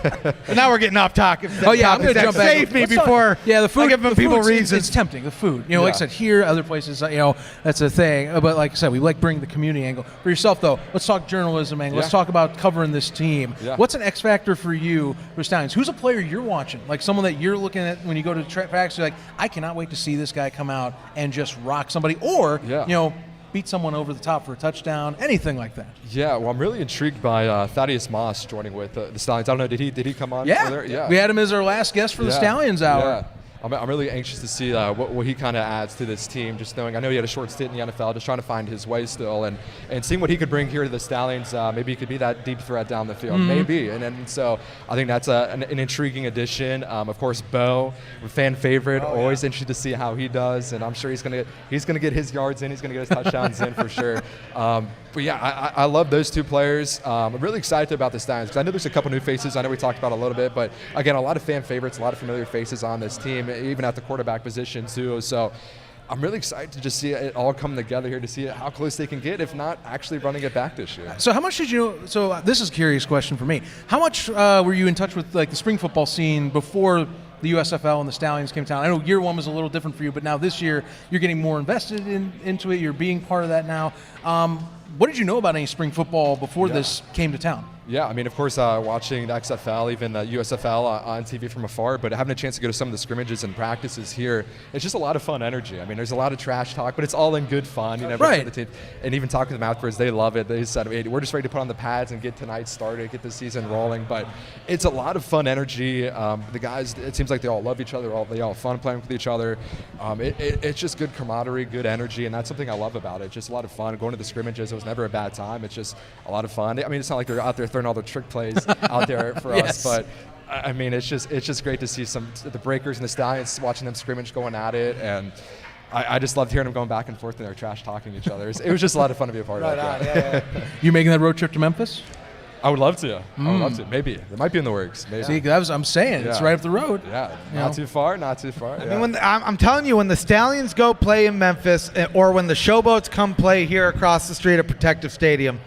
But now we're getting off topic. I'm going to jump back. Save me before the food, I give people reasons. It's tempting, the food. You know, like I said, here, other places, you know, that's a thing. But like I said, we like bring the community angle. For yourself, though, let's talk journalism angle. Let's talk about covering this team. Yeah. What's an X factor for you for Stallions? Who's a player you're watching? Like someone that you're looking at when you go to practice, you're like, I cannot wait to see this guy come out and just rock somebody. Or, you know, beat someone over the top for a touchdown, anything like that. Yeah, well, I'm really intrigued by Thaddeus Moss joining with the Stallions. I don't know, did he come on? Yeah. Yeah. We had him as our last guest for the Stallions Hour. I'm really anxious to see what he kind of adds to this team. Just knowing, I know he had a short stint in the NFL, just trying to find his way still, and seeing what he could bring here to the Stallions. Maybe he could be that deep threat down the field, maybe. And so I think that's an intriguing addition. Of course, Bo, fan favorite. Always interested to see how he does, and I'm sure he's gonna get his yards in. He's gonna get his touchdowns in for sure. But yeah, I love those two players. I'm really excited about the Stallions because I know there's a couple new faces. I know we talked about a little bit, but again, a lot of fan favorites, a lot of familiar faces on this team, even at the quarterback position too. So I'm really excited to just see it all come together here to see how close they can get, if not actually running it back this year. So how much did you? So this is a curious question for me. How much were you in touch with like the spring football scene before the USFL and the Stallions came to town? I know year one was a little different for you, but now this year you're getting more invested into it. You're being part of that now. What did you know about any spring football before this came to town? Yeah, I mean, of course, watching the XFL, even the USFL on TV from afar, but having a chance to go to some of the scrimmages and practices here, it's just a lot of fun energy. I mean, there's a lot of trash talk, but it's all in good fun. You know, right. The team, and even talking to them afterwards, they love it. They said, hey, we're just ready to put on the pads and get tonight started, get the season rolling. But it's a lot of fun energy. The guys, it seems like they all love each other. They all have fun playing with each other. It's just good camaraderie, good energy, and that's something I love about it. Just a lot of fun. Going to the scrimmages, it was never a bad time. It's just a lot of fun. I mean, it's not like they're out there throwing all the trick plays out there for us, but I mean, it's just great to see the Breakers and the Stallions, watching them scrimmage going at it, and I just loved hearing them going back and forth and they're trash talking to each other. It was just a lot of fun to be a part of. Yeah. You making that road trip to Memphis? I would love to. I would love to. Maybe it might be in the works. Maybe. See, I'm saying it's right up the road. Yeah, not too far. I mean, I'm telling you, when the Stallions go play in Memphis, or when the Showboats come play here across the street at Protective Stadium,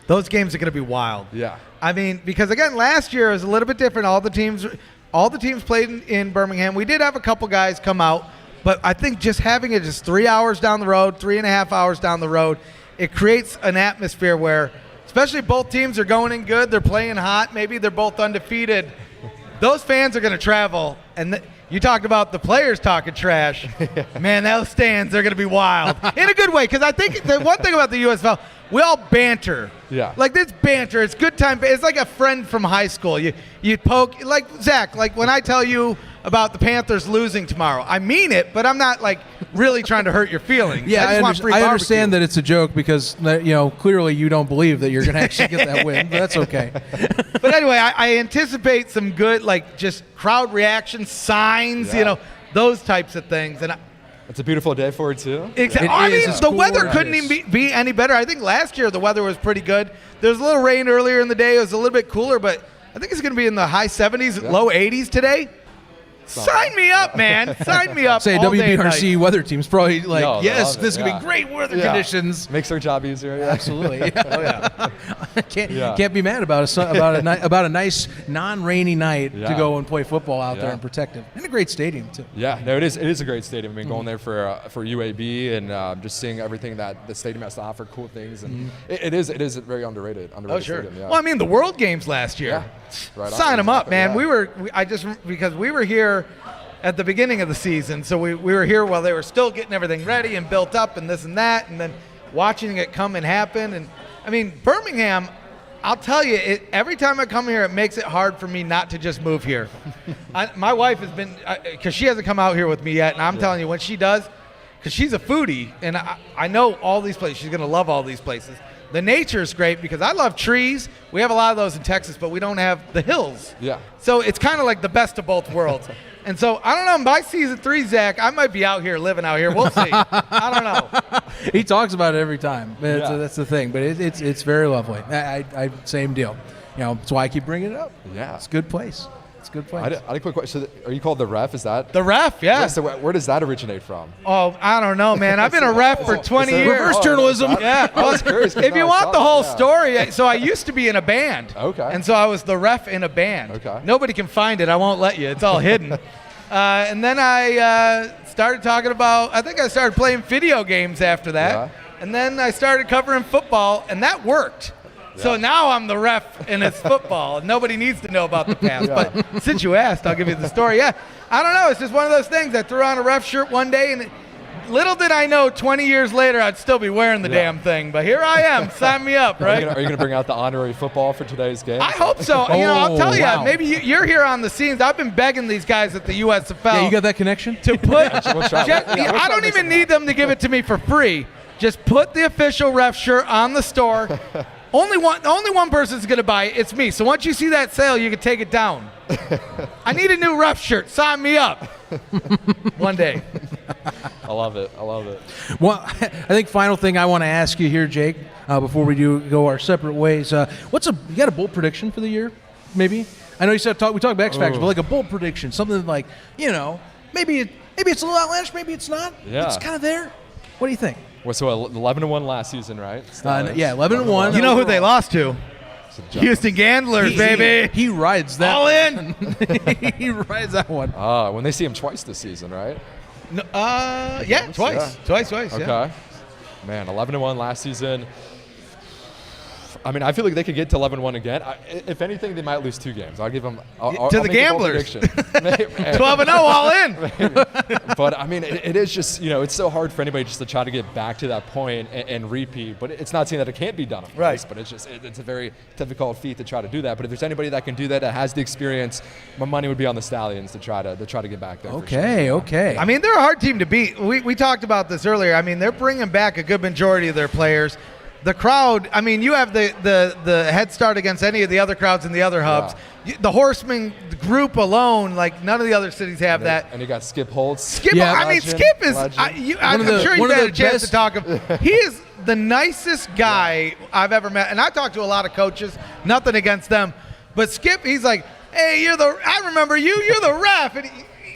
those games are going to be wild. Yeah. I mean, because again, last year was a little bit different. All the teams played in Birmingham. We did have a couple guys come out, but I think just having it just 3 hours down the road, 3.5 hours down the road, it creates an atmosphere where, especially if both teams are going in good, they're playing hot, maybe they're both undefeated, those fans are going to travel. And you talked about the players talking trash. Man, those stands are going to be wild in a good way, because I think the one thing about the USFL, we all banter. Yeah. Like, this banter, it's good time. It's like a friend from high school. You poke, like Zach, like when I tell you about the Panthers losing tomorrow, I mean it, but I'm not like really trying to hurt your feelings. Yeah, I understand that. that it's a joke because clearly you don't believe that you're going to actually get that win, but that's okay. But anyway, I anticipate some good, like, just crowd reaction, signs, those types of things. And it's a beautiful day for it too. Exactly. I mean, the weather couldn't even be any better. I think last year the weather was pretty good. There was a little rain earlier in the day. It was a little bit cooler, but I think it's going to be in the high 70s, low 80s today. Sign me up, man. Sign me up. Say WBRC weather team's probably like, this is going to be great weather conditions. Makes our job easier. Yeah. Absolutely. Can't be mad about a nice non-rainy night to go and play football out there in Protective. And a great stadium too. Yeah, no, it is a great stadium. I mean, going there for UAB and just seeing everything that the stadium has to offer, cool things, and it is a very underrated sure. stadium. Yeah. Well, I mean, the World Games last year. Right. Sign them up, man. Because we were here at the beginning of the season, so we were here while they were still getting everything ready and built up and this and that, and then watching it come and happen. And I mean, Birmingham, I'll tell you, every time I come here, it makes it hard for me not to just move here. My wife has been, because she hasn't come out here with me yet, and I'm telling you, when she does, because she's a foodie, and I know all these places. She's going to love all these places. The nature is great because I love trees. We have a lot of those in Texas, but we don't have the hills. Yeah. So it's kind of like the best of both worlds. And so, I don't know, by season 3, Zach, I might be out here, living out here. We'll see. I don't know. He talks about it every time. That's the thing. But it's very lovely. I same deal. That's why I keep bringing it up. Yeah. It's a good place. It's a good place. I had a quick question. So are you called the Ref? Is that? The Ref, yeah. So where does that originate from? Oh, I don't know, man. I've been a ref for 20 years. Reverse journalism. Yeah. I was curious. If you want the whole story, so I used to be in a band. Okay. And so I was the ref in a band. Okay. Nobody can find it. I won't let you. It's all hidden. And then I started talking about, I think I started playing video games after that. Yeah. And then I started covering football, and that worked. Yeah. So now I'm the ref, and it's football. Nobody needs to know about the past. Yeah. But since you asked, I'll give you the story. Yeah, I don't know. It's just one of those things. I threw on a ref shirt one day, and little did I know 20 years later I'd still be wearing the damn thing, but here I am. Sign me up, right? Are you going to bring out the honorary football for today's game? I hope so. I'll tell you, wow. maybe you're here on the scenes. I've been begging these guys at the USFL. Yeah, you got that connection? To put, We'll try. I don't even need them to give it to me for free. Just put the official ref shirt on the store. Only one person's going to buy it. It's me. So once you see that sale, you can take it down. I need a new ref shirt. Sign me up. One day. I love it. Well, I think final thing I want to ask you here, Jake, before we go our separate ways. You got a bold prediction for the year? Maybe. I know you said we talked about X Factors, but like a bold prediction, something like maybe it's a little outlandish, maybe it's not. Yeah. It's kind of there. What do you think? Well, so 11-1 last season, right? Yeah, 11-1. You know who they lost to? Houston Gamblers, baby. He rides that. All in. He rides that one. When they see him twice this season, right? No, yeah, twice. Twice. Okay. Yeah. Man, 11-1 last season. I mean, I feel like they could get to 11-1 again. If anything, they might lose 2 games. I'll give them to the Gamblers. 12-0, all in. But I mean, it is just it's so hard for anybody just to try to get back to that point and repeat. But it's not saying that it can't be done, of course. But it's just it's a very difficult feat to try to do that. But if there's anybody that can do that has the experience, my money would be on the Stallions to try to get back there. Okay. I mean, they're a hard team to beat. We talked about this earlier. I mean, they're bringing back a good majority of their players. The crowd, I mean, you have the head start against any of the other crowds in the other hubs. Yeah. The Horseman group alone, like none of the other cities have that. And you got Skip Holtz. Skip, Yeah, I mean, legend, Skip is, legend. I'm sure you've had a chance to talk to him. He is the nicest guy I've ever met. And I talked to a lot of coaches, nothing against them. But Skip, he's like, hey, I remember you're the ref. And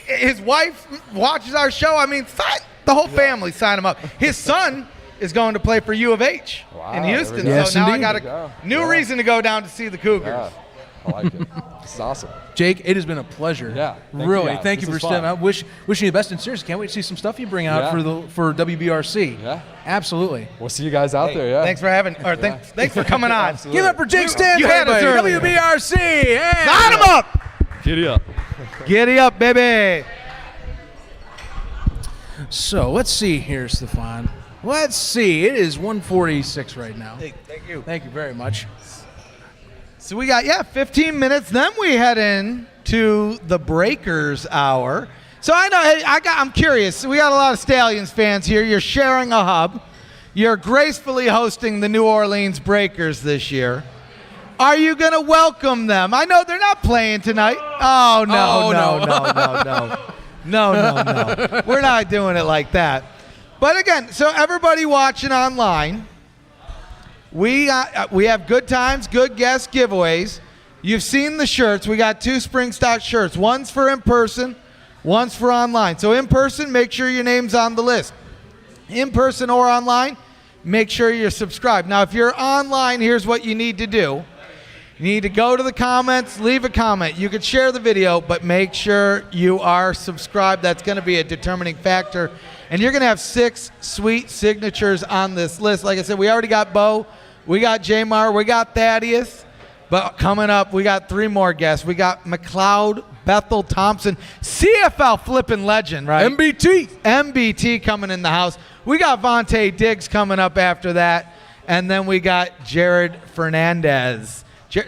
his wife watches our show. I mean, the whole family signed him up. His son is going to play for U of H in Houston. Yes, so now indeed. I got a new reason to go down to see the Cougars. Yeah. I like it. This is awesome. Jake, it has been a pleasure. Yeah, thank you for stepping up. Wishing you the best, and seriously, can't wait to see some stuff you bring out for WBRC. Yeah, absolutely. We'll see you guys out there. Yeah, Thanks for thanks for coming on. Give it up for Jake Stansell. You had us earlier. WBRC. Yeah. Sign him up. Giddy up. Giddy up, baby. So let's see here, Stefan. Let's see. It is 1:46 right now. Thank you. Thank you very much. So we got 15 minutes. Then we head in to the Breakers Hour. So I know I'm curious. We got a lot of Stallions fans here. You're sharing a hub. You're gracefully hosting the New Orleans Breakers this year. Are you going to welcome them? I know they're not playing tonight. Oh no. We're not doing it like that. But again, so everybody watching online, we have good times, good guests, giveaways. You've seen the shirts. We got 2 SpringStock shirts. One's for in person, one's for online. So in person, make sure your name's on the list. In person or online, make sure you're subscribed. Now, if you're online, here's what you need to do. You need to go to the comments, leave a comment. You could share the video, but make sure you are subscribed. That's going to be a determining factor. And you're going to have 6 sweet signatures on this list. Like I said, we already got Bo, we got Jamar, we got Thaddeus. But coming up, we got 3 more guests. We got McLeod Bethel Thompson, CFL flipping legend, right? MBT coming in the house. We got Vontae Diggs coming up after that. And then we got Jared Fernandez.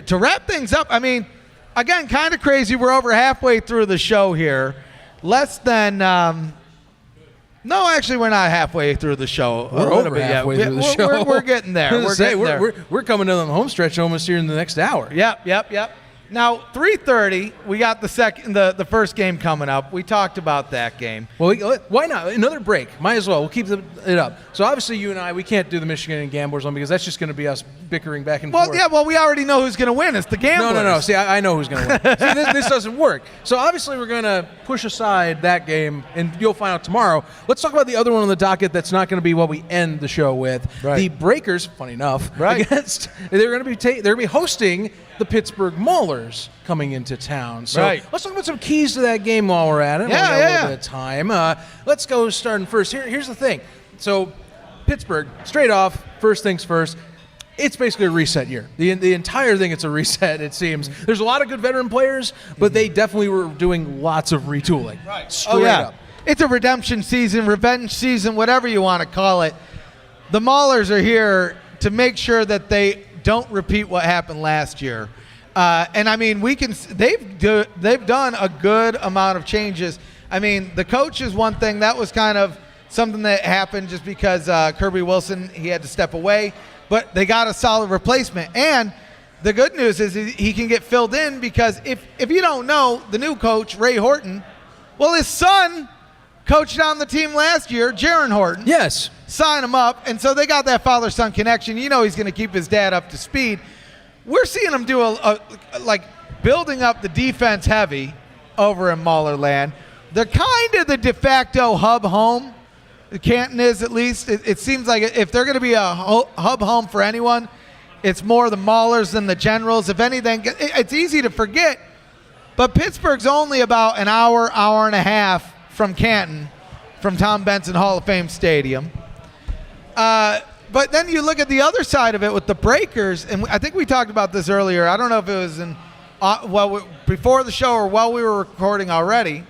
To wrap things up, I mean, again, kind of crazy. We're over halfway through the show here. Less than... No, actually, we're not halfway through the show. We're over halfway through the show. We're getting there. We're coming to the home stretch almost here in the next hour. Yep. Now, 3:30, we got the first game coming up. We talked about that game. Well, why not? Another break. Might as well. We'll keep it up. So, obviously, you and I, we can't do the Michigan and Gamblers one because that's just going to be us bickering back and forth. Well, we already know who's going to win. It's the Gamblers. No. See, I know who's going to win. See, this doesn't work. So, obviously, we're going to push aside that game, and you'll find out tomorrow. Let's talk about the other one on the docket that's not going to be what we end the show with. Right. The Breakers, funny enough, right. they're going to be hosting the Pittsburgh Maulers coming into town. So let's talk about some keys to that game while we're at it. We got a little bit of time. Let's go starting first. Here's the thing. So Pittsburgh, straight off, first things first, it's basically a reset year. The entire thing, it's a reset, it seems. There's a lot of good veteran players, but they definitely were doing lots of retooling. Right. Straight up. it's a redemption season, revenge season, whatever you want to call it. The Maulers are here to make sure that they don't repeat what happened last year. And I mean, they've done a good amount of changes. I mean, the coach is one thing. That was kind of something that happened just because Kirby Wilson, he had to step away. But they got a solid replacement. And the good news is he can get filled in because if you don't know, the new coach, Ray Horton, well, his son coached on the team last year, Jaron Horton. Yes. Sign him up. And so they got that father-son connection. You know he's going to keep his dad up to speed. We're seeing him do like building up the defense heavy over in Maulerland. They're kind of the de facto hub home. Canton is, at least. It seems like if they're going to be a hub home for anyone, it's more the Maulers than the Generals. If anything, it's easy to forget, but Pittsburgh's only about an hour and a half from Canton, from Tom Benson Hall of Fame Stadium. But then you look at the other side of it with the Breakers, and I think we talked about this earlier. I don't know if it was before the show or while we were recording already.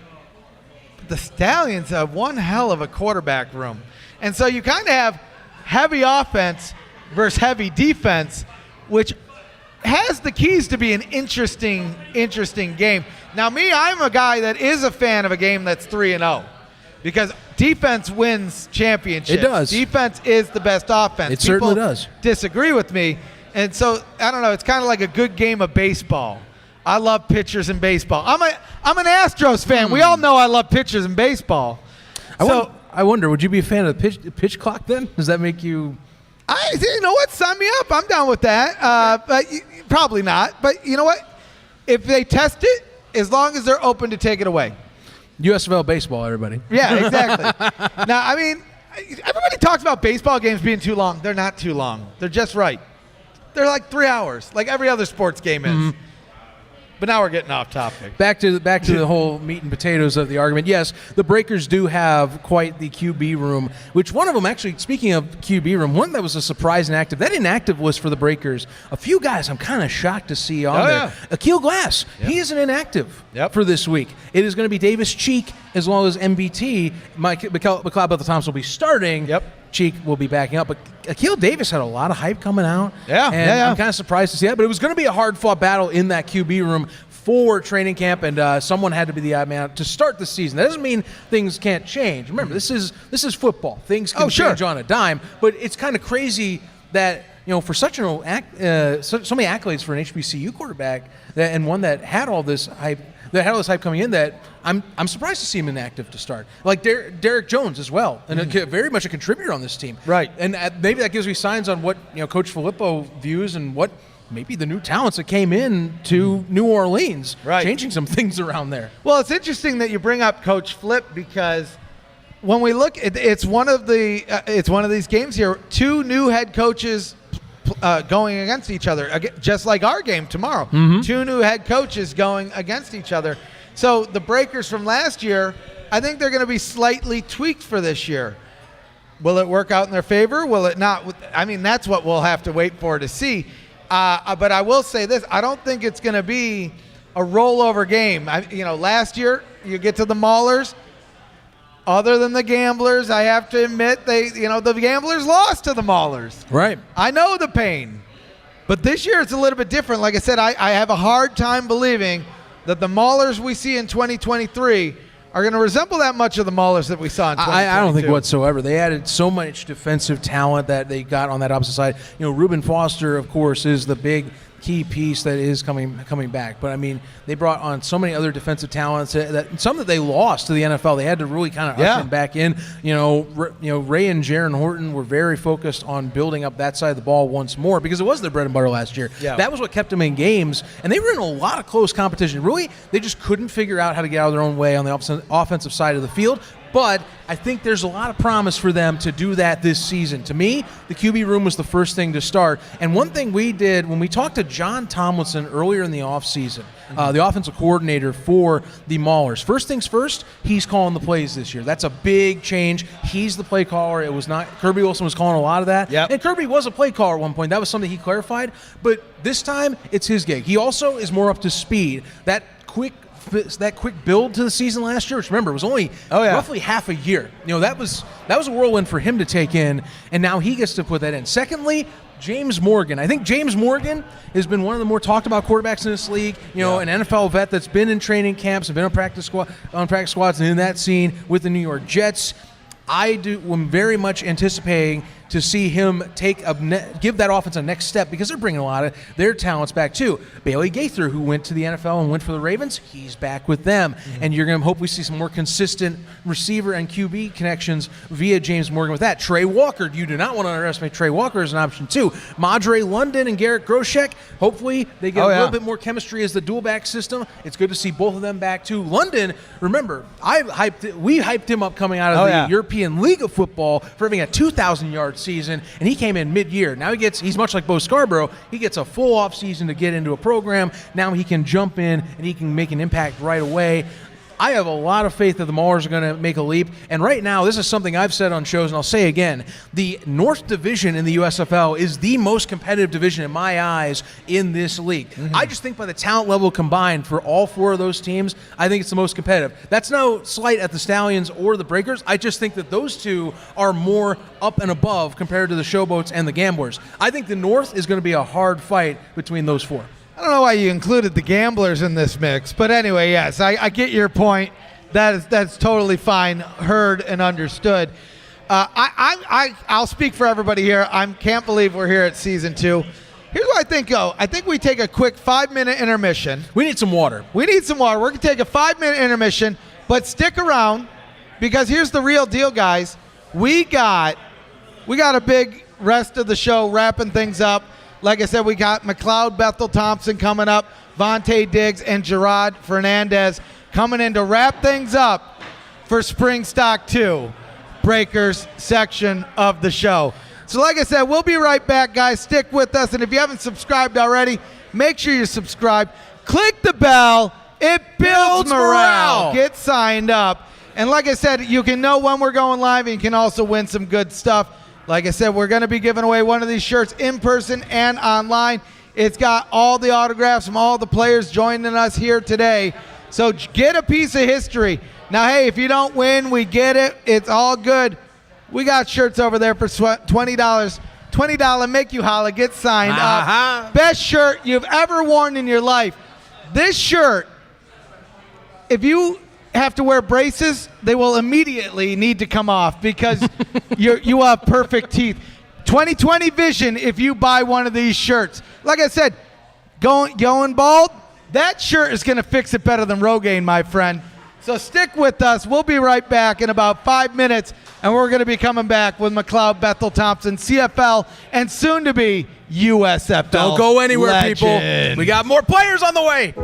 The Stallions have one hell of a quarterback room. And so you kind of have heavy offense versus heavy defense, which has the keys to be an interesting game. Now, I'm a guy that is a fan of a game that's 3-0 because defense wins championships. It does. Defense is the best offense. It certainly does. Disagree with me. And so, I don't know, it's kind of like a good game of baseball. I love pitchers in baseball. I'm an Astros fan. We all know I love pitchers in baseball. I wonder, would you be a fan of the pitch clock then? Does that make you? You know what? Sign me up. I'm down with that. But probably not. But you know what? If they test it, as long as they're open to take it away. USFL baseball, everybody. Yeah, exactly. Now, I mean, everybody talks about baseball games being too long. They're not too long. They're just right. They're like 3 hours, like every other sports game is. Mm-hmm. But now we're getting off topic. Back to the whole meat and potatoes of the argument. Yes, the Breakers do have quite the QB room, which one of them, actually, speaking of QB room, one that was a surprise inactive. That inactive was for the Breakers. A few guys I'm kind of shocked to see on there. Yeah. Akil Glass, he is an inactive for this week. It is going to be Davis Cheek as well as MBT. McLeod Bethel Thompson will be starting. Yep. Cheek will be backing up. But Akil Davis had a lot of hype coming out. I'm kind of surprised to see that. But it was going to be a hard-fought battle in that QB room for training camp, and someone had to be the odd man to start the season. That doesn't mean things can't change. Remember, this is football. Things can change on a dime. But it's kind of crazy that, for such so many accolades for an HBCU quarterback, and one that had all this hype, coming in, that I'm surprised to see him inactive to start. Like Derek Jones as well, and very much a contributor on this team. Right. And maybe that gives me signs on what Coach Filippo views and what maybe the new talents that came in to New Orleans, changing some things around there. Well, it's interesting that you bring up Coach Flip because when we look, it's one of these games here. Two new head coaches going against each other, just like our game tomorrow. Mm-hmm. Two new head coaches going against each other. So the Breakers from last year, I think they're going to be slightly tweaked for this year. Will it work out in their favor? Will it not? I mean, that's what we'll have to wait for to see. But I will say this. I don't think it's going to be a rollover game. Last year, you get to the Maulers. Other than the Gamblers, I have to admit, the Gamblers lost to the Maulers. Right. I know the pain. But this year it's a little bit different. Like I said, I have a hard time believing that the Maulers we see in 2023 are going to resemble that much of the Maulers that we saw in 2022. I don't think whatsoever. They added so much defensive talent that they got on that opposite side. Reuben Foster, of course, is the big key piece that is coming back. But, I mean, they brought on so many other defensive talents, some that they lost to the NFL. They had to really kind of usher them back in. Ray and Jaron Horton were very focused on building up that side of the ball once more because it was their bread and butter last year. Yeah. That was what kept them in games, and they were in a lot of close competition. Really, they just couldn't figure out how to get out of their own way on the offensive side of the field. But I think there's a lot of promise for them to do that this season. To me, the QB room was the first thing to start. And one thing we did when we talked to John Tomlinson earlier in the offseason, the offensive coordinator for the Maulers, first things first, he's calling the plays this year. That's a big change. He's the play caller. It was not – Kirby Wilson was calling a lot of that. Yep. And Kirby was a play caller at one point. That was something he clarified. But this time, it's his gig. He also is more up to speed. That quick – that quick build to the season last year, which remember was only roughly half a year. That was a whirlwind for him to take in, and now he gets to put that in. Secondly, James Morgan. I think James Morgan has been one of the more talked about quarterbacks in this league. An NFL vet that's been in training camps and been on practice squads and in that scene with the New York Jets. I'm very much anticipating to see him give that offense a next step, because they're bringing a lot of their talents back too. Bailey Gaither, who went to the NFL and went for the Ravens, he's back with them. And you're going to hope we see some more consistent receiver and QB connections via James Morgan with that. Trey Walker, you do not want to underestimate Trey Walker as an option too. Madre London and Garrett Groshek, hopefully they get a little bit more chemistry as the dual back system. It's good to see both of them back too. London, remember, we hyped him up coming out of the European League of Football for having a 2,000-yard season, and he came in mid-year. Now he's much like Bo Scarborough. He gets a full off season to get into a program. Now he can jump in and he can make an impact right away. I have a lot of faith that the Maulers are going to make a leap. And right now, this is something I've said on shows, and I'll say again, the North Division in the USFL is the most competitive division in my eyes in this league. I just think by the talent level combined for all four of those teams, I think it's the most competitive. That's no slight at the Stallions or the Breakers. I just think that those two are more up and above compared to the Showboats and the Gamblers. I think the North is going to be a hard fight between those four. I don't know why you included the Gamblers in this mix, but anyway, yes, I get your point. That's totally fine, heard and understood. I'll speak for everybody here. I can't believe we're here at season 2. Here's what I think, I think we take a quick 5-minute intermission. We need some water. We're going to take a 5-minute intermission, but stick around, because here's the real deal, guys. We got a big rest of the show wrapping things up. Like I said, we got McLeod Bethel Thompson coming up, Vontae Diggs and Gerard Fernandez coming in to wrap things up for SpringStock 2, Breakers section of the show. So like I said, we'll be right back, guys. Stick with us. And if you haven't subscribed already, make sure you subscribe. Click the bell. It builds morale. Get signed up. And like I said, you can know when we're going live, and you can also win some good stuff. Like I said, we're going to be giving away one of these shirts in person and online. It's got all the autographs from all the players joining us here today. So get a piece of history. Now, hey, if you don't win, we get it. It's all good. We got shirts over there for $20. $20, make you holla, get signed up. Best shirt you've ever worn in your life. This shirt, if you have to wear braces, they will immediately need to come off, because you have perfect teeth. 20/20 vision if you buy one of these shirts. Like I said, going bald, that shirt is going to fix it better than Rogaine, my friend. So stick with us. We'll be right back in about 5 minutes, and we're going to be coming back with McLeod Bethel Thompson, CFL, and soon to be USFL. Don't go anywhere, legend. people. We got more players on the way.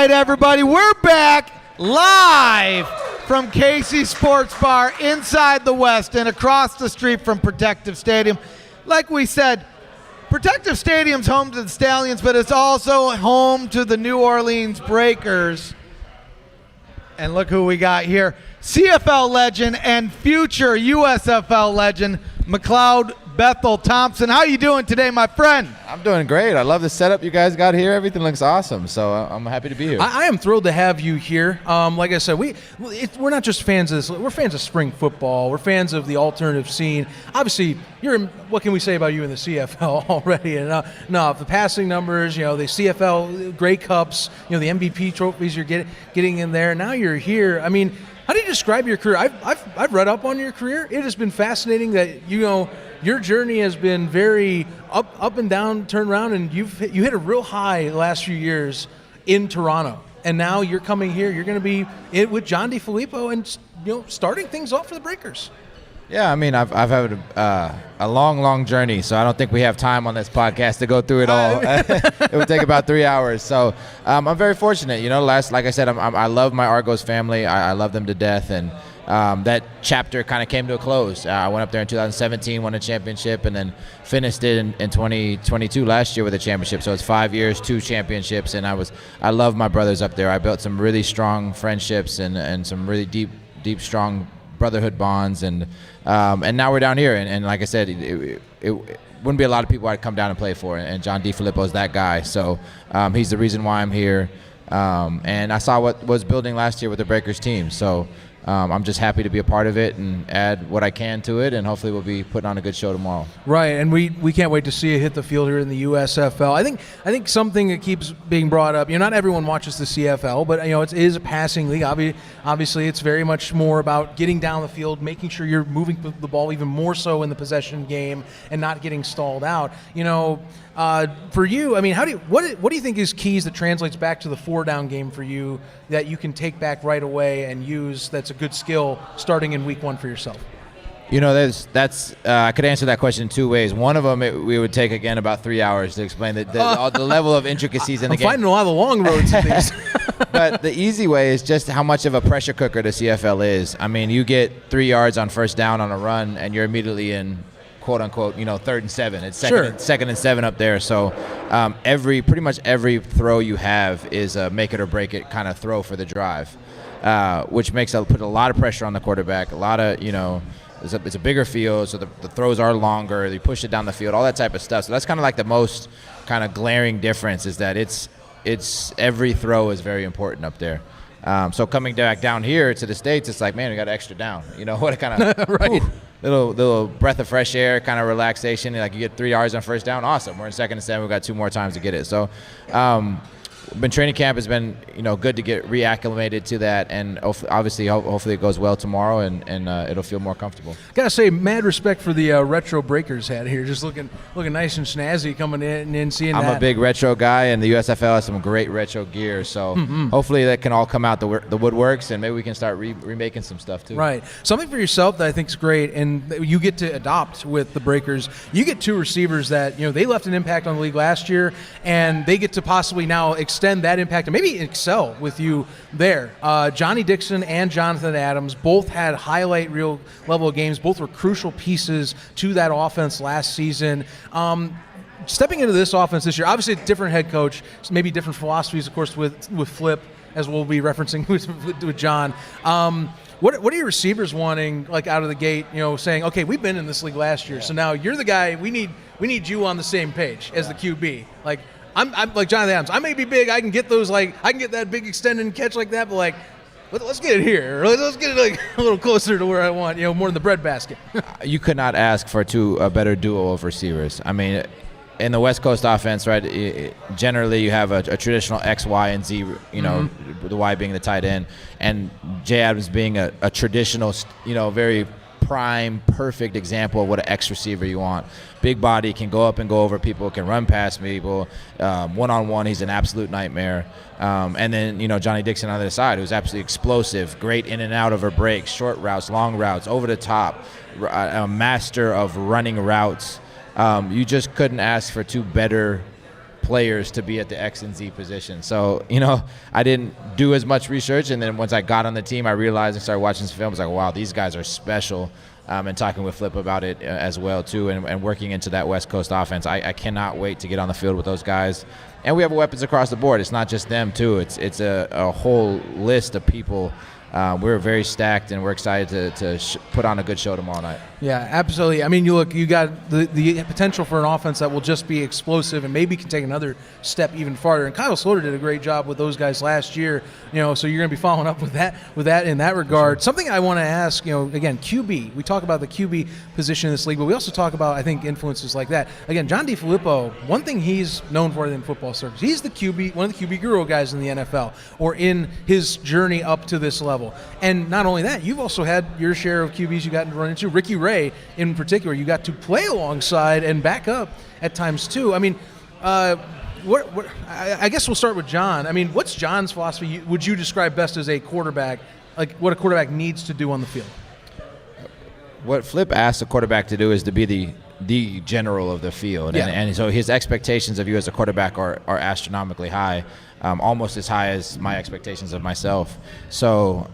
right, everybody, we're back live from Casey Sports Bar inside the West and across the street from Protective Stadium. Like we said, Protective Stadium's home to the Stallions, but it's also home to the New Orleans Breakers. And look who we got here. CFL legend and future USFL legend, McLeod Bethel Thompson. How you doing today, my friend? I'm doing great. I love the setup you guys got here. Everything looks awesome, so I'm happy to be here. I am thrilled to have you here. Like I said, we're not just fans of this. We're fans of spring football. We're fans of the alternative scene. Obviously, what can we say about you in the CFL already? And the passing numbers, the CFL Grey Cups, the MVP trophies you're getting in there. Now you're here. I mean, how do you describe your career? I've read up on your career. It has been fascinating that your journey has been very up and down, turn around, and you hit a real high the last few years in Toronto, and now you're coming here. You're going to be with John DeFilippo and starting things off for the Breakers. Yeah, I mean, I've had a long journey, so I don't think we have time on this podcast to go through it all. It would take about 3 hours. So I'm very fortunate. Like I said, I love my Argos family. I love them to death, and that chapter kind of came to a close. I went up there in 2017, won a championship, and then finished it in 2022 last year with a championship. So it's 5 years, 2 championships, and I love my brothers up there. I built some really strong friendships and some really deep, strong brotherhood bonds, and now we're down here. And like I said, it wouldn't be a lot of people I'd come down and play for, and John DeFilippo is that guy. So he's the reason why I'm here. And I saw what was building last year with the Breakers team. So I'm just happy to be a part of it and add what I can to it, and hopefully we'll be putting on a good show tomorrow. Right, and we can't wait to see you hit the field here in the USFL. I think something that keeps being brought up, not everyone watches the CFL, but it is a passing league. Obviously, it's very much more about getting down the field, making sure you're moving the ball even more so in the possession game and not getting stalled out. For you, I mean, what do you think is keys that translates back to the 4-down game for you that you can take back right away and use? That's a good skill starting in week 1 for yourself. I could answer that question 2 ways. One of them, we would take again about 3 hours to explain the level of intricacies in the game. I'm finding a lot of the long roads in these. But the easy way is just how much of a pressure cooker the CFL is. I mean, you get 3 yards on first down on a run, and you're immediately in quote unquote, 3rd and 7. It's second and 7 up there. So pretty much every throw you have is a make it or break it kind of throw for the drive, which put a lot of pressure on the quarterback. A lot of it's a bigger field, so the throws are longer. You push it down the field, all that type of stuff. So that's kind of like the most kind of glaring difference is that it's every throw is very important up there. So coming back down here to the States, it's like, man, we got an extra down. What a kind of right. Little breath of fresh air, kind of relaxation. Like you get 3 yards on first down, awesome. We're in 2nd and 7. We've got 2 more times to get it. So training camp has been good to get reacclimated to that, and obviously hopefully it goes well tomorrow and it'll feel more comfortable. Gotta say, mad respect for the retro Breakers hat here, just looking nice and snazzy coming in and seeing I'm that. a big retro guy, and the USFL has some great retro gear, so hopefully that can all come out the woodworks, and maybe we can start remaking some stuff too. Right, something for yourself that I think is great, and you get to adopt with the Breakers. You get 2 receivers that they left an impact on the league last year, and they get to possibly now extend that impact and maybe excel with you there. Johnnie Dixon and Jonathan Adams both had highlight reel level of games. Both were crucial pieces to that offense last season. Stepping into this offense this year, obviously a different head coach, maybe different philosophies, of course, with Flip, as we'll be referencing with John. What are your receivers wanting, like out of the gate? Saying, okay, we've been in this league last year, so now you're the guy. We need you on the same page as the QB. Like I'm like Jonathan Adams. I may be big. I can get those I can get that big extend and catch like that. But let's get it here. Let's get it a little closer to where I want. More in the breadbasket. You could not ask for a better duo of receivers. I mean, in the West Coast offense, right? Generally, you have a traditional X, Y, and Z. The Y being the tight end, and J. Adams being a traditional, very prime, perfect example of what an X receiver you want. Big body, can go up and go over people, can run past people. One-on-one, he's an absolute nightmare. And then, Johnnie Dixon on the other side, who's absolutely explosive, great in and out of her breaks, short routes, long routes, over the top, a master of running routes. You just couldn't ask for 2 better players to be at the X and Z position. So, I didn't do as much research, and then once I got on the team, I realized and started watching some film. I was like, wow, these guys are special. And talking with Flip about it as well, too, and working into that West Coast offense. I cannot wait to get on the field with those guys. And we have weapons across the board. It's not just them, too. It's a whole list of people. We're very stacked, and we're excited to put on a good show tomorrow night. Yeah, absolutely. I mean, you got the potential for an offense that will just be explosive and maybe can take another step even farther. And Kyle Slaughter did a great job with those guys last year. So you're going to be following up with that in that regard. Sure. Something I want to ask, again, QB. We talk about the QB position in this league, but we also talk about, I think, influences like that. Again, John DeFilippo, one thing he's known for in football circles, he's the QB, one of the QB guru guys in the NFL, or in his journey up to this level. And not only that, you've also had your share of QBs you got to run into. Ricky Ray, in particular, you got to play alongside and back up at times too. I mean, I guess we'll start with John. I mean, what's John's philosophy? Would you describe best as a quarterback, like what a quarterback needs to do on the field? What Flip asks a quarterback to do is to be the general of the field, and so his expectations of you as a quarterback are astronomically high, almost as high as my expectations of myself. So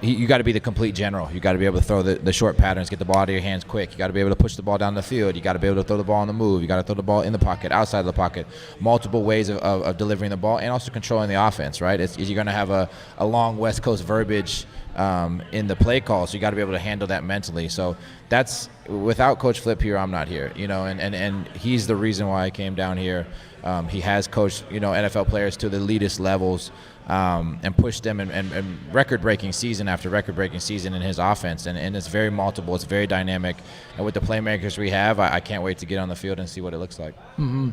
you got to be the complete general. You got to be able to throw the short patterns, get the ball out of your hands quick. You got to be able to push the ball down the field. You got to be able to throw the ball on the move. You got to throw the ball in the pocket, outside of the pocket, multiple ways of delivering the ball, and also controlling the offense, right? You're going to have a long West Coast verbiage in the play call, so you got to be able to handle that mentally. So that's, without Coach Flip here, I'm not here, and he's the reason why I came down here. He has coached, NFL players to the elitist levels, and pushed them and record-breaking season after record-breaking season in his offense, and it's very multiple, it's very dynamic, and with the playmakers we have, I can't wait to get on the field and see what it looks like. Mm-hmm.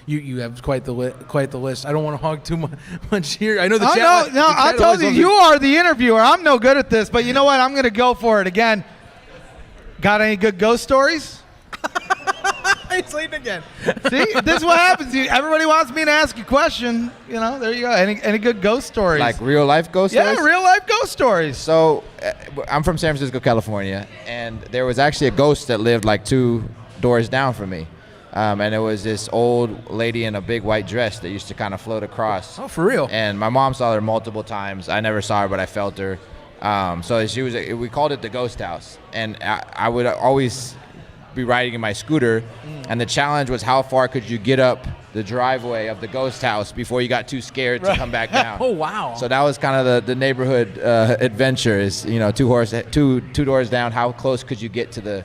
You have quite the list. I don't want to hog too much here. I know the chat. No, I told you are the interviewer. I'm no good at this, but you know what? I'm going to go for it again. Got any good ghost stories? He's leading again. See, this is what happens. Everybody wants me to ask a question. There you go. Any good ghost stories? Like real life ghost stories? Yeah, real life ghost stories. So I'm from San Francisco, California, and there was actually a ghost that lived like 2 doors down from me. And it was this old lady in a big white dress that used to kind of float across. Oh, for real? And my mom saw her multiple times. I never saw her, but I felt her. So we called it the ghost house. And I would always be riding in my scooter, and the challenge was how far could you get up the driveway of the ghost house before you got too scared to come back down. Oh, wow. So that was kind of the neighborhood adventure is, 2 doors down, how close could you get to the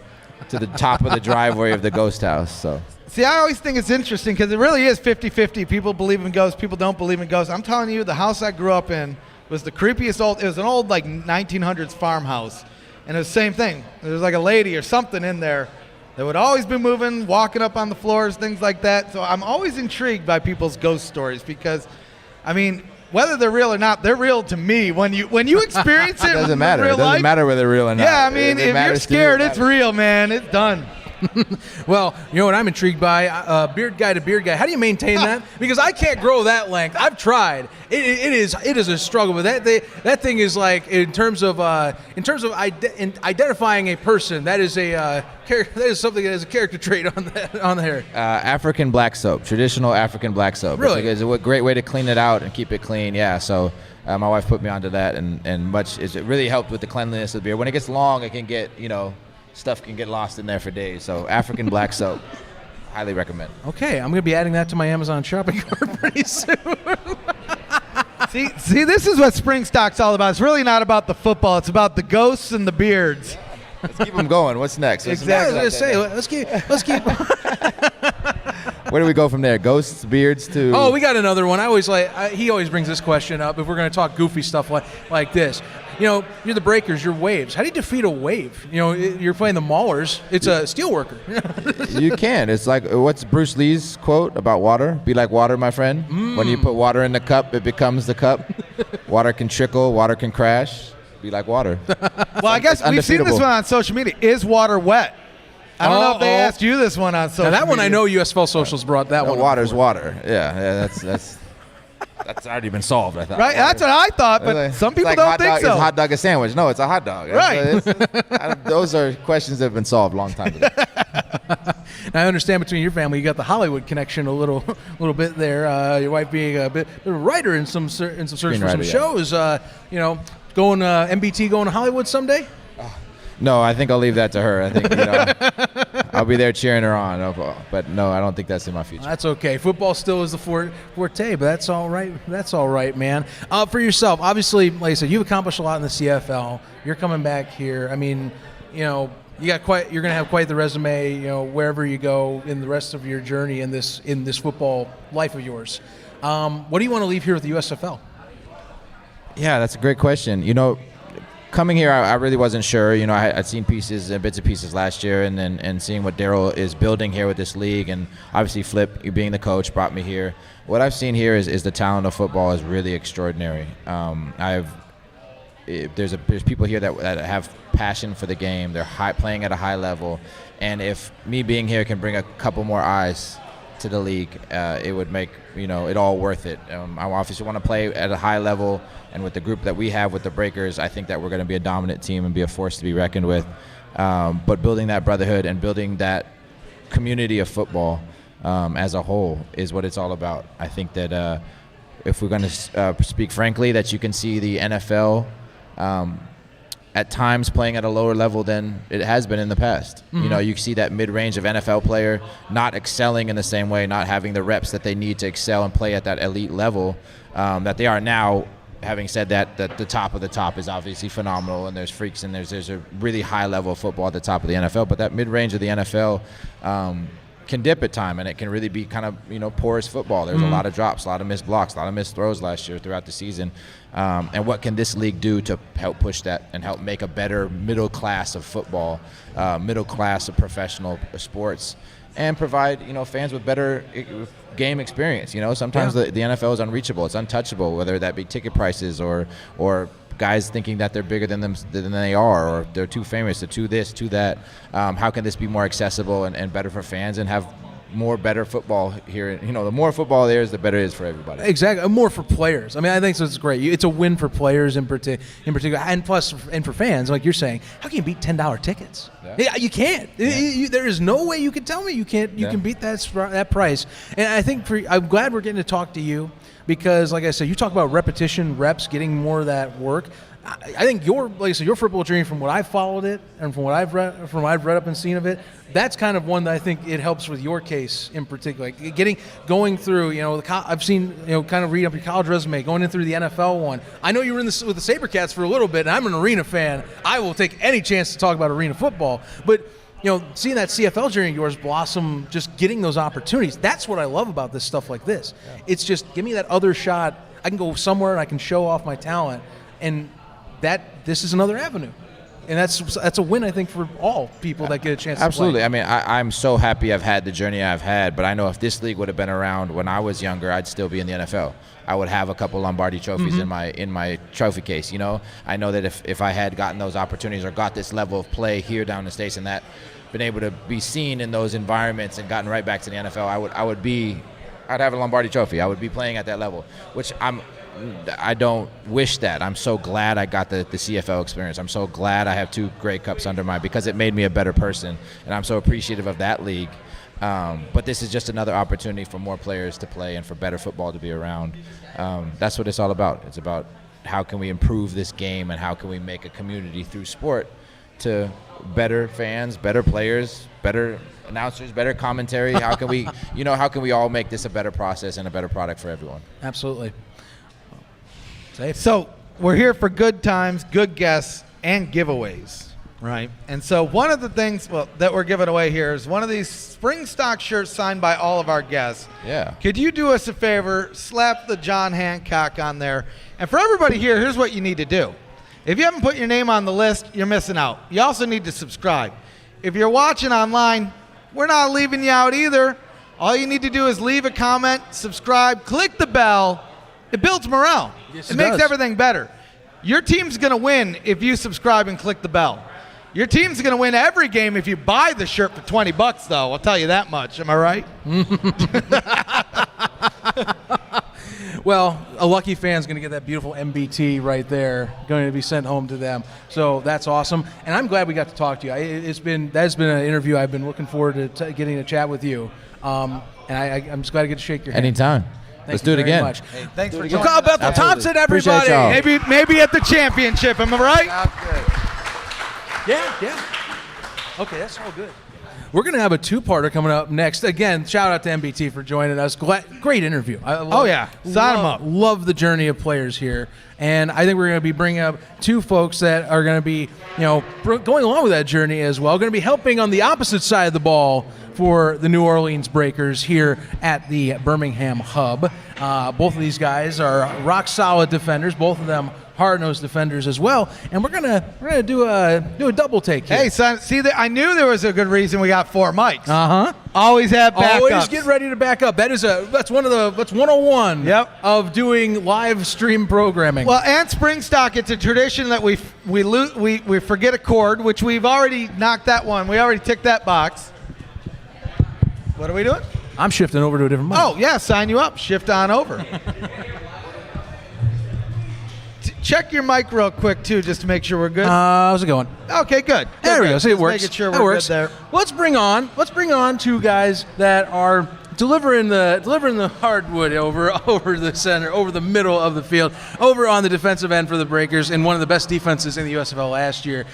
top of the driveway of the ghost house? So. See, I always think it's interesting because it really is 50-50. People believe in ghosts, people don't believe in ghosts. I'm telling you, the house I grew up in was the creepiest it was an old, 1900s farmhouse. And it was the same thing. There was like a lady or something in there that would always be moving, walking up on the floors, things like that. So I'm always intrigued by people's ghost stories because, whether they're real or not, they're real to me. When you experience it, it doesn't matter. It doesn't matter whether they're real or not. Yeah, if you're scared, it's real, man. It's done. Well, you know what I'm intrigued by? Beard guy to beard guy. How do you maintain that? Because I can't grow that length. I've tried. It is a struggle. But that thing is like in terms of identifying a person. That is something that is a character trait on the hair. African black soap, traditional African black soap. Really, it's a great way to clean it out and keep it clean. Yeah, so. My wife put me onto that, and it really helped with the cleanliness of the beard. When it gets long, it can get stuff can get lost in there for days. So African black soap, highly recommend. Okay, I'm going to be adding that to my Amazon shopping cart pretty soon. See, this is what SpringStock's all about. It's really not about the football. It's about the ghosts and the beards. Let's keep them going. What's next? Exactly. Let's keep. Where do we go from there? Ghosts, beards, to... Oh, we got another one. He always brings this question up if we're going to talk goofy stuff like this. You're the Breakers, you're Waves. How do you defeat a wave? You're playing the Maulers. It's a steelworker. You can. It's like, what's Bruce Lee's quote about water? Be like water, my friend. When you put water in the cup, it becomes the cup. Water can trickle, water can crash. Be like water. Well, I guess we've seen this one on social media. Is water wet? I don't know if they asked you this one on social media. Now that one I know USFL Socials brought that one. Water's water. Yeah, that's already been solved, I thought. Right, that's what I thought, but some people don't think so. Is hot dog a sandwich? No, it's a hot dog. Right. Those are questions that have been solved a long time ago. Now, I understand between your family, you got the Hollywood connection a little bit there. Your wife being a bit of a writer in some search for some shows. Going MBT going to Hollywood someday? No, I think I'll leave that to her. I think I'll be there cheering her on. But no, I don't think that's in my future. That's okay. Football still is the forte, but that's all right. That's all right, man. For yourself, obviously, like I said, you've accomplished a lot in the CFL. You're coming back here. I mean, you're going to have quite the resume, wherever you go in the rest of your journey in this football life of yours. What do you want to leave here with the USFL? Yeah, that's a great question. Coming here, I really wasn't sure. I'd seen pieces and bits and pieces last year, and seeing what Daryl is building here with this league, and obviously Flip, you being the coach, brought me here. What I've seen here is the talent of football is really extraordinary. There's people here that have passion for the game. They're playing at a high level, and if me being here can bring a couple more eyes to the league, it would make it all worth it. I obviously want to play at a high level, and with the group that we have with the Breakers, I think that we're going to be a dominant team and be a force to be reckoned with. But building that brotherhood and building that community of football as a whole is what it's all about. I think that if we're going to speak frankly, that you can see the NFL at times playing at a lower level than it has been in the past. Mm-hmm. You see that mid-range of NFL player not excelling in the same way, not having the reps that they need to excel and play at that elite level that they are now. Having said that the top of the top is obviously phenomenal, and there's freaks, and there's a really high level of football at the top of the NFL, but that mid-range of the NFL can dip at time, and it can really be kind of porous football. There's a lot of drops, a lot of missed blocks, a lot of missed throws last year throughout the season. And what can this league do to help push that and help make a better middle class of football, middle class of professional sports, and provide fans with better game experience. Sometimes the NFL is unreachable, it's untouchable, whether that be ticket prices or guys thinking that they're bigger than they are, or they're too famous, or too this, too that. How can this be more accessible and better for fans, and have more better football here? The more football there is, the better it is for everybody. Exactly, more for players. I mean, I think so. It's great. It's a win for players in particular, and plus, and for fans, like you're saying. How can you beat $10 tickets? Yeah, you can't. Yeah. There is no way you can tell me you can't. You can beat that price. And I think I'm glad we're getting to talk to you, because, like I said, you talk about repetition, reps, getting more of that work. I think your football journey, from what I've followed it and from what I've read up and seen of it, that's kind of one that I think it helps with your case in particular. Like going through, I've seen, kind of read up your college resume, going in through the NFL one. I know you were with the SaberCats for a little bit, and I'm an arena fan. I will take any chance to talk about arena football, but seeing that CFL journey of yours blossom, just getting those opportunities, that's what I love about this stuff like this. Yeah. It's just, give me that other shot. I can go somewhere and I can show off my talent, and this is another avenue. And that's a win, I think, for all people that get a chance Absolutely. to play. I mean, I'm so happy I've had the journey I've had, but I know if this league would have been around when I was younger, I'd still be in the NFL. I would have a couple Lombardi trophies in my trophy case. I know that if I had gotten those opportunities or got this level of play here down in the States, and that been able to be seen in those environments and gotten right back to the NFL, I'd have a Lombardi trophy. I would be playing at that level, which I don't wish that. I'm so glad I got the CFL experience. I'm so glad I have 2 Grey Cups under because it made me a better person, and I'm so appreciative of that league. But this is just another opportunity for more players to play and for better football to be around. That's what it's all about. It's about how can we improve this game, and how can we make a community through sport to better fans, better players, better announcers, better commentary. How can we all make this a better process and a better product for everyone? Absolutely. Safe. So we're here for good times, good guests, and giveaways, right? And so one of the things that we're giving away here is one of these SpringStock shirts signed by all of our guests. Yeah. Could you do us a favor, slap the John Hancock on there? And for everybody here, here's what you need to do. If you haven't put your name on the list, you're missing out. You also need to subscribe. If you're watching online, we're not leaving you out either. All you need to do is leave a comment, subscribe, click the bell. It builds morale. Yes, it makes everything better. Your team's going to win if you subscribe and click the bell. Your team's going to win every game if you buy the shirt for $20, though. I'll tell you that much. Am I right? Well, a lucky fan's going to get that beautiful MBT right there, going to be sent home to them. So that's awesome, and I'm glad we got to talk to you. That's been an interview I've been looking forward to getting a chat with you, and I'm just glad to get to shake your hand. Anytime. Let's do it again. Much. Hey, thanks for joining us. McLeod Bethel Thompson, everybody. Maybe at the championship. Am I right? Yeah. Okay, that's all good. We're going to have a two-parter coming up next. Again, shout out to MBT for joining us. Great interview. Sign them up. Love the journey of players here. And I think we're going to be bringing up two folks that are going to be, going along with that journey as well. Going to be helping on the opposite side of the ball for the New Orleans Breakers here at the Birmingham hub. Both of these guys are rock-solid defenders. Both of them hard-nosed defenders as well, and we're gonna do a double take here. Hey, son, I knew there was a good reason we got 4 mics. Uh-huh. Always have backups. Always get ready to back up. That's 101. Yep. Of doing live stream programming. Well, and SpringStock, it's a tradition that we forget a chord, which we've already knocked that one. We already ticked that box. What are we doing? I'm shifting over to a different mic. Oh yeah, sign you up. Shift on over. Check your mic real quick, too, just to make sure we're good. How's it going? Okay, good. There we go. See, it works. Making sure that we're works. good there. Let's bring on two guys that are delivering the hardwood over the center, over the middle of the field, over on the defensive end for the Breakers, and one of the best defenses in the USFL last year.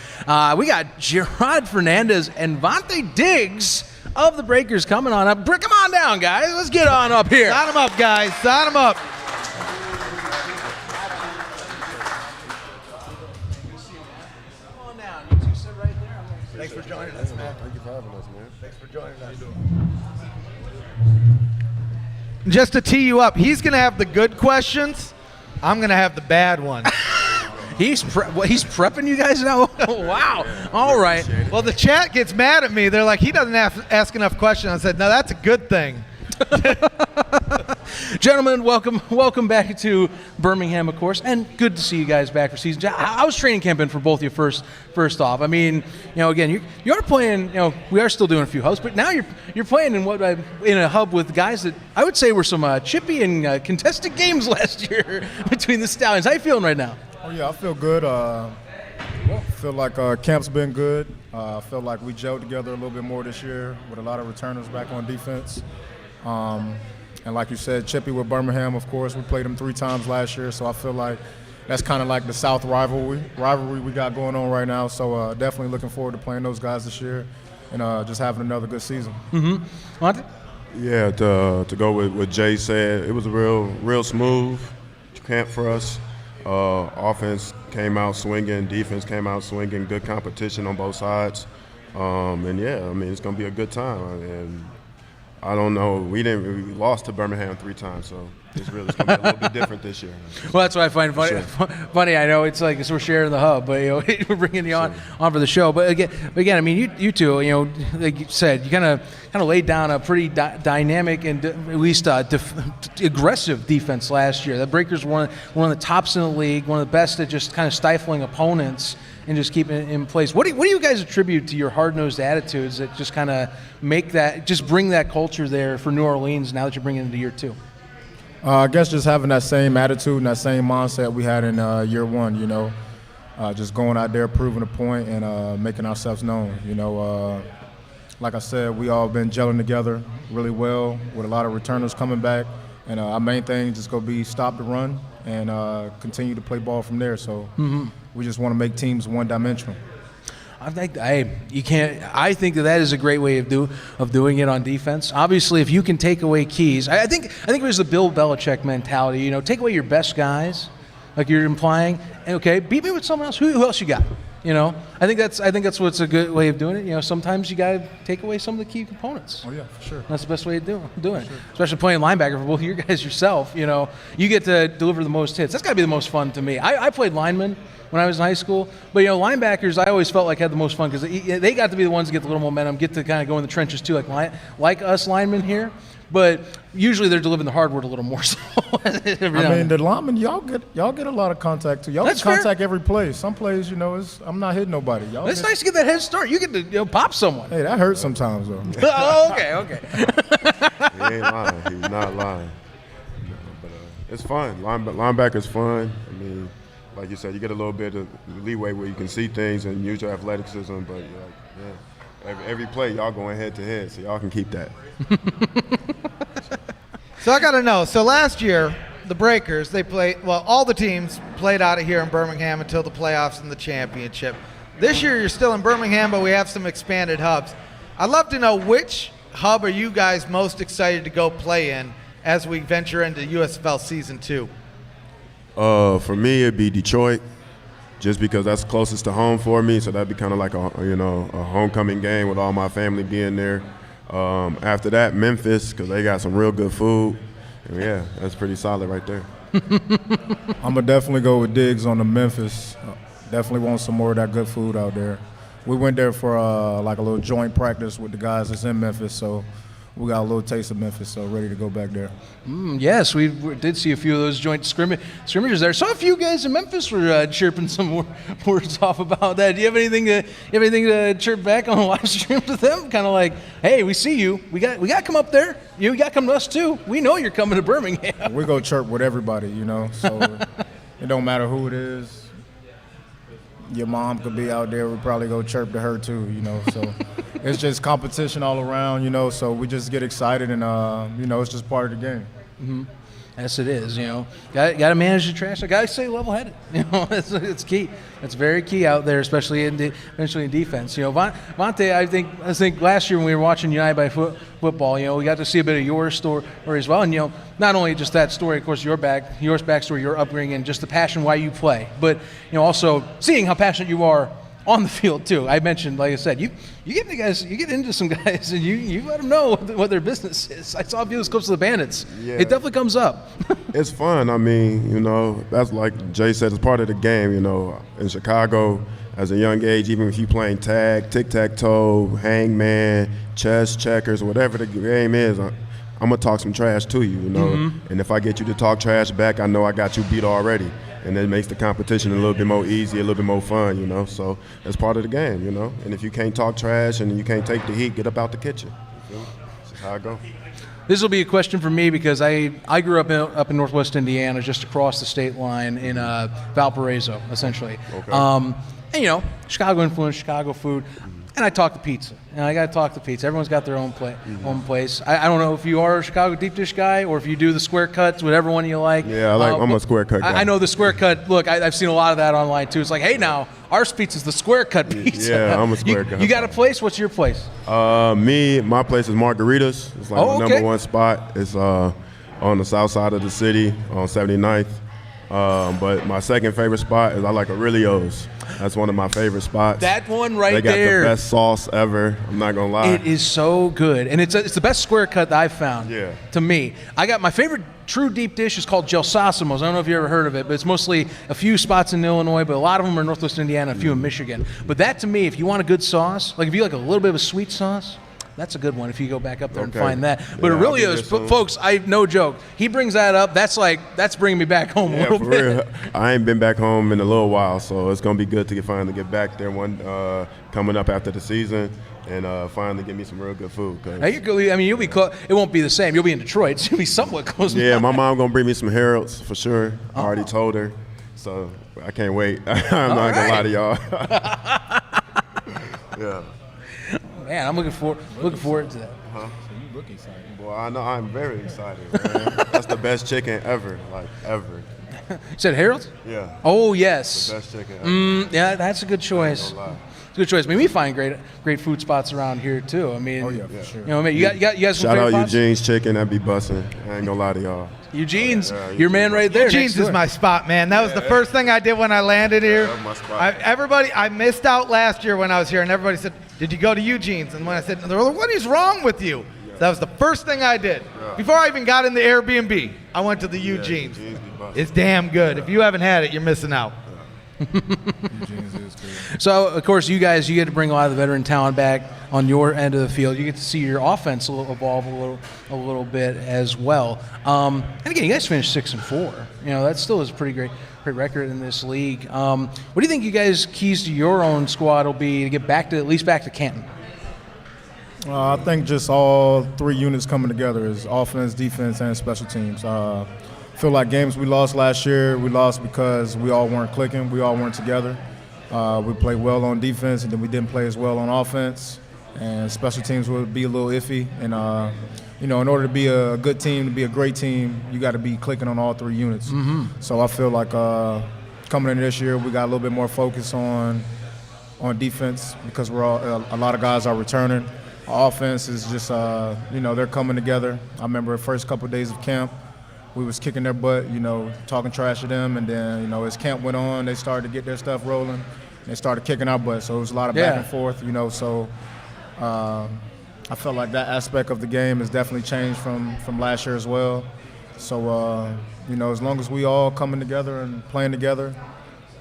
We got Gerard Fernandez and Vontae Diggs of the Breakers coming on up. Come on down, guys. Let's get on up here. Sign them up, guys. Sign them up. Thanks for joining us, man. Thank you for having us, man. Thanks for joining us. Just to tee you up, he's going to have the good questions. I'm going to have the bad ones. He's prepping you guys now? Wow. All right. Well, the chat gets mad at me. They're like, he doesn't ask enough questions. I said, no, that's a good thing. Gentlemen, welcome back to Birmingham, of course, and good to see you guys back for season. How was training camp been for both of you first off? I mean, again, you are playing, we are still doing a few hubs, but now you're playing in a hub with guys that I would say were some chippy and contested games last year between the Stallions. How you feeling right now? Oh, yeah, I feel good. I feel like camp's been good. I feel like we gelled together a little bit more this year with a lot of returners back on defense. And like you said, chippy with Birmingham, of course. We played them 3 times last year, so I feel like that's kind of like the South rivalry we got going on right now. So definitely looking forward to playing those guys this year and just having another good season. Mm-hmm. Vontae? Yeah, to go with what Jay said, it was a real smooth camp for us. Offense came out swinging, defense came out swinging, good competition on both sides. And yeah, I mean, it's going to be a good time. And I don't know, we lost to Birmingham 3 times, so it's going to be a little bit different this year. Well, that's what I find funny. Sure. Funny, I know it's like we're sharing the hub, but we're bringing you on for the show. But again, I mean, you two, like you said, you kind of laid down a pretty dynamic and at least aggressive defense last year. The Breakers were one of the tops in the league, one of the best at just kind of stifling opponents and just keeping it in place. What do you guys attribute to your hard-nosed attitudes that just kind of bring that culture there for New Orleans now that you're bringing it into year 2? I guess just having that same attitude and that same mindset we had in year 1, just going out there, proving a point and making ourselves known. Like I said, we all been gelling together really well with a lot of returners coming back. And our main thing is just going to be stop the run and continue to play ball from there. So we just want to make teams one-dimensional. I think that is a great way of doing it on defense. Obviously, if you can take away keys, I think it was the Bill Belichick mentality. Take away your best guys, like you're implying. And okay, beat me with someone else. Who else you got? I think that's what's a good way of doing it. Sometimes you got to take away some of the key components. Oh yeah, for sure. That's the best way of doing it. Sure. Especially playing linebacker for both of you guys yourself. You get to deliver the most hits. That's got to be the most fun to me. I played lineman when I was in high school, but linebackers I always felt like had the most fun because they got to be the ones that get the little momentum, get to kind of go in the trenches too, like us linemen here. But usually they're delivering the hardwood a little more so. The linemen, y'all get a lot of contact too. Y'all That's get contact fair. every play. Some plays, I'm not hitting nobody. It's nice to get that head start. You get to pop someone. Hey, that hurts sometimes though. Oh, okay. He ain't lying. He's not lying. It's fun. Linebacker's fun. I mean, like you said, you get a little bit of leeway where you can see things and use your athleticism, but every play y'all going head to head, so y'all can keep that. So I got to know. So last year, the Breakers, they played. Well, all the teams played out of here in Birmingham until the playoffs and the championship. This year, you're still in Birmingham, but we have some expanded hubs. I'd love to know which hub are you guys most excited to go play in as we venture into USFL Season 2? For me, it'd be Detroit, just because that's closest to home for me. So that'd be kind of like a homecoming game with all my family being there. After that, Memphis, because they got some real good food. And yeah, that's pretty solid right there. I'm gonna definitely go with Diggs on the Memphis. Definitely want some more of that good food out there. We went there for like a little joint practice with the guys that's in Memphis, so we got a little taste of Memphis, so ready to go back there. Yes, we did see a few of those joint scrimmages there. Saw a few guys in Memphis were chirping some more words off about that. Do you have anything to chirp back on the live stream to them? Kind of like, hey, we see you. We got to come up there. You got to come to us too. We know you're coming to Birmingham. We go chirp with everybody, so it don't matter who it is. Your mom could be out there, we probably go chirp to her too, so it's just competition all around, so we just get excited and, it's just part of the game. Mm-hmm. Yes, it is, Got to manage the trash. Got to stay level-headed, it's key. It's very key out there, especially in defense. Vontae, I think last year when we were watching United by Football, we got to see a bit of your story as well. And, not only just that story, of course, your backstory, your upbringing, and just the passion why you play, but, also seeing how passionate you are on the field too. I mentioned, like I said, you get into some guys and you let them know what their business is. I saw videos close to the Bandits. Yeah. It definitely comes up. It's fun. I mean, that's like Jay said, it's part of the game. In Chicago, as a young age, even if you playing tag, tic-tac-toe, hangman, chess, checkers, whatever the game is, I'm gonna talk some trash to you. Mm-hmm. And if I get you to talk trash back, I know I got you beat already. And it makes the competition a little bit more easy, a little bit more fun, So that's part of the game, And if you can't talk trash and you can't take the heat, get up out the kitchen. That's how I go. This will be a question for me because I grew up in Northwest Indiana, just across the state line in Valparaiso, essentially. Okay. And Chicago influence, Chicago food. And I talk to pizza. And I got to talk to pizza. Everyone's got their own place. I don't know if you are a Chicago deep dish guy or if you do the square cuts, whatever one you like. Yeah, I'm a square cut guy. I know the square cut. Look, I've seen a lot of that online too. It's like, hey, now our pizza's the square cut pizza. Yeah, I'm a square cut. You got a place? What's your place? My place is Margaritas. It's like my number one spot. It's on the south side of the city on 79th. But my second favorite spot is I like Aurelio's. That's one of my favorite spots. That one right there. They got the best sauce ever. I'm not going to lie. It is so good. And it's the best square cut that I've found, yeah, to me. I got my favorite true deep dish is called Gelsosimo's. I don't know if you ever heard of it, but it's mostly a few spots in Illinois, but a lot of them are in Northwest Indiana, a few in Michigan. But that, to me, if you want a good sauce, like if you like a little bit of a sweet sauce, that's a good one if you go back up there and find that. But Aurelio's, folks, no joke. He brings that up. That's bringing me back home a little bit. Real. I ain't been back home in a little while, so it's gonna be good to finally get back there coming up after the season and finally get me some real good food. You'll be close. It won't be the same. You'll be in Detroit. So you'll be somewhat close. Yeah, my mom gonna bring me some Harold's for sure. I already told her, so I can't wait. I'm not gonna lie to y'all. Yeah. Man, I'm looking forward to that. So you look excited. Boy, I know I'm very excited, man. That's the best chicken ever, ever. You said Harold's? Yeah. Oh, yes. The best chicken ever. Yeah, that's a good choice. It's a good choice. I mean, we find great food spots around here, too. I mean, for sure. You guys some shout out spots? Eugene's Chicken. That'd be bussin'. I ain't gonna lie to y'all. Eugene's, your man right there. Eugene's is my spot, man. That was the first thing I did when I landed here. That's my spot. I missed out last year when I was here, and everybody said, "Did you go to Eugene's?" And when I said, "They were like, what is wrong with you?" That was the first thing I did. Before I even got in the Airbnb, I went to the Eugene's. It's damn good. If you haven't had it, you're missing out. So, of course, you get to bring a lot of the veteran talent back on your end of the field. You get to see your offense evolve a little bit as well. And again, you guys finished 6-4. That still is a pretty great record in this league. What do you think you guys' keys to your own squad will be to get at least back to Canton? I think just all three units coming together is offense, defense, and special teams. feel like games we lost last year, we lost because we all weren't clicking. We all weren't together. We played well on defense, and then we didn't play as well on offense. And special teams would be a little iffy. And, in order to be a good team, to be a great team, you got to be clicking on all 3 units. Mm-hmm. So I feel like coming into this year, we got a little bit more focus on defense because a lot of guys are returning. Our offense is just, they're coming together. I remember the first couple of days of camp, we was kicking their butt, talking trash to them, and then, as camp went on, they started to get their stuff rolling. They started kicking our butt, so it was a lot of back and forth, so I felt like that aspect of the game has definitely changed from last year as well. So, as long as we all coming together and playing together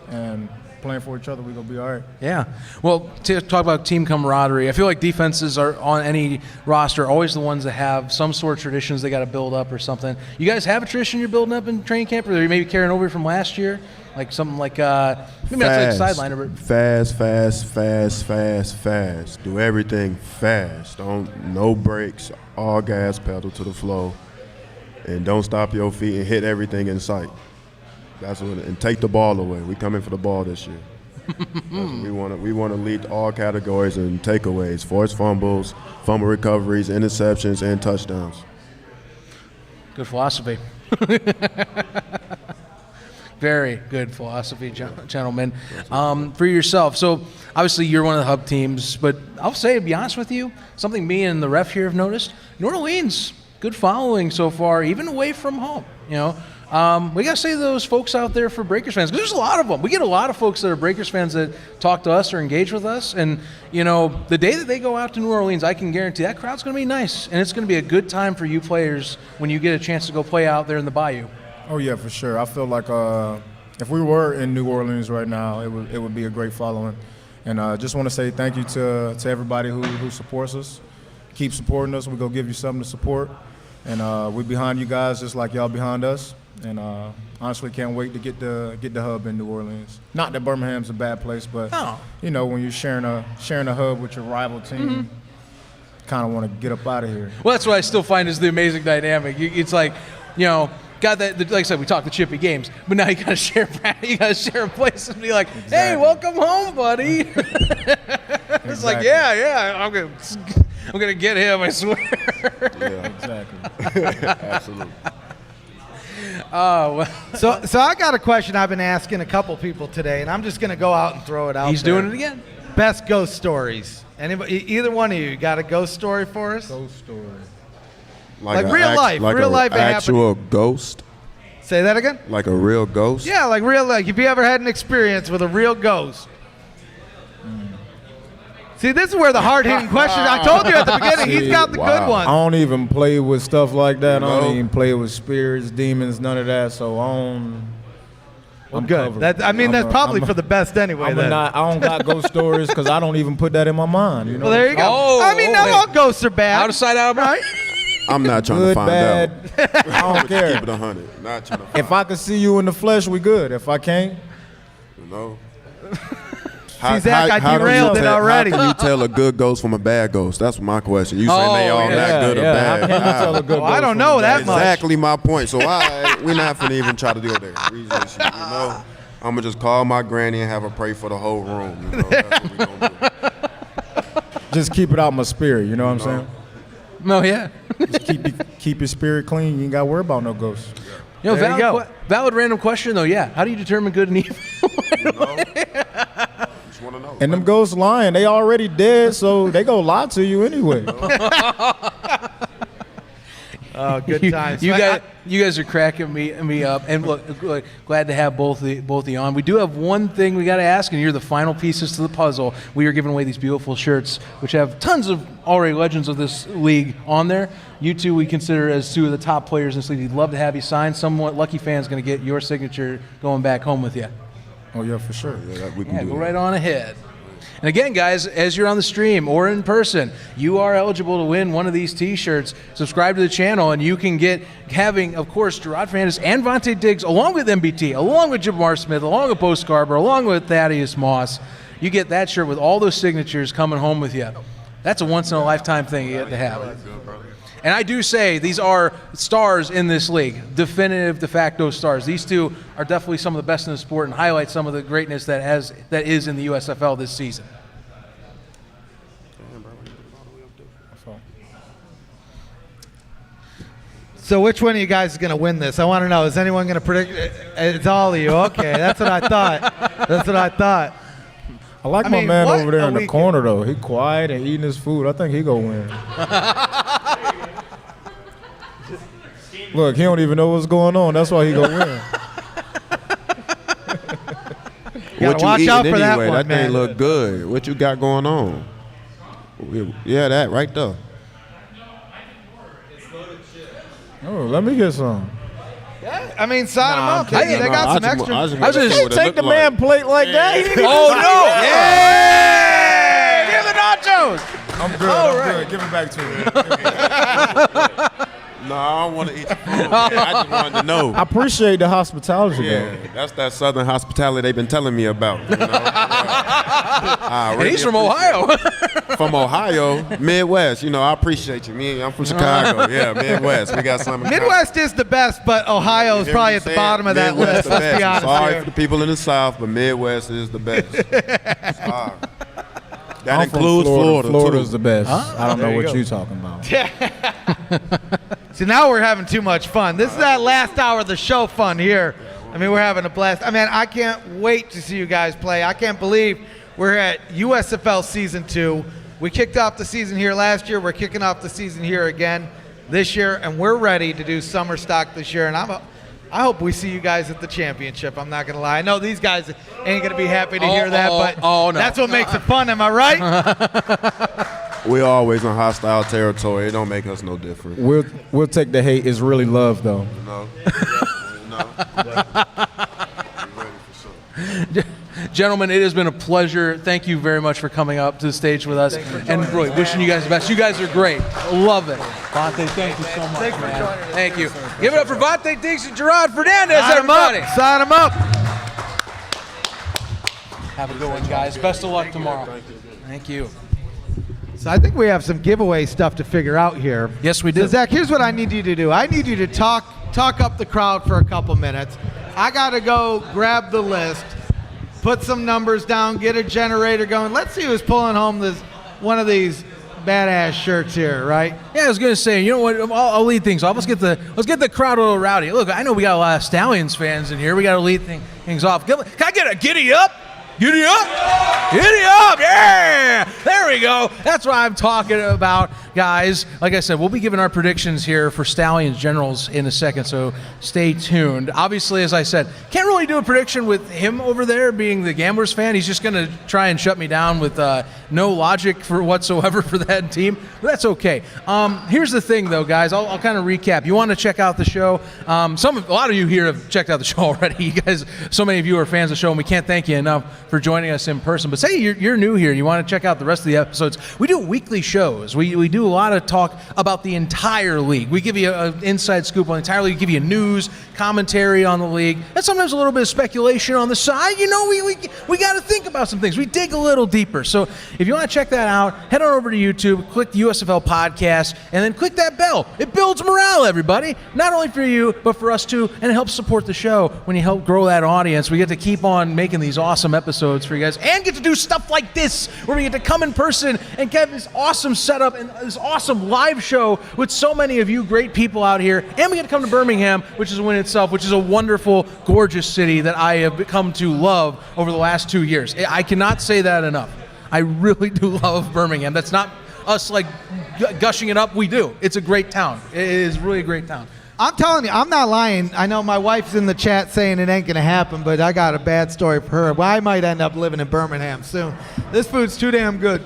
and playing for each other, we're going to be all right. Yeah. Well, to talk about team camaraderie, I feel like defenses are on any roster always the ones that have some sort of traditions they got to build up or something. You guys have a tradition you're building up in training camp, or are you maybe carrying over from last year? Like something like maybe not like sideline, but fast. Do everything fast. No brakes, all gas pedal to the floor, and don't stop your feet and hit everything in sight. That's what, and take the ball away. We coming for the ball this year. We want to lead all categories and takeaways: forced fumbles, fumble recoveries, interceptions, and touchdowns. Good philosophy. Very good philosophy, gentlemen. For yourself, so obviously you're one of the hub teams, but I'll say, to be honest with you, something me and the ref here have noticed: New Orleans, good following so far, even away from home. We got to say to those folks out there for Breakers fans, because there's a lot of them. We get a lot of folks that are Breakers fans that talk to us or engage with us. And, the day that they go out to New Orleans, I can guarantee that crowd's going to be nice. And it's going to be a good time for you players when you get a chance to go play out there in the Bayou. Oh, yeah, for sure. I feel like if we were in New Orleans right now, it would be a great following. And I just want to say thank you to everybody who supports us. Keep supporting us. We're going to give you something to support. And we're behind you guys just like y'all behind us. And honestly, can't wait to get the hub in New Orleans. Not that Birmingham's a bad place, but when you're sharing a hub with your rival team, kind of want to get up out of here. Well, that's what I still find is the amazing dynamic. It's like, got that. Like I said, we talk the chippy games, but now you got to share a place and be like, exactly. Hey, welcome home, buddy. It's like, yeah, I'm gonna get him, I swear. Yeah, exactly. Absolutely. Oh, well. So I got a question I've been asking a couple people today, and I'm just going to go out and throw it out He's there. doing it again. Best ghost stories. Anybody, either one of you got a ghost story for us? Ghost story. Like real life. Like real life. Actual ghost? Say that again? Like a real ghost? Yeah, like real life. Have you ever had an experience with a real ghost? See, this is where the hard-hitting questions. I told you at the beginning, he's got the good ones. I don't even play with stuff like that. I don't even play with spirits, demons, none of that. So I don't. I'm good. That's probably for the best anyway. I don't got ghost stories because I don't even put that in my mind. Well, there you go. Not all ghosts are bad. Out of sight, out of mind. I'm not trying to find bad, out. I don't care. Keep it 100. Not trying to find If I can see you in the flesh, we good. If I can't, See, Zach, I derailed it already. How can you tell a good ghost from a bad ghost? That's my question. You saying they all that good or bad? How can you tell a good ghost I don't know that much. Exactly my point. So we're not finna even try to do it there. We just, I'm gonna just call my granny and have her pray for the whole room. That's what we gonna do. Just keep it out my spirit. You know what I'm saying? No, yeah. Just keep your spirit clean. You ain't got to worry about no ghosts. Valid random question though. Yeah. How do you determine good and evil? And them ghosts lying. They already dead, so they gonna lie to you anyway. Oh, good times. You guys are cracking me up. And look, glad to have both of you on. We do have one thing we got to ask, and you're the final pieces to the puzzle. We are giving away these beautiful shirts, which have tons of already legends of this league on there. You two we consider as two of the top players in this league. We'd love to have you sign. Somewhat lucky fan's going to get your signature going back home with you. Oh, yeah, for sure. We can do go that. right on ahead. And again, guys, as you're on the stream or in person, you are eligible to win one of these T-shirts. Subscribe to the channel, and you can get having, of course, Gerard Fernandez and Vontae Diggs, along with MBT, along with Jamar Smith, along with Bo Scarborough, along with Thaddeus Moss. You get that shirt with all those signatures coming home with you. That's a once-in-a-lifetime thing you get to have. And I do say these are stars in this league, definitive de facto stars. These two are definitely some of the best in the sport and highlight some of the greatness that is in the USFL this season. So which one of you guys is going to win this? I want to know. Is anyone going to predict? It's all of you. Okay, that's what I thought. I like my man over there in the corner, though. He quiet and eating his food. I think he going to win. Look, he don't even know what's going on. That's why he going to win. What you watch out for that one, that man. thing look good. What you got going on? Yeah, that right there. Oh, let me get some. Yeah, I mean, sign them up. They got some extra. I just take the man plate like that. Oh, no. Yeah! Give the nachos. I'm good. I'm good. Give it back to me. No, I don't want to eat the food. I just wanted to know. I appreciate the hospitality, Yeah, that's that Southern hospitality they've been telling me about. You know? And he's from Ohio. From Ohio, Midwest. You know, I appreciate you. I'm from Chicago. Yeah, Midwest. We got something. Midwest is the best, but Ohio is probably at the bottom of that list. Let's be honest. Sorry for the people in the South, but Midwest is the best. Sorry. That includes Florida. Florida's the best. Huh? I don't know what you're talking about. See, now we're having too much fun. This is that last hour of the show fun here. I mean, we're having a blast. I mean, I can't wait to see you guys play. I can't believe we're at USFL Season 2. We kicked off the season here last year. We're kicking off the season here again this year, and we're ready to do summer stock this year. And I hope we see you guys at the championship. I'm not going to lie. I know these guys ain't going to be happy to hear that, but no. That's what makes it fun. Am I right? We're always in hostile territory. It don't make us no different. We'll take the hate. It's really love, though. No. Gentlemen, it has been a pleasure. Thank you very much for coming up to the stage with us. And really, wishing you guys the best. You guys are great. Love it. Vontae, thank you so much. Thanks for joining us. Thank you. Give it up for Vontae, Dixon, Gerard Fernandez, everybody. Sign them up. Have a good one, guys. Best of luck tomorrow. Thank you. So I think we have some giveaway stuff to figure out here. Yes, we do. So Zach, here's what I need you to do. I need you to talk up the crowd for a couple minutes. I got to go grab the list, put some numbers down, get a generator going. Let's see who's pulling home one of these badass shirts here, right? Yeah, I was gonna say, you know what? I'll lead things off. Let's get the crowd a little rowdy. Look, I know we got a lot of Stallions fans in here. We got to lead things off. Can I get a giddy up? Giddy up! Giddy up! Yeah! There we go. That's what I'm talking about, guys. Like I said, we'll be giving our predictions here for Stallions Generals in a second, so stay tuned. Obviously, as I said, can't really do a prediction with him over there being the Gamblers fan. He's just going to try and shut me down with no logic whatsoever for that team. But that's okay. Here's the thing, though, guys. I'll kind of recap. You want to check out the show. A lot of you here have checked out the show already. You guys, so many of you are fans of the show, and we can't thank you enough for joining us in person. But say you're new here, you want to check out the rest of the episodes. We do weekly shows. We do a lot of talk about the entire league. We give you an inside scoop on the entire league. We give you news, commentary on the league, and sometimes a little bit of speculation on the side. You know, we got to think about some things. We dig a little deeper. So if you want to check that out, head on over to YouTube, click the USFL Podcast, and then click that bell. It builds morale, everybody. Not only for you, but for us too, and it helps support the show when you help grow that audience. We get to keep on making these awesome episodes for you guys, and get to do stuff like this, where we get to come in person and get this awesome setup and this awesome live show with so many of you great people out here. And we get to come to Birmingham, which is a win itself, which is a wonderful, gorgeous city that I have come to love over the last 2 years. I cannot say that enough. I really do love Birmingham. That's not us like gushing it up. We do. It's a great town. It is really a great town. I'm telling you, I'm not lying. I know my wife's in the chat saying it ain't going to happen, but I got a bad story for her. Well, I might end up living in Birmingham soon. This food's too damn good.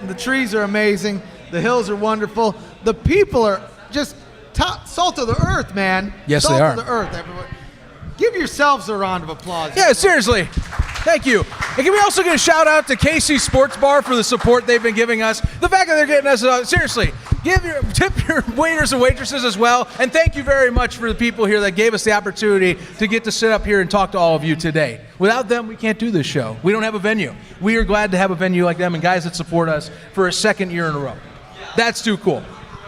The trees are amazing. The hills are wonderful. The people are just salt of the earth, man. Yes, they are. Salt of the earth, everyone. Give yourselves a round of applause. Yeah, seriously. Thank you. And can we also get a shout out to KC Sports Bar for the support they've been giving us? The fact that they're getting us, seriously, tip your waiters and waitresses as well. And thank you very much for the people here that gave us the opportunity to get to sit up here and talk to all of you today. Without them, we can't do this show. We don't have a venue. We are glad to have a venue like them and guys that support us for a second year in a row. That's too cool.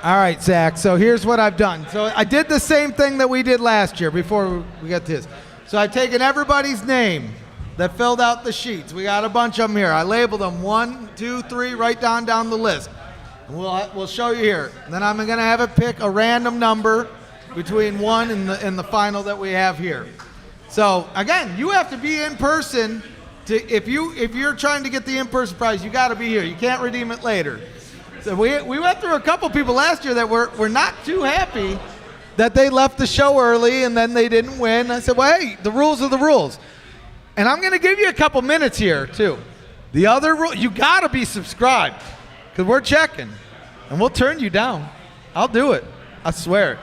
All right, Zach. So here's what I've done. So I did the same thing that we did last year before we got this. So I've taken everybody's name that filled out the sheets. We got a bunch of them here. I labeled them 1, 2, 3, right down the list. And we'll show you here. Then I'm going to have it pick a random number between 1 and the final that we have here. So again, you have to be in person. If you're trying to get the in-person prize, you got to be here. You can't redeem it later. So we went through a couple people last year that were not too happy that they left the show early and then they didn't win. I said, well, hey, the rules are the rules. And I'm going to give you a couple minutes here, too. The other rule, you got to be subscribed because we're checking, and we'll turn you down. I'll do it. I swear.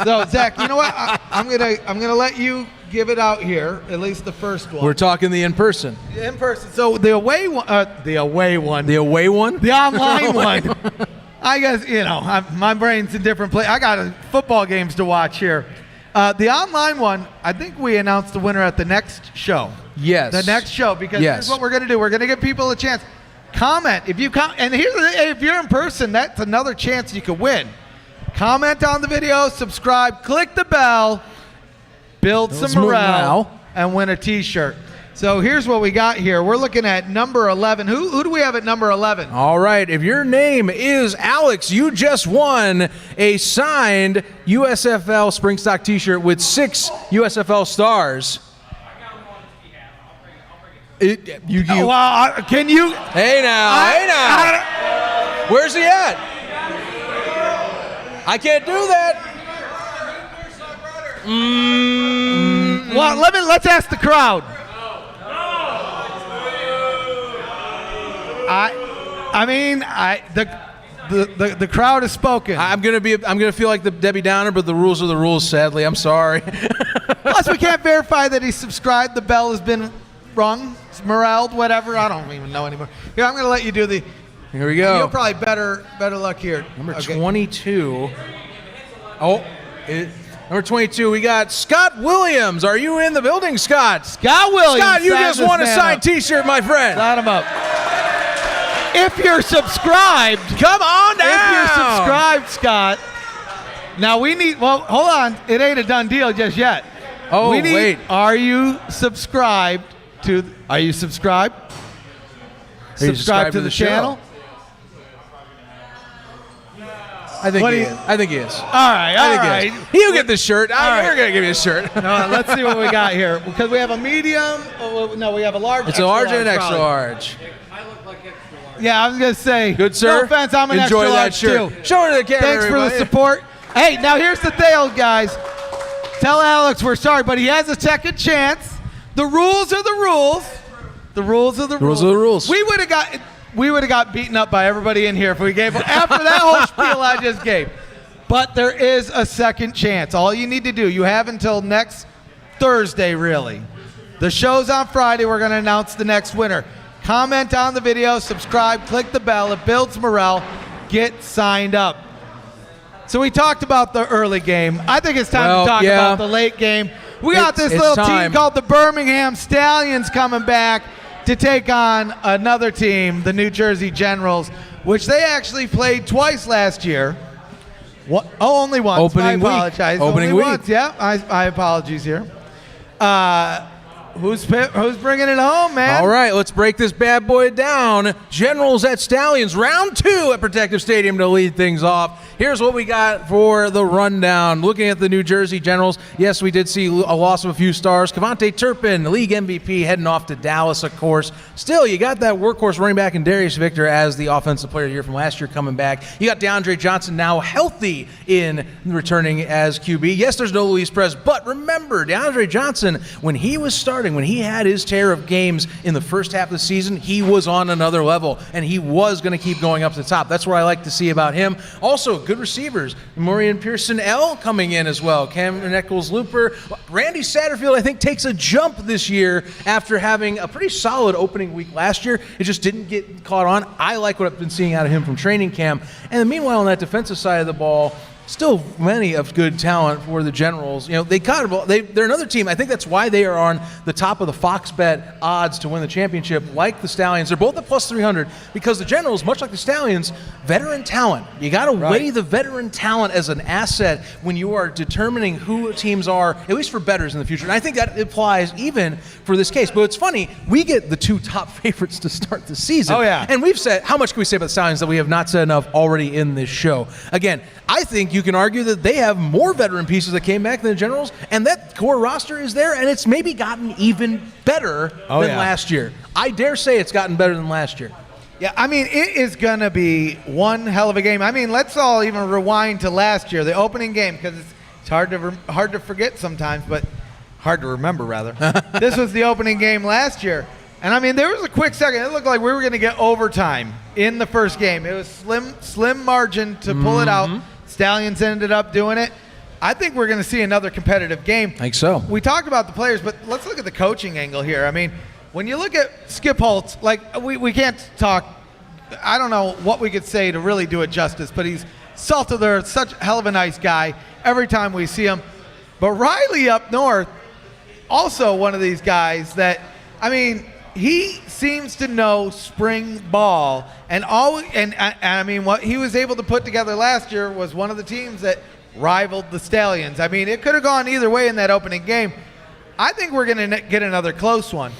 So, Zach, you know what? I'm gonna let you give it out here, at least the first one. We're talking the in-person. In person. So the away one. The away one. The away one? The online one. I guess, my brain's in different place. I got football games to watch here. The online one, I think we announced the winner at the next show. Yes. The next show, because here's what we're going to do. We're going to give people a chance. Comment. If you're in person, that's another chance you could win. Comment on the video, subscribe, click the bell, build some morale, and win a T-shirt. So here's what we got here. We're looking at number 11. Who do we have at number 11? All right. If your name is Alex, you just won a signed USFL SpringStock T-shirt with 6 USFL stars. Can you? Hey now. Where's he at? I can't do that. Well, let's ask the crowd. The crowd has spoken. I'm gonna feel like the Debbie Downer, but the rules are the rules. Sadly, I'm sorry. Plus, we can't verify that he subscribed. The bell has been rung, moraled, whatever. I don't even know anymore. Here, I'm gonna let you do the. Here we go. You'll probably better luck here. Number 22. Number 22, we got Scott Williams. Are you in the building, Scott? Scott Williams. Scott, you just won a signed T-shirt, my friend. Sign him up. If you're subscribed, come on down. If you're subscribed, Scott. Now we need. Well, hold on. It ain't a done deal just yet. Oh, wait. Are you subscribed to? Are you subscribed? Subscribe to the channel. I think he is. All right. He'll get the shirt. We're going to give you a shirt. No, let's see what we got here. Because we have a medium. No, we have a large. It's a large and an extra large. I look like extra large. Yeah, I was going to say. Good, sir. No offense, I'm an Enjoy extra that large shirt. too. Show it to the camera, Thanks everybody. for the support. Hey, now here's the deal, guys. Tell Alex we're sorry, but he has a second chance. The rules are the rules. The rules are the rules. Rules are the rules. We would have got beaten up by everybody in here if we gave after that whole spiel I just gave. But there is a second chance. All you need to do, you have until next Thursday, really. The show's on Friday. We're going to announce the next winner. Comment on the video, subscribe, click the bell. It builds morale. Get signed up. So we talked about the early game. I think it's time to talk about the late game. We got this little team called the Birmingham Stallions coming back to take on another team, the New Jersey Generals, which they actually played twice last year. Only once. Opening week. I apologize. Opening only week. Once. Yeah, I apologies here. Who's bringing it home, man? All right, let's break this bad boy down. Generals at Stallions, round 2 at Protective Stadium to lead things off. Here's what we got for the rundown. Looking at the New Jersey Generals, yes, we did see a loss of a few stars. Vontae Turpin, league MVP, heading off to Dallas, of course. Still, you got that workhorse running back in Darius Victor as the offensive player of the year from last year coming back. You got DeAndre Johnson now healthy in returning as QB. Yes, there's no Luis Perez, but remember, DeAndre Johnson, when he was starting, when he had his tear of games in the first half of the season, he was on another level, and he was going to keep going up to the top. That's what I like to see about him. Also, good receivers. Maurian Pearson-L coming in as well. Cameron Eccles-Looper. Randy Satterfield, I think, takes a jump this year after having a pretty solid opening week last year. It just didn't get caught on. I like what I've been seeing out of him from training camp. And meanwhile, on that defensive side of the ball, still many of good talent for the Generals. You know, they're another team. I think that's why they are on the top of the Fox Bet odds to win the championship, like the Stallions. They're both at plus 300 because the Generals, much like the Stallions, veteran talent. You got to weigh the veteran talent as an asset when you are determining who teams are, at least for bettors in the future. And I think that applies even for this case. But it's funny, we get the two top favorites to start the season. Oh, yeah. And we've said, how much can we say about the Stallions that we have not said enough already in this show? Again, I think you can argue that they have more veteran pieces that came back than the Generals, and that core roster is there, and it's maybe gotten even better than last year. I dare say it's gotten better than last year. Yeah, I mean, it is going to be one hell of a game. I mean, let's all even rewind to last year, the opening game, because it's hard to forget sometimes, but hard to remember, rather. This was the opening game last year. And, I mean, there was a quick second. It looked like we were going to get overtime in the first game. It was slim margin to pull it out. Stallions ended up doing it. I think we're going to see another competitive game. I think so. We talked about the players, but let's look at the coaching angle here. I mean, when you look at Skip Holtz, like we can't talk, I don't know what we could say to really do it justice, but he's salt of the earth, such a hell of a nice guy every time we see him. But Riley up north, also one of these guys that, I mean, he seems to know spring ball, and I mean, what he was able to put together last year was one of the teams that rivaled the Stallions. I mean, it could have gone either way in that opening game. I think we're going to get another close one.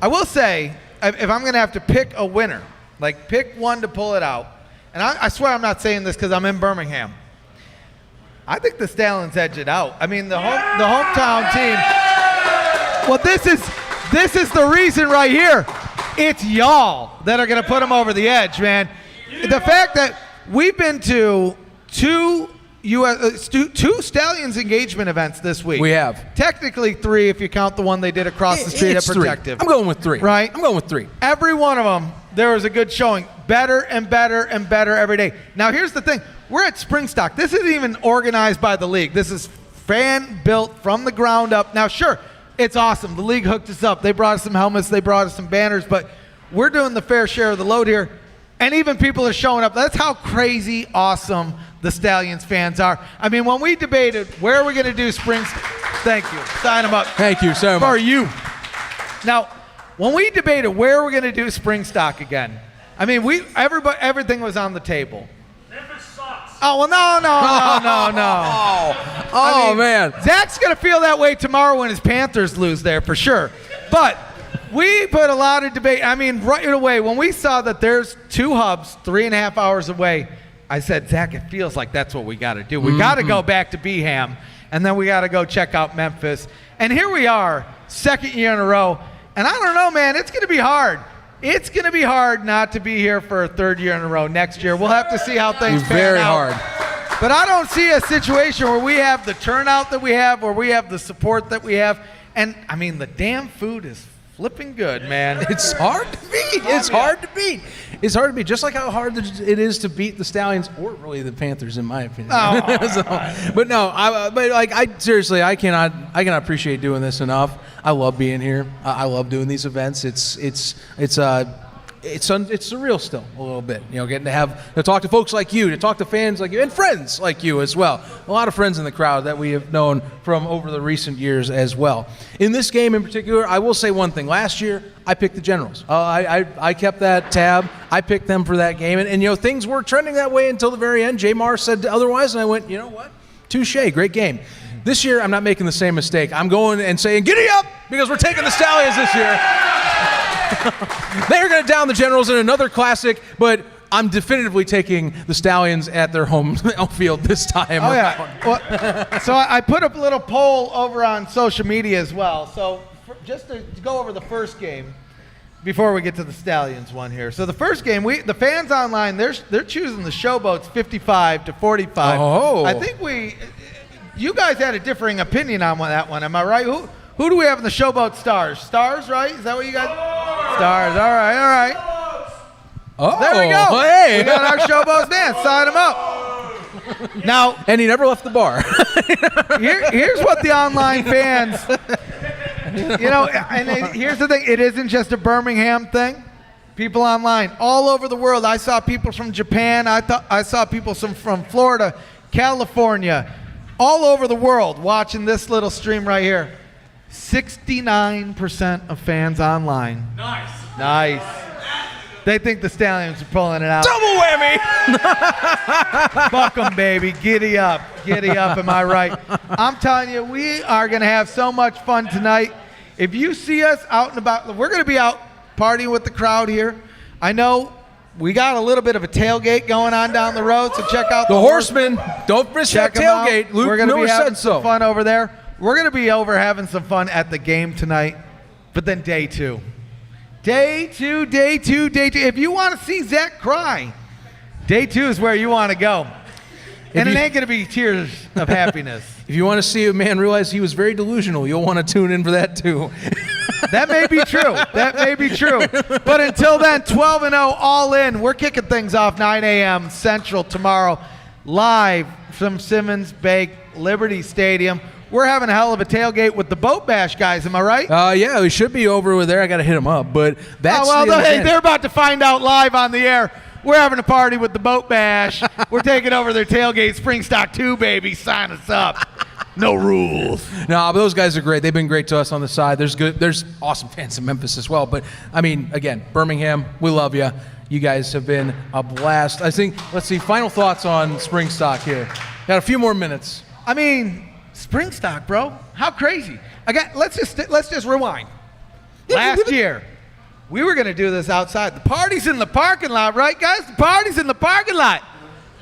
I will say, if I'm going to have to pick a winner, like pick one to pull it out, and I swear I'm not saying this because I'm in Birmingham, I think the Stallions edge it out. I mean, the hometown team. Well, this is the reason right here. It's y'all that are going to put them over the edge, man. The fact that we've been to two Stallions engagement events this week. We have. Technically 3 if you count the one they did across the street at Protective. 3. I'm going with 3. Right? I'm going with 3. Every one of them, there was a good showing. Better and better and better every day. Now, here's the thing. We're at SpringStock. This isn't even organized by the league. This is fan-built from the ground up. Now, sure, it's awesome. The league hooked us up. They brought us some helmets. They brought us some banners. But we're doing the fair share of the load here. And even people are showing up. That's how crazy awesome the Stallions fans are. I mean, when we debated where are we going to do thank you. Sign them up. Thank you so much. For you. Now, when we debated where are we going to do SpringStock again, I mean, everything was on the table. Memphis sucks. Oh, well, no. I mean, man. Zach's going to feel that way tomorrow when his Panthers lose there for sure. But we put a lot of debate. I mean, right away, when we saw that there's 2 hubs 3.5 hours away, I said, Zach, it feels like that's what we got to do. We got to go back to Beham, and then we got to go check out Memphis. And here we are, 2nd year in a row. And I don't know, man, it's going to be hard. It's going to be hard not to be here for a 3rd year in a row next year. We'll have to see how things pan out. Very hard. But I don't see a situation where we have the turnout that we have, where we have the support that we have. And, I mean, the damn food is flipping good, man. It's hard to beat. It's hard to beat. It's hard to beat, just like how hard it is to beat the Stallions or really the Panthers, in my opinion. Seriously, I cannot appreciate doing this enough. I love being here. I love doing these events. It's surreal still a little bit, getting to talk to folks like you, to talk to fans like you, and friends like you as well. A lot of friends in the crowd that we have known from over the recent years as well. In this game in particular, I will say one thing. Last year, I picked the Generals. I kept that tab. I picked them for that game, and things were trending that way until the very end. Jamar said otherwise, and I went, you know what? Touche, great game. This year, I'm not making the same mistake. I'm going and saying, giddy up, because we're taking the Stallions this year. They're going to down the Generals in another classic, but I'm definitively taking the Stallions at their home field this time. Oh, yeah. Well, so I put up a little poll over on social media as well. So just to go over the first game before we get to the Stallions one here. So the first game, the fans online, they're choosing the Showboats 55-45. Oh. I think you guys had a differing opinion on that one. Am I right? Who do we have in the Showboat Stars? Stars, right? Is that what you guys? Stars. All right. Oh, there we go. Hey. We got our Showboats dance. Sign them up. Now, and he never left the bar. here's what the online fans, and here's the thing. It isn't just a Birmingham thing. People online all over the world. I saw people from Japan. I saw people from Florida. California, all over the world watching this little stream right here. 69% of fans online. Nice. They think the Stallions are pulling it out. Double whammy! Fuck 'em, baby. Giddy up. Giddy up, am I right? I'm telling you, we are going to have so much fun tonight. If you see us out and about, we're going to be out partying with the crowd here. I know we got a little bit of a tailgate going on down the road, so check out the Horsemen. Don't miss that tailgate. Luke we're going to be having said so. some fun over there. We're going to be over having some fun at the game tonight, but then day two. Day two. If you want to see Zach cry, day 2 is where you want to go. And it ain't going to be tears of happiness. If you want to see a man realize he was very delusional, you'll want to tune in for that too. That may be true. That may be true. But until then, 12-0 all in. We're kicking things off 9 a.m. Central tomorrow, live from Simmons Bank Liberty Stadium. We're having a hell of a tailgate with the Boat Bash guys. Am I right? Yeah, we should be over there. I got to hit them up, but that's they're about to find out live on the air. We're having a party with the Boat Bash. We're taking over their tailgate. SpringStock 2, baby. Sign us up. No rules. No, but those guys are great. They've been great to us on the side. There's awesome fans in Memphis as well. But, I mean, again, Birmingham, we love you. You guys have been a blast. I think, let's see, final thoughts on SpringStock here. Got a few more minutes. I mean, SpringStock, bro. How crazy. Again, let's just rewind. Last year, we were going to do this outside. The party's in the parking lot, right, guys? The party's in the parking lot.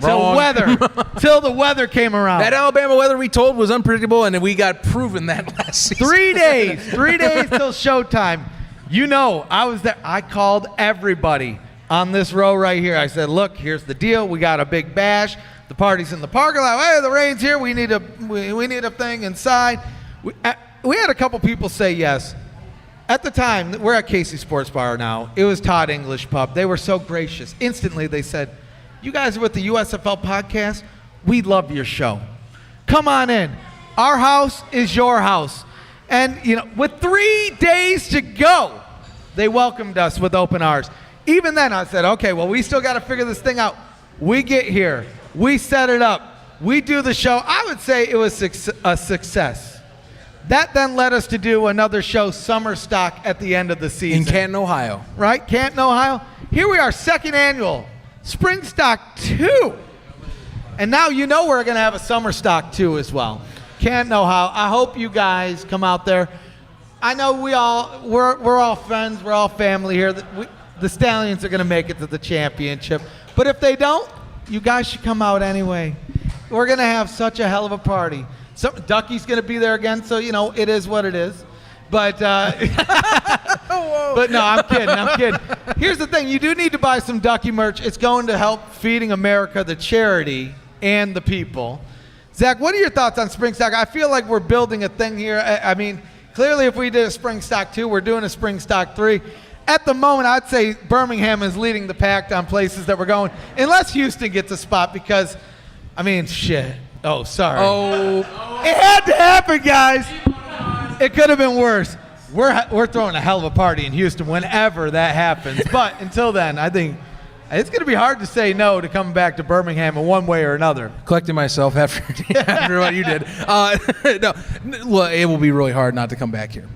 Till the weather came around. That Alabama weather we told was unpredictable, and we got proven that last season. 3 days till showtime. You know, I was there. I called everybody on this row right here. I said, look, here's the deal. We got a big bash. The party's in the parking lot. Hey, the rain's here. We need a thing inside. We had a couple people say yes. At the time, we're at Casey Sports Bar now. It was Todd English Pub. They were so gracious. Instantly, they said, you guys are with the USFL Podcast. We love your show. Come on in. Our house is your house. And, you know, with 3 days to go, they welcomed us with open arms. Even then, I said, okay, well, we still got to figure this thing out. We get here. We set it up. We do the show. I would say it was a success. That then led us to do another show, Summer Stock, at the end of the season. In Canton, Ohio. Right? Canton, Ohio. Here we are, second annual. SpringStock 2. And now you know we're going to have a Summer Stock 2 as well. Canton, Ohio. I hope you guys come out there. I know we're all friends. We're all family here. The Stallions are going to make it to the championship. But if they don't, you guys should come out anyway. We're going to have such a hell of a party. Ducky's going to be there again, so, you know, it is what it is. But but no, I'm kidding. Here's the thing. You do need to buy some Ducky merch. It's going to help Feeding America, the charity, and the people. Zach, what are your thoughts on SpringStock? I feel like we're building a thing here. I mean, clearly if we did a SpringStock 2, we're doing a SpringStock 3. At the moment, I'd say Birmingham is leading the pack on places that we're going, unless Houston gets a spot because, I mean, shit. Oh, sorry. Oh. It had to happen, guys. It could have been worse. We're throwing a hell of a party in Houston whenever that happens. But until then, I think it's going to be hard to say no to coming back to Birmingham in one way or another. Collecting myself after what you did. No, look, it will be really hard not to come back here.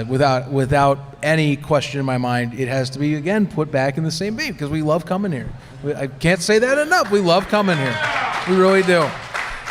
Without any question in my mind, it has to be, again, put back in the same beat because we love coming here. I can't say that enough. We love coming here. We really do.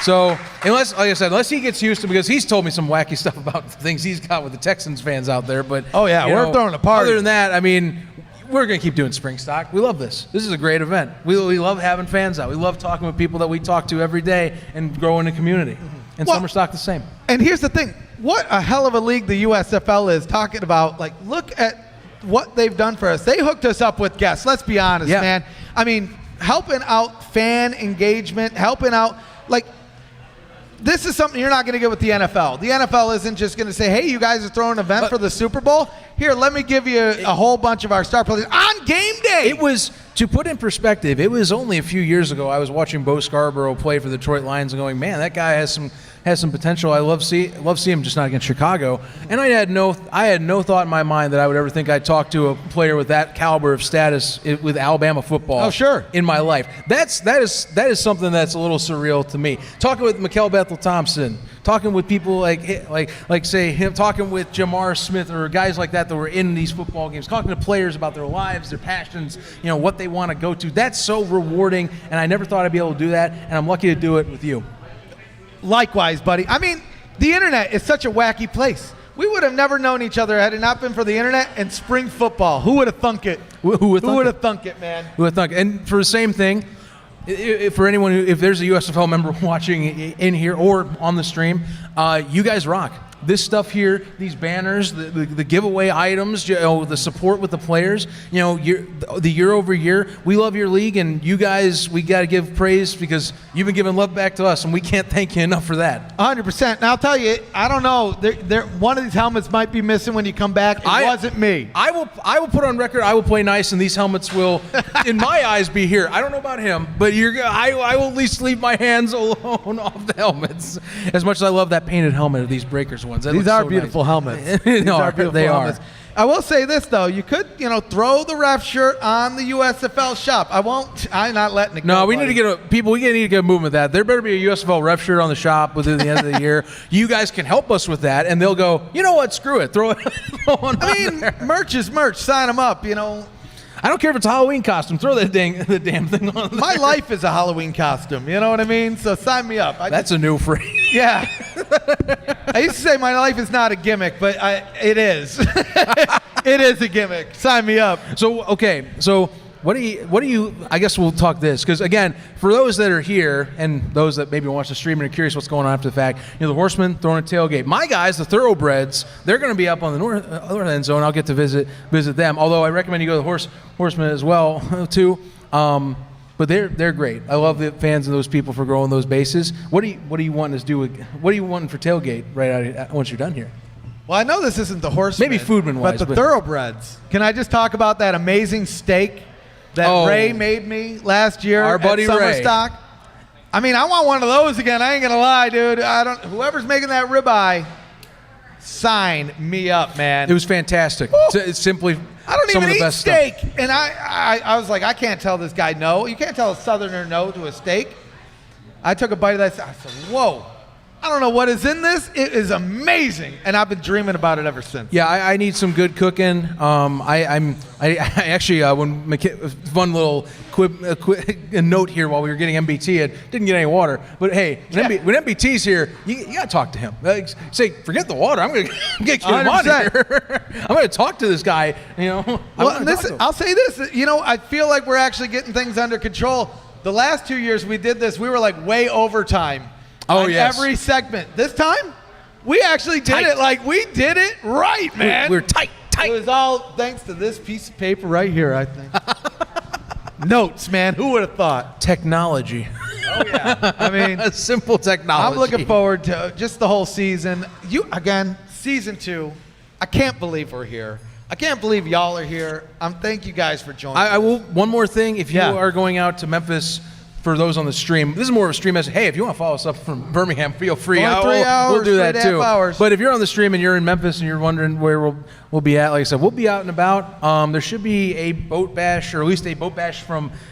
So, unless he gets Houston, because he's told me some wacky stuff about the things he's got with the Texans fans out there. But we're throwing a party. Other than that, I mean, we're going to keep doing SpringStock. We love this. This is a great event. We love having fans out. We love talking with people that we talk to every day and growing a community. And SummerStock the same. And here's the thing. What a hell of a league the USFL is talking about. Like, look at what they've done for us. They hooked us up with guests. Let's be honest, man. I mean, helping out fan engagement, helping out, like, this is something you're not going to get with the NFL. The NFL isn't just going to say, hey, you guys are throwing an event for the Super Bowl. Here, let me give you a whole bunch of our star players on game day. day. It was, to put in perspective, it was only a few years ago I was watching Bo Scarborough play for the Detroit Lions and going, man, that guy has some potential. I love see him, just not against Chicago. And I had no thought in my mind that I would ever think I'd talk to a player with that caliber of status with Alabama football. Oh, sure. In my life. That is something that's a little surreal to me. Talking with McLeod Bethel Thompson, talking with people like say him, talking with Jamar Smith or guys like that were in these football games, talking to players about their lives, their passions, what they want to go to. That's so rewarding, and I never thought I'd be able to do that, and I'm lucky to do it with you. Likewise, buddy. I mean, the internet is such a wacky place. We would have never known each other had it not been for the internet and spring football. Who would have thunk it? Who would have thunk it, man? Who would have thunk it? And for the same thing, for anyone if there's a USFL member watching in here or on the stream, you guys rock. This stuff here, these banners, the giveaway items, the support with the players, the year over year, we love your league, and you guys, we got to give praise because you've been giving love back to us, and we can't thank you enough for that. 100%. Now I'll tell you, I don't know, one of these helmets might be missing when you come back. It wasn't me. I will put on record, I will play nice, and these helmets will, in my eyes, be here. I don't know about him, but I will at least leave my hands alone off the helmets. As much as I love that painted helmet of these Breakers ones. These are beautiful helmets. These are beautiful helmets. I will say this, though. You could, throw the ref shirt on the USFL shop. I'm not letting it go. No, we need to get a movement with that. There better be a USFL ref shirt on the shop within the end of the year. You guys can help us with that, and they'll go, you know what, screw it. Throw it on there. Merch is merch. Sign them up, I don't care if it's a Halloween costume. Throw the damn thing on there. My life is a Halloween costume. You know what I mean? So sign me up. That's a new phrase. Yeah. I used to say my life is not a gimmick, but it is. It is a gimmick. Sign me up. So, okay. So what do you, I guess we'll talk this, because again, for those that are here and those that maybe watch the stream and are curious what's going on after the fact, the Horsemen throwing a tailgate. My guys, the Thoroughbreds, they're going to be up on the north end zone. I'll get to visit them. Although I recommend you go to the Horsemen as well, too. But they're great. I love the fans and those people for growing those bases. What do you want us to do? What are you wanting for tailgate once you're done here? Well, I know this isn't the Horsemen. Maybe Foodman-wise. But the Thoroughbreds. Can I just talk about that amazing steak that Ray made me last year our buddy at SummerStock? I mean, I want one of those again. I ain't gonna lie, dude. Whoever's making that ribeye, sign me up, man. It was fantastic. It's simply I don't some even of the eat best steak, stuff. and I was like, I can't tell this guy no. You can't tell a Southerner no to a steak. I took a bite of that. I said, whoa. I don't know what is in this. It is amazing, and I've been dreaming about it ever since. Yeah, I need some good cooking. I actually when fun little a note here while we were getting MBT, I didn't get any water. But hey, when MBT's here, you gotta talk to him. Say, forget the water. I'm gonna get him on here. I'm gonna talk to this guy. Well, I'll say this. I feel like we're actually getting things under control. The last 2 years we did this, we were like way overtime. Oh, yes. Every segment. This time, we actually did it like we did it right, man. We're tight. It was all thanks to this piece of paper right here, I think. Notes, man. Who would have thought? Technology. Oh, yeah. I mean, a simple technology. I'm looking forward to just the whole season. Season 2. I can't believe we're here. I can't believe y'all are here. Thank you guys for joining. I will. One more thing. If you are going out to Memphis, for those on the stream, this is more of a stream message. Hey, if you want to follow us up from Birmingham, feel free. Only 3 hours. We'll do that too. Hours. But if you're on the stream and you're in Memphis and you're wondering where we'll be at, like I said, we'll be out and about. There should be a boat bash, or at least a boat bash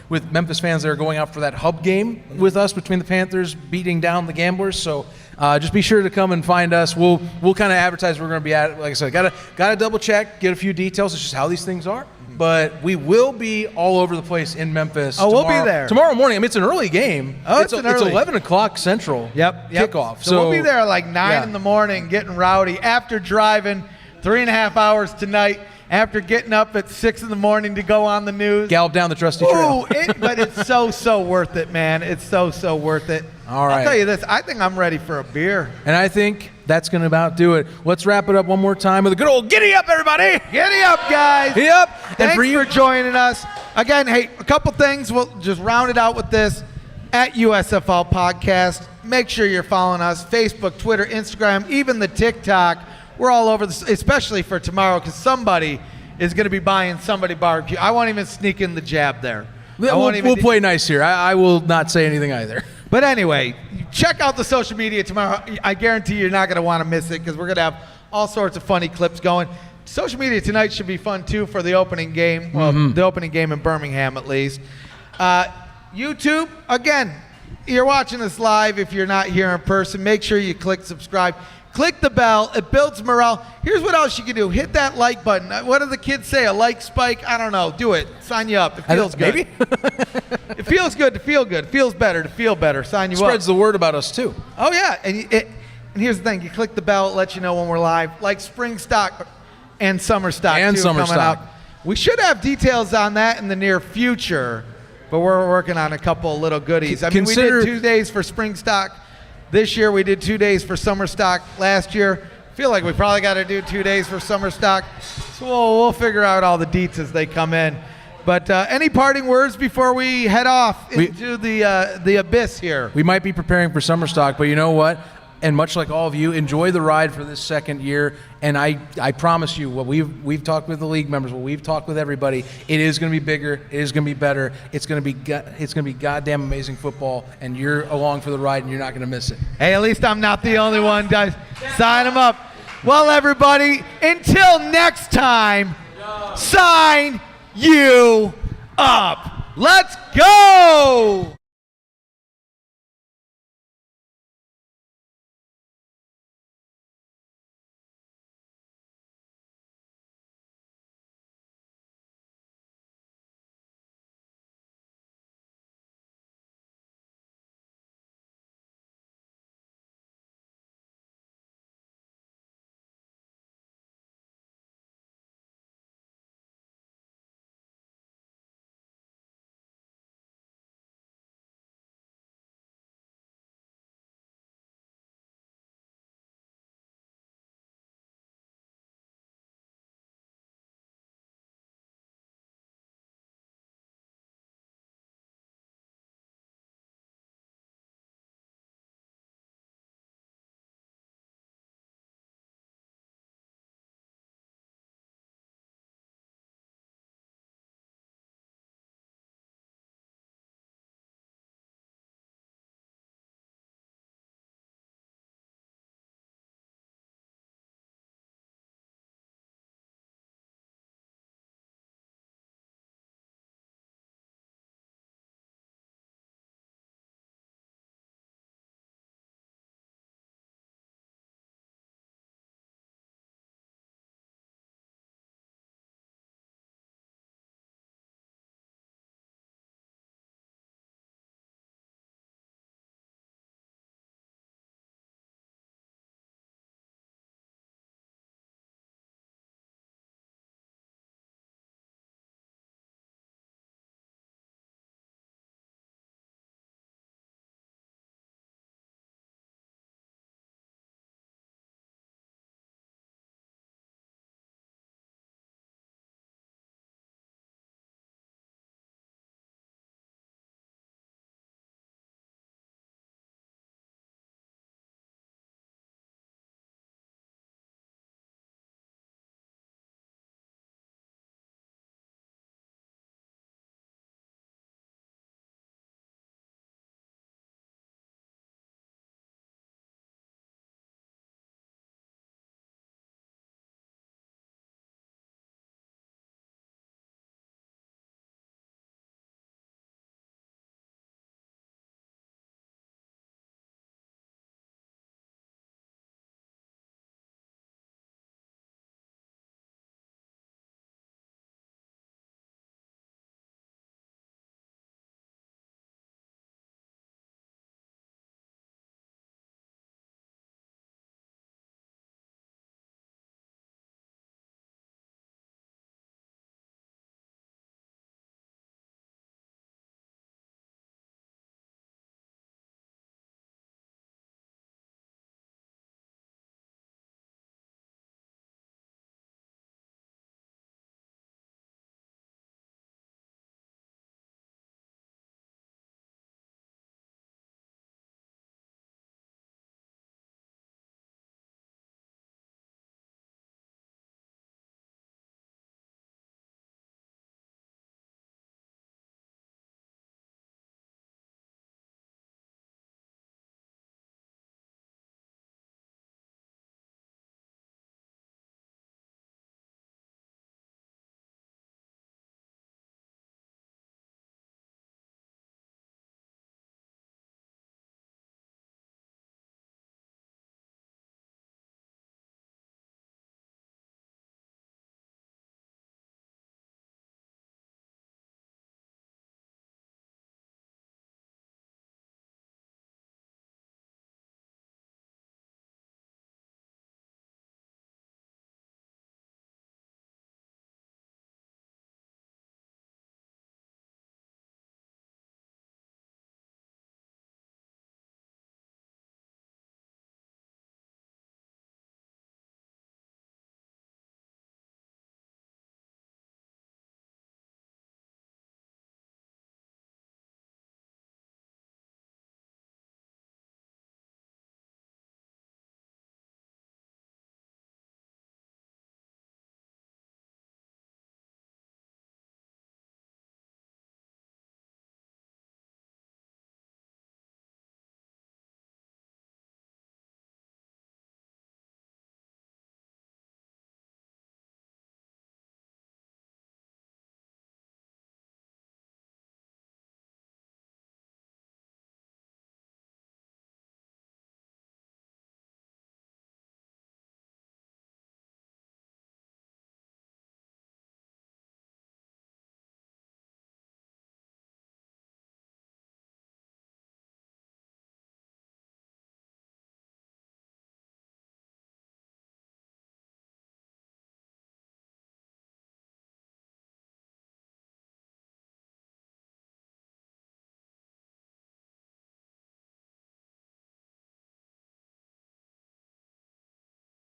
with Memphis fans that are going out for that hub game with us between the Panthers beating down the Gamblers. So just be sure to come and find us. We'll kind of advertise where we're going to be at. Like I said, gotta double check, get a few details. It's just how these things are. But we will be all over the place in Memphis. Oh, we'll be there tomorrow morning. I mean, it's an early game. Oh, it's 11 o'clock Central. Yep. Kickoff. So we'll be there at like 9 in the morning, getting rowdy after driving 3.5 hours tonight. After getting up at 6 in the morning to go on the news. Gallop down the trusty trail. But it's so worth it, man. It's so worth it. All right. I'll tell you this. I think I'm ready for a beer. And I think that's going to about do it. Let's wrap it up one more time with a good old giddy up, everybody. Giddy up, guys. Giddy up. Thanks for joining us. Again, hey, a couple things. We'll just round it out with this. At USFL Podcast. Make sure you're following us. Facebook, Twitter, Instagram, even the TikTok. We're all over this, especially for tomorrow, because somebody is going to be buying somebody barbecue. I won't even sneak in the jab there. We'll play nice here. I will not say anything either. But anyway, check out the social media tomorrow. I guarantee you're not going to want to miss it because we're going to have all sorts of funny clips going. Social media tonight should be fun, too, for the opening game. Well, the opening game in Birmingham, at least. YouTube, again, you're watching us live. If you're not here in person, make sure you click subscribe. Click the bell. It builds morale. Here's what else you can do. Hit that like button. What do the kids say? A like spike? I don't know. Do it. Sign you up. It feels good. Maybe? It feels good to feel good. It feels better to feel better. Sign you up. Spreads the word about us, too. Oh, yeah. And here's the thing. You click the bell. It lets you know when we're live. Like SpringStock and SummerStock, too, coming out. We should have details on that in the near future, but we're working on a couple of little goodies. I mean, we did 2 days for SpringStock. This year we did 2 days for SummerStock. Last year, feel like we probably got to do 2 days for SummerStock. So we'll figure out all the deets as they come in. But any parting words before we head off into the abyss here? We might be preparing for SummerStock, but you know what? And much like all of you, enjoy the ride for this second year. And I promise you, what we've talked with the league members, what we've talked with everybody, it is going to be bigger. It is going to be better. It's going to be goddamn amazing football. And you're along for the ride, and you're not going to miss it. Hey, at least I'm not the only one, guys. Sign them up. Well, everybody, until next time, sign you up. Let's go.